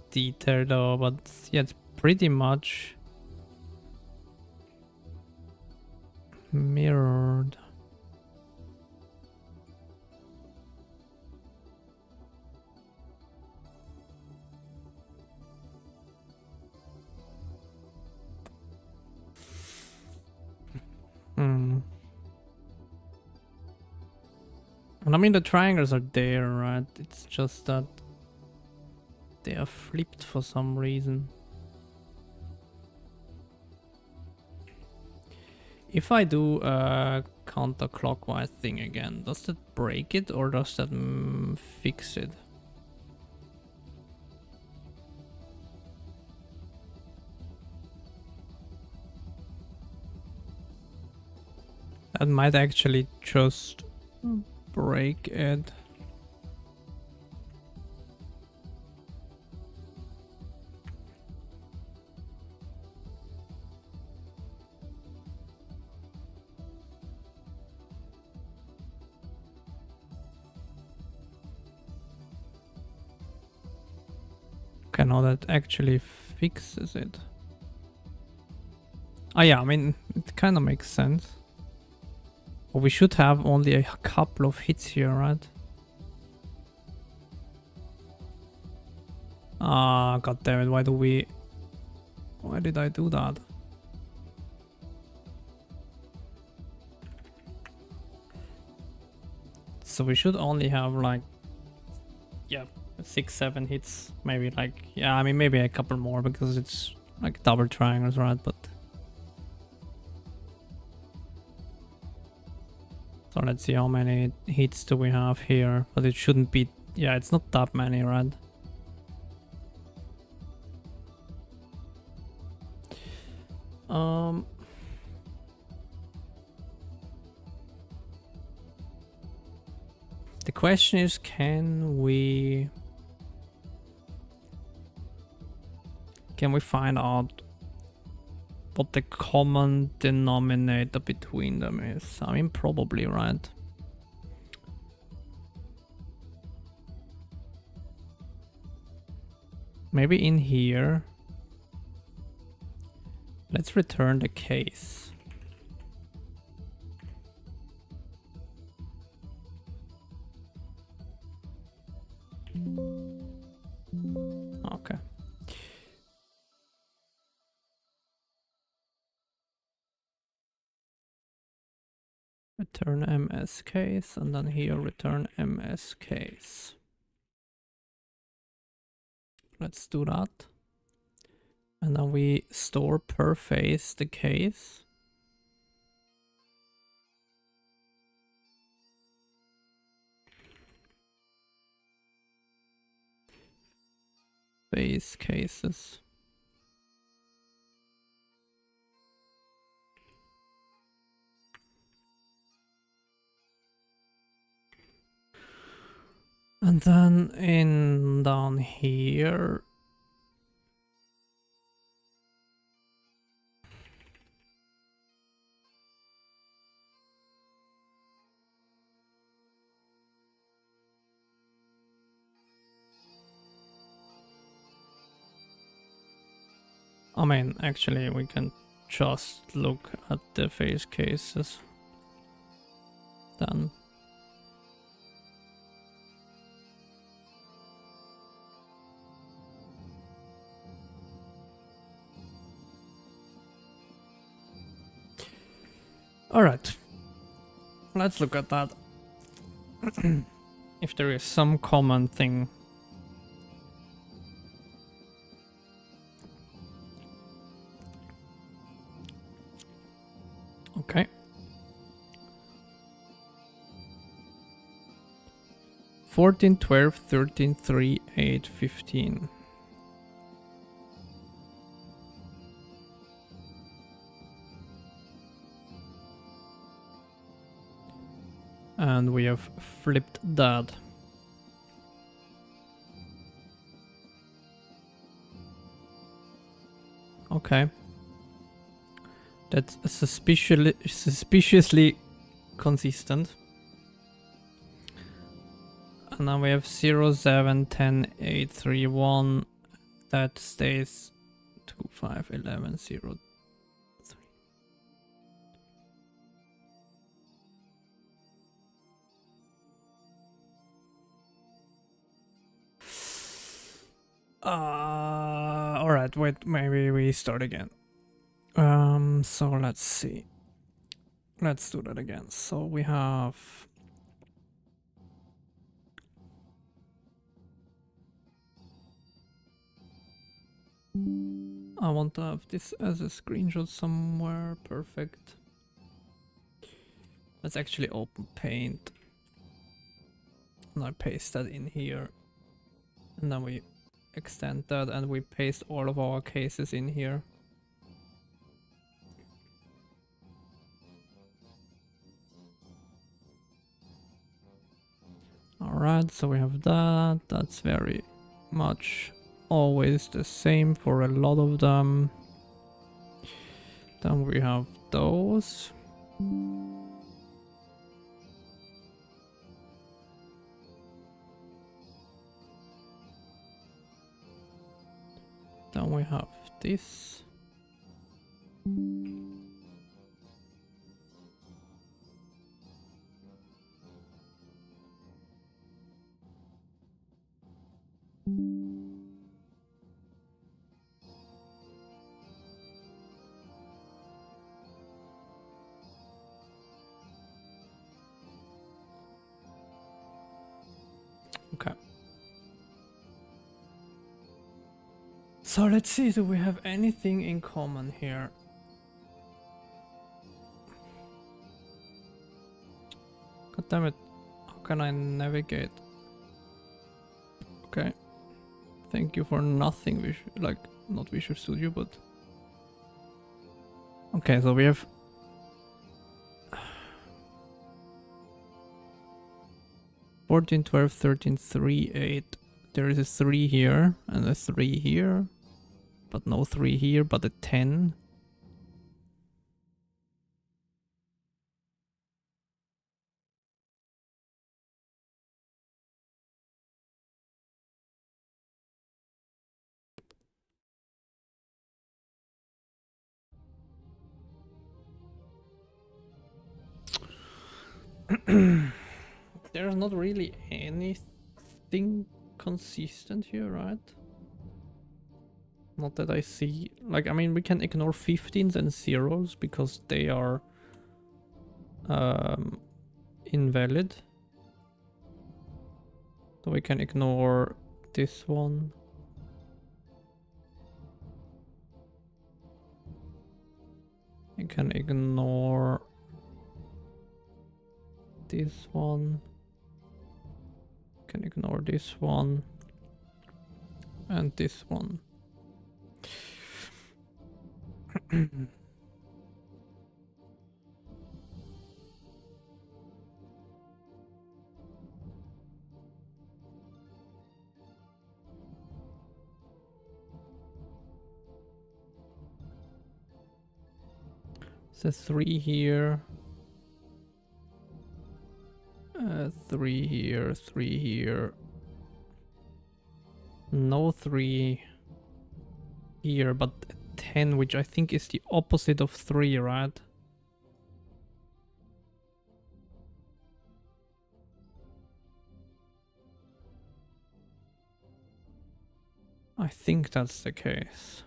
detail though, but yeah, it's pretty much mirrored. And I mean, the triangles are there, right? It's just that they are flipped for some reason. If I do a counterclockwise thing again, does that break it or does that fix it? That might actually just break it. Okay, now that actually fixes it. Oh yeah, I mean, it kind of makes sense. But we should have only a couple of hits here, right? Ah, god damn it, why did I do that? So we should only have like, yeah, 6-7 hits, maybe like, yeah, I mean maybe a couple more because it's like double triangles, right? But so let's see how many hits do we have here, but it shouldn't be, yeah, it's not that many, right? The question is, can we find out what the common denominator between them is? I mean, probably, right? Maybe in here. Let's return the case. Okay. Return MS case, and then here return MS case. Let's do that. And then we store per phase the case. Phase cases. And then in down here, I mean, actually we can just look at the phase cases then. Alright, let's look at that. If there is some common thing. Okay. Fourteen, 12, 13, 3, 8, 15. And we have flipped that. Okay. That's suspiciously consistent. And now we have 0, 7, 10, 8, 3, 1. That stays 2, 5, 11, 0, 3. Alright, wait, maybe we start again. So let's see. Let's do that again. So we have... I want to have this as a screenshot somewhere. Perfect. Let's actually open Paint. And I paste that in here. And then we extend that and we paste all of our cases in here. Alright, so we have that. That's very much always the same for a lot of them. Then we have those. Then we have this. Okay. So let's see, do we have anything in common here? God damn it. How can I navigate? Okay. Thank you for nothing, like, not Visual Studio, but... Okay, so we have... 14, 12, 13, 3, 8. There is a 3 here, and a 3 here. But no 3 here, but a 10. There's not really anything consistent here, right? Not that I see. Like, I mean, we can ignore 15s and zeros because they are invalid. So we can ignore this one. We can ignore this one. Can ignore this one. And this one. So 3 here. 3 here, 3 here. No 3 here, but 10, which I think is the opposite of 3, right? I think that's the case.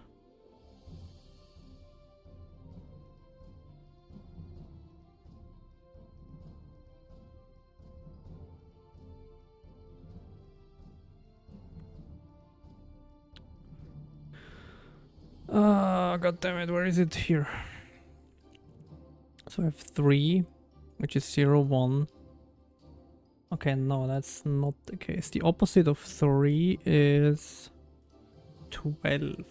God damn it, where is it here? So I have 3, which is 0, 1. Okay, no, that's not the case. The opposite of 3 is 12.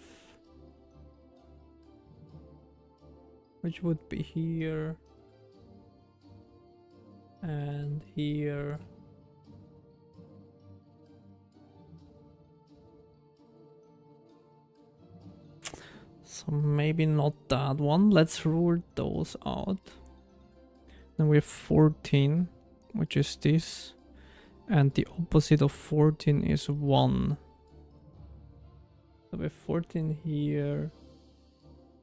Which would be here. And here. So maybe not that one. Let's rule those out. Then we have 14, which is this. And the opposite of 14 is 1. So we have 14 here.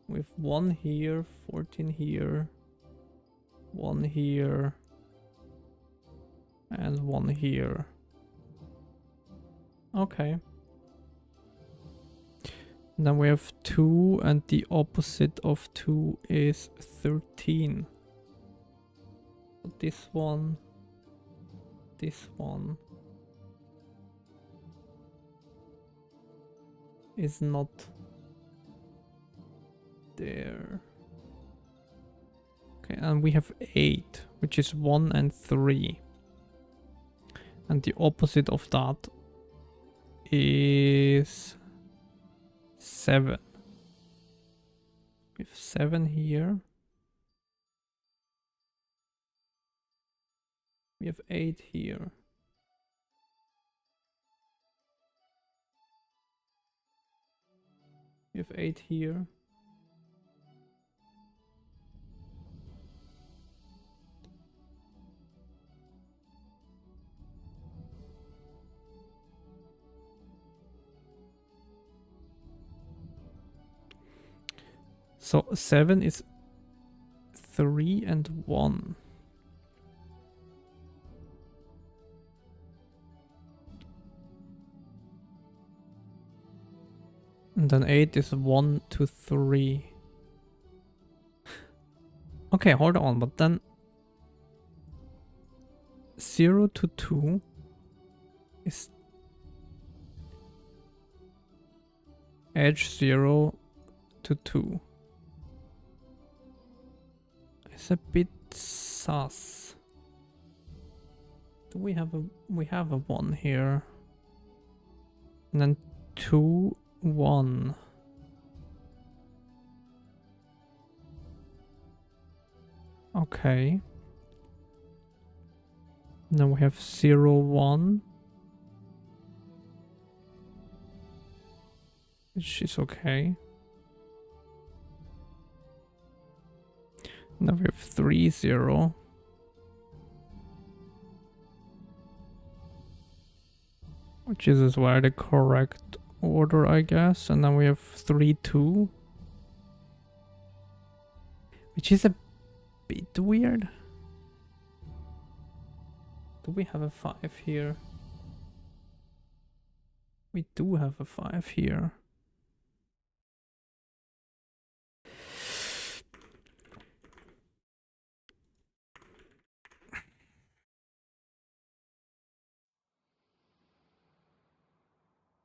We have 1 here, 14 here. 1 here. And 1 here. Okay. And then we have 2, and the opposite of 2 is 13. So this one is not there. Okay, and we have 8, which is 1 and 3. And the opposite of that is 7. We have 7 here. We have 8 here. We have 8 here. So 7 is 3 and 1. And then 8 is 1 to 3. Okay, hold on, but then 0 to 2 is edge 0 to 2. It's a bit sus. Do we have a a 1 here? And then 2, 1. Okay. Then we have 0, 1. Which is okay. Now we have 3, 0. Which is as well the correct order, I guess. And then we have 3, 2. Which is a bit weird. Do we have a 5 here? We do have a 5 here.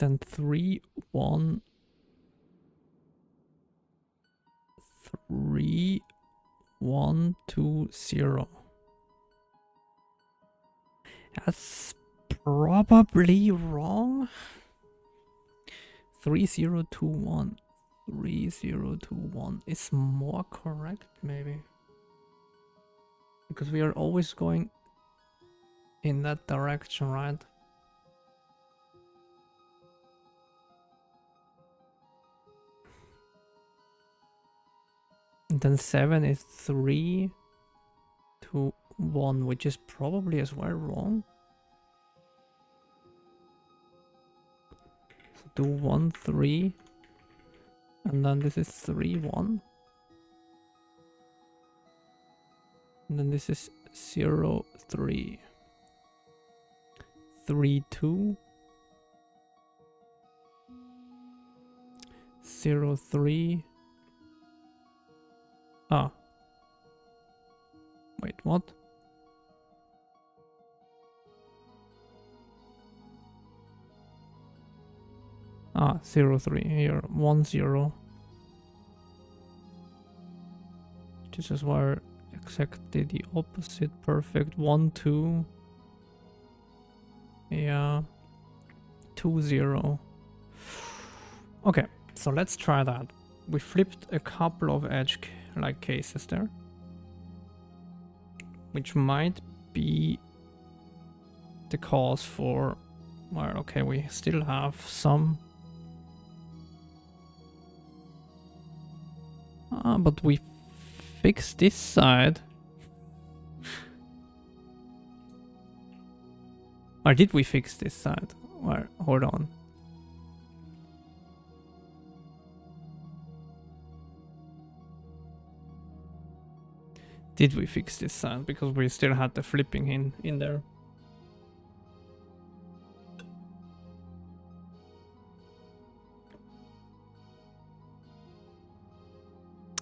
Then 3, 1, 3, 1, 2, 0. That's probably wrong. 3, 0, 2, 1. 3, 0, 2, 1 is more correct, maybe. Because we are always going in that direction, right? And then 7 is 3, 2, 1, which is probably as well wrong. So do 1, 3. And then this is 3, 1. And then this is 0, 3. 3, 2. 0, 3. Ah. Wait, what? Ah, 0, 3. Here, 1, 0. This is where exactly the opposite. Perfect. 1, 2. Yeah. 2, 0. Okay, so let's try that. We flipped a couple of edge like cases there, which might be the cause for, well, okay, we still have some, but we fixed this side. Or did we fix this side? Well, hold on. Did we fix this side? Because we still had the flipping in there.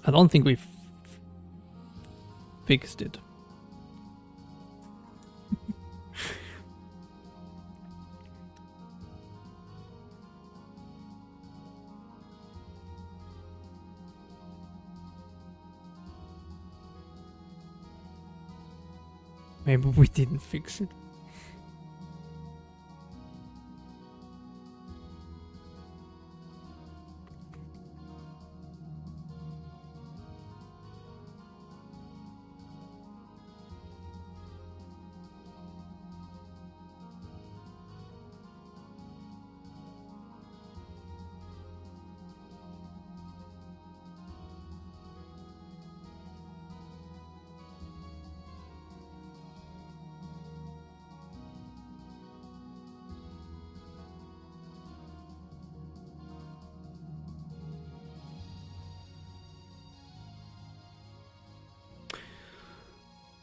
I don't think we fixed it. Maybe we didn't fix it.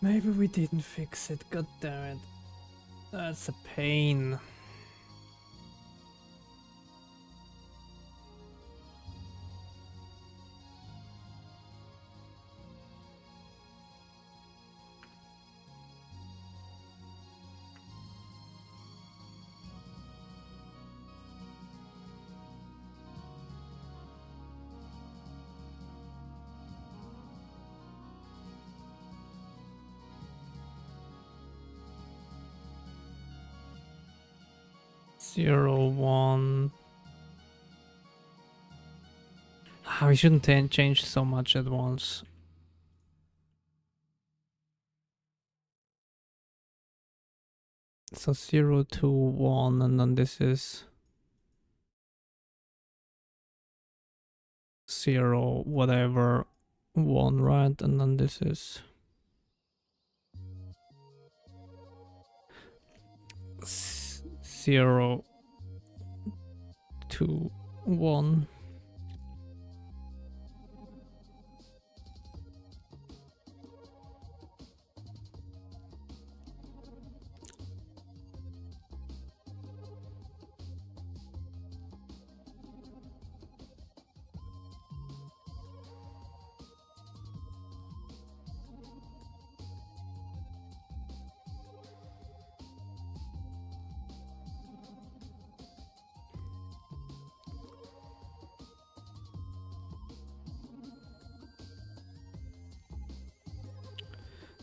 Maybe we didn't fix it. God damn it. That's a pain. Zero, 1. We shouldn't change so much at once. So 0, 2, 1, and then this is 0, whatever, 1, right? And then this is 0, 2, 1.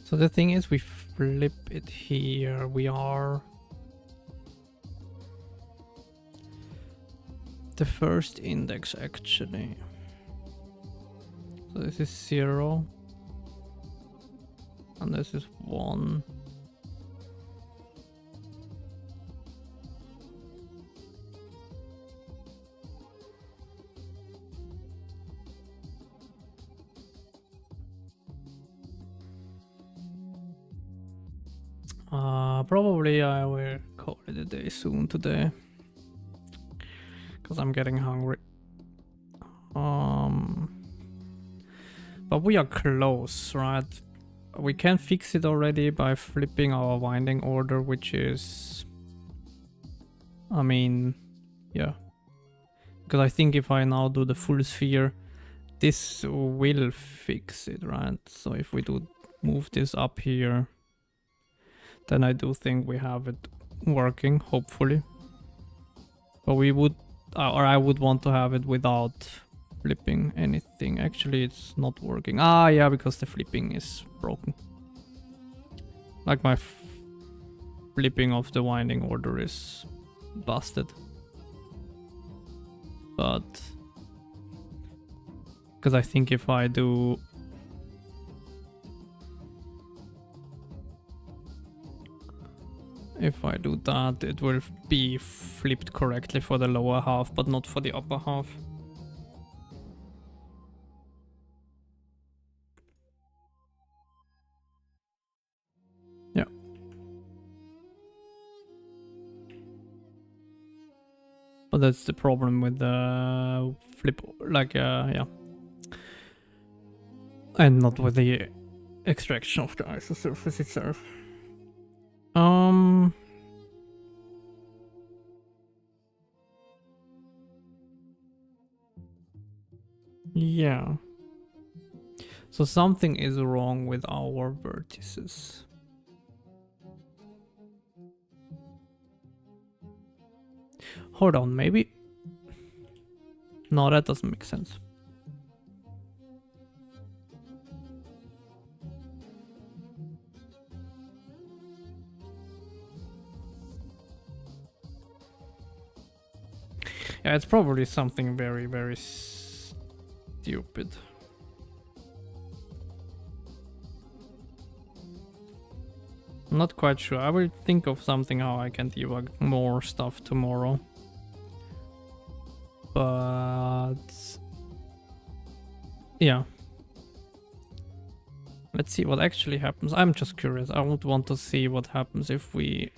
So the thing is, we flip it here. We are the first index actually. So this is 0. And this is 1. Probably I will call it a day soon today, because I'm getting hungry. But we are close, right? We can fix it already by flipping our winding order, which is, I mean, yeah. Because I think if I now do the full sphere, this will fix it, right? So if we do move this up here, then I do think we have it working, hopefully. But we would, or I would want to have it without flipping anything. Actually, it's not working. Ah, yeah, because the flipping is broken. Like my flipping of the winding order is busted. But because I think if I do that, it will be flipped correctly for the lower half, but not for the upper half. Yeah. But that's the problem with the flip, like, yeah. And not with the extraction of the isosurface itself. Yeah. So something is wrong with our vertices. Hold on, maybe. No, that doesn't make sense. Yeah, it's probably something very, very stupid. I'm not quite sure. I will think of something how I can debug more stuff tomorrow. But yeah. Let's see what actually happens. I'm just curious. I would want to see what happens if we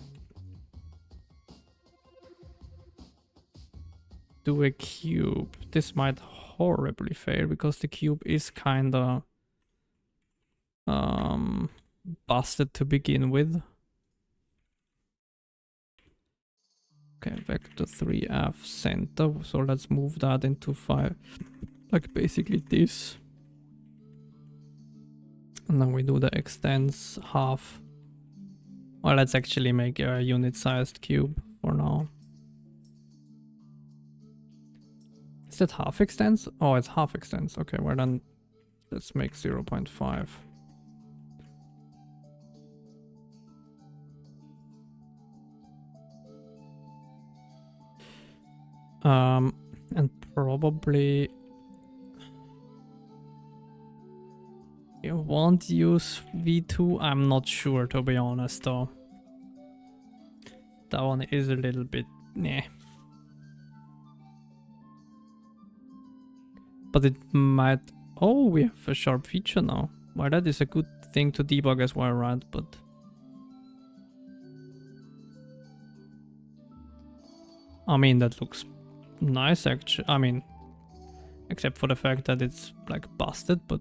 do a cube. This might horribly fail because the cube is kinda busted to begin with. Okay, vector 3F center. So let's move that into 5. Like basically this. And then we do the extends half. Well, let's actually make a unit-sized cube for now. Is it half extends? Oh, it's half extends. Okay, well then let's make 0.5. And probably you won't use V2. I'm not sure, to be honest, though. That one is a little bit, nah. But it might... Oh, we have a sharp feature now. Well, that is a good thing to debug as well, right? But... I mean, that looks nice, actually. I mean, except for the fact that it's, like, busted, but...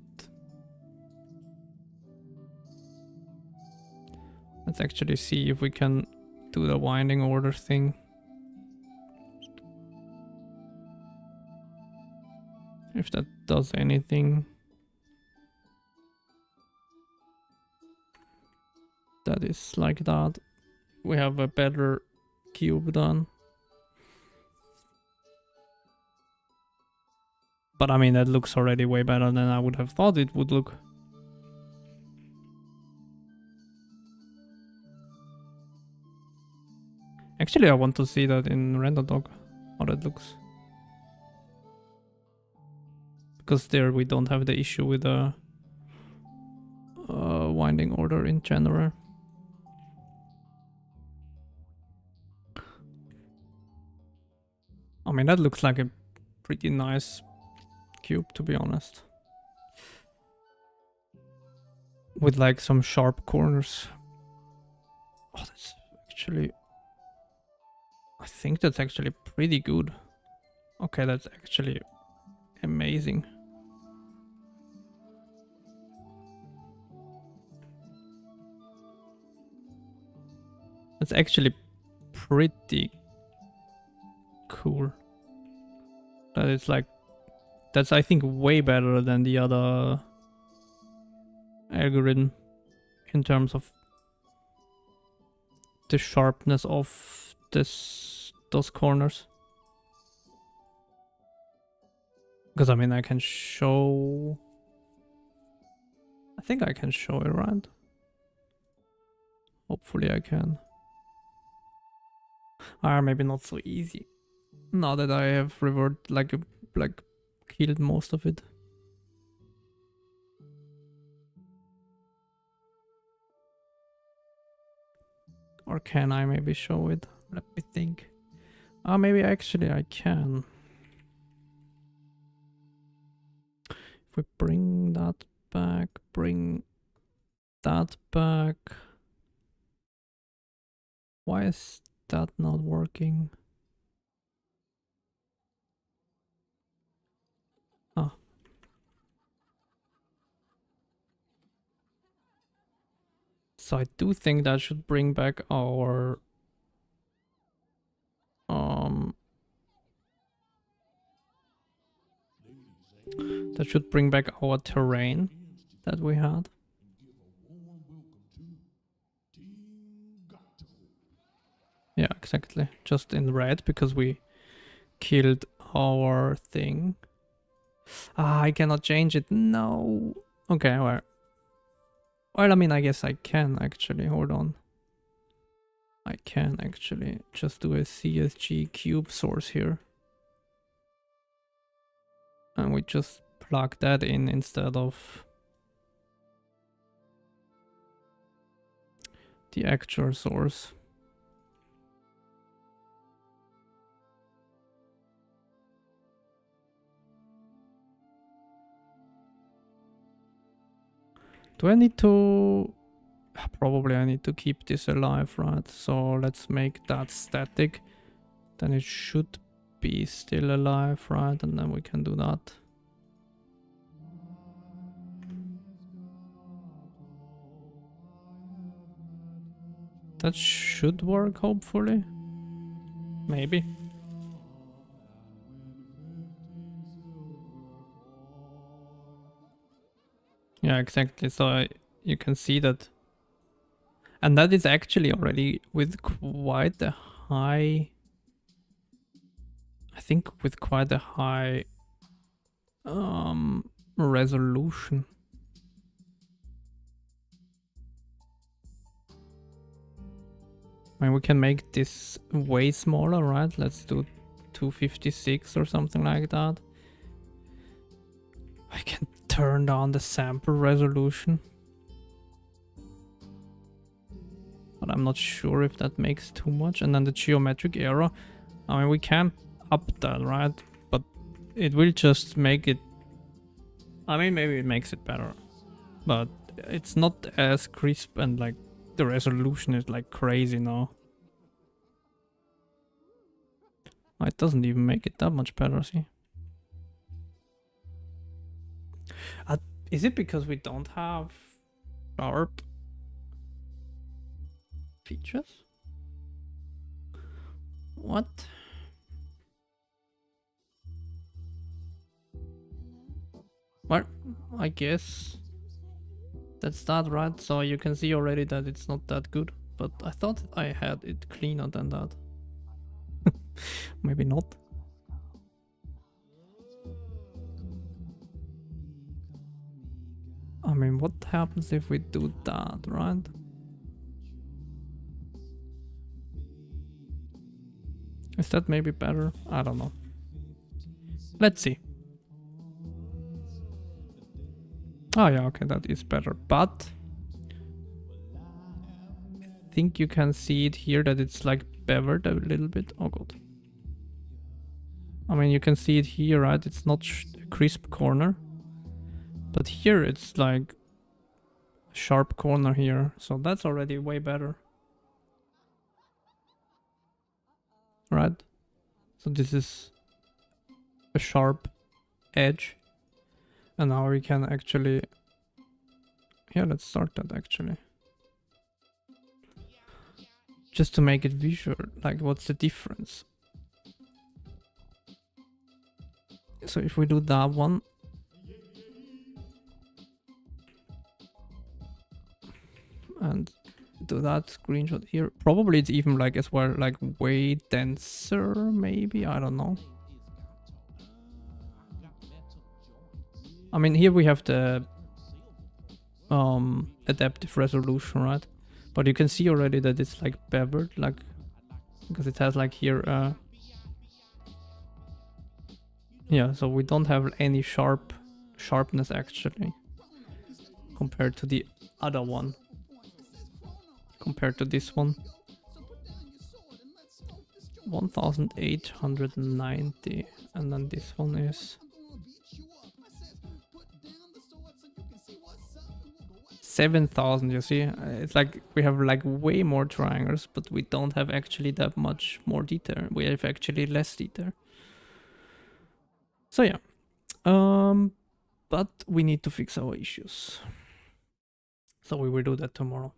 Let's actually see if we can do the winding order thing. If that does anything. That is like that. We have a better cube done. But I mean, that looks already way better than I would have thought it would look. Actually, I want to see that in RenderDoc, how that looks. Because there we don't have the issue with the winding order in general. I mean, that looks like a pretty nice cube, to be honest. With like some sharp corners. Oh, that's actually... I think that's actually pretty good. Okay, that's actually amazing. That's actually pretty cool. That is like... That's, I think, way better than the other algorithm in terms of the sharpness of those corners. Because I mean, I can show... I think I can show it, right? Hopefully I can. Ah, maybe not so easy. Now that I have reverted, like killed most of it. Or can I maybe show it? Let me think. Ah, maybe actually I can. If we bring that back, bring that back. Why is that not working? Ah. So I do think that should bring back our that should bring back our terrain that we had. Yeah, exactly. Just in red because we killed our thing. Ah, I cannot change it. No. Okay, well. Well, I mean, I guess I can actually. Hold on. I can actually just do a CSG cube source here. And we just plug that in instead of the actual source. Do I need to... Probably I need to keep this alive, right? So let's make that static. Then it should be still alive, right? And then we can do that. That should work, hopefully. Maybe. Yeah, exactly. So you can see that. And that is actually already with quite a high... I think with quite a high resolution. I mean, we can make this way smaller, right? Let's do 256 or something like that. I can turn down the sample resolution. But I'm not sure if that makes too much. And then the geometric error. I mean, we can up that, right? But it will just make it... I mean, maybe it makes it better. But it's not as crisp and like the resolution is like crazy now. It doesn't even make it that much better, see? Is it because we don't have sharp features? What? Well, I guess that's that, right? So you can see already that it's not that good. But I thought I had it cleaner than that. Maybe not. I mean, what happens if we do that, right? Is that maybe better? I don't know. Let's see. Oh yeah, okay, that is better. But I think you can see it here that it's like beveled a little bit. Oh god. I mean, you can see it here, right? It's not a crisp corner. But here it's like a sharp corner here. So that's already way better. Right? So this is a sharp edge. And now we can actually... Yeah, let's start that actually. Just to make it visual, like what's the difference? So if we do that one... And do that screenshot here. Probably it's even like as well, like way denser maybe, I don't know. I mean, here we have the adaptive resolution, right? But you can see already that it's like beveled, like, because it has like here, yeah, so we don't have any sharpness actually, compared to the other one, compared to this one. 1890, and then this one is 7,000. You see, it's like we have like way more triangles, but we don't have actually that much more detail. We have actually less detail. So yeah, but we need to fix our issues, so we will do that tomorrow.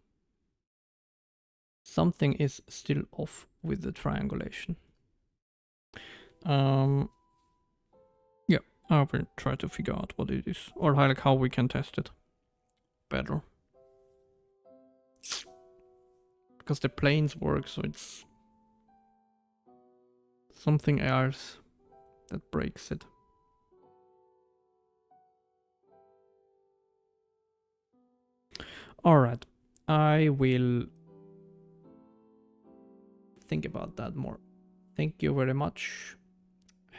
Something is still off with the triangulation. Yeah, I will try to figure out what it is, or like how we can test it better. Because the planes work, so it's something else that breaks it. Alright, I will think about that more. Thank you very much.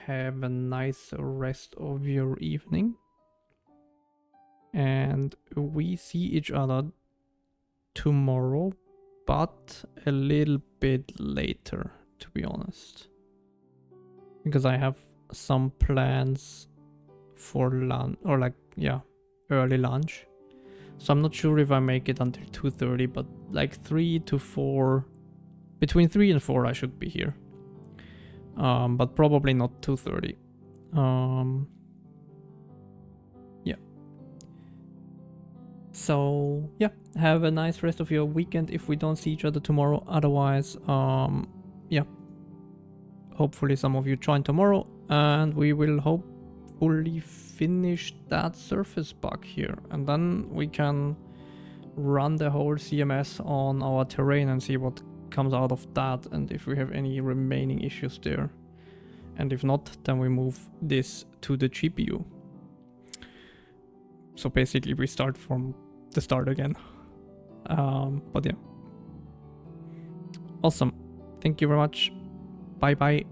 Have a nice rest of your evening. And we see each other tomorrow, but a little bit later, to be honest. Because I have some plans for lunch, or like, yeah, early lunch. So I'm not sure if I make it until 2:30, but like 3 to 4, between 3 and 4 I should be here. But probably not 2:30. Yeah. So yeah, have a nice rest of your weekend if we don't see each other tomorrow. Otherwise, yeah, hopefully some of you join tomorrow, and we will hopefully finish that surface bug here, and then we can run the whole CMS on our terrain and see what comes out of that, and if we have any remaining issues there. And if not, then we move this to the GPU. So basically we start from the start again. But yeah. Awesome. Thank you very much. Bye bye.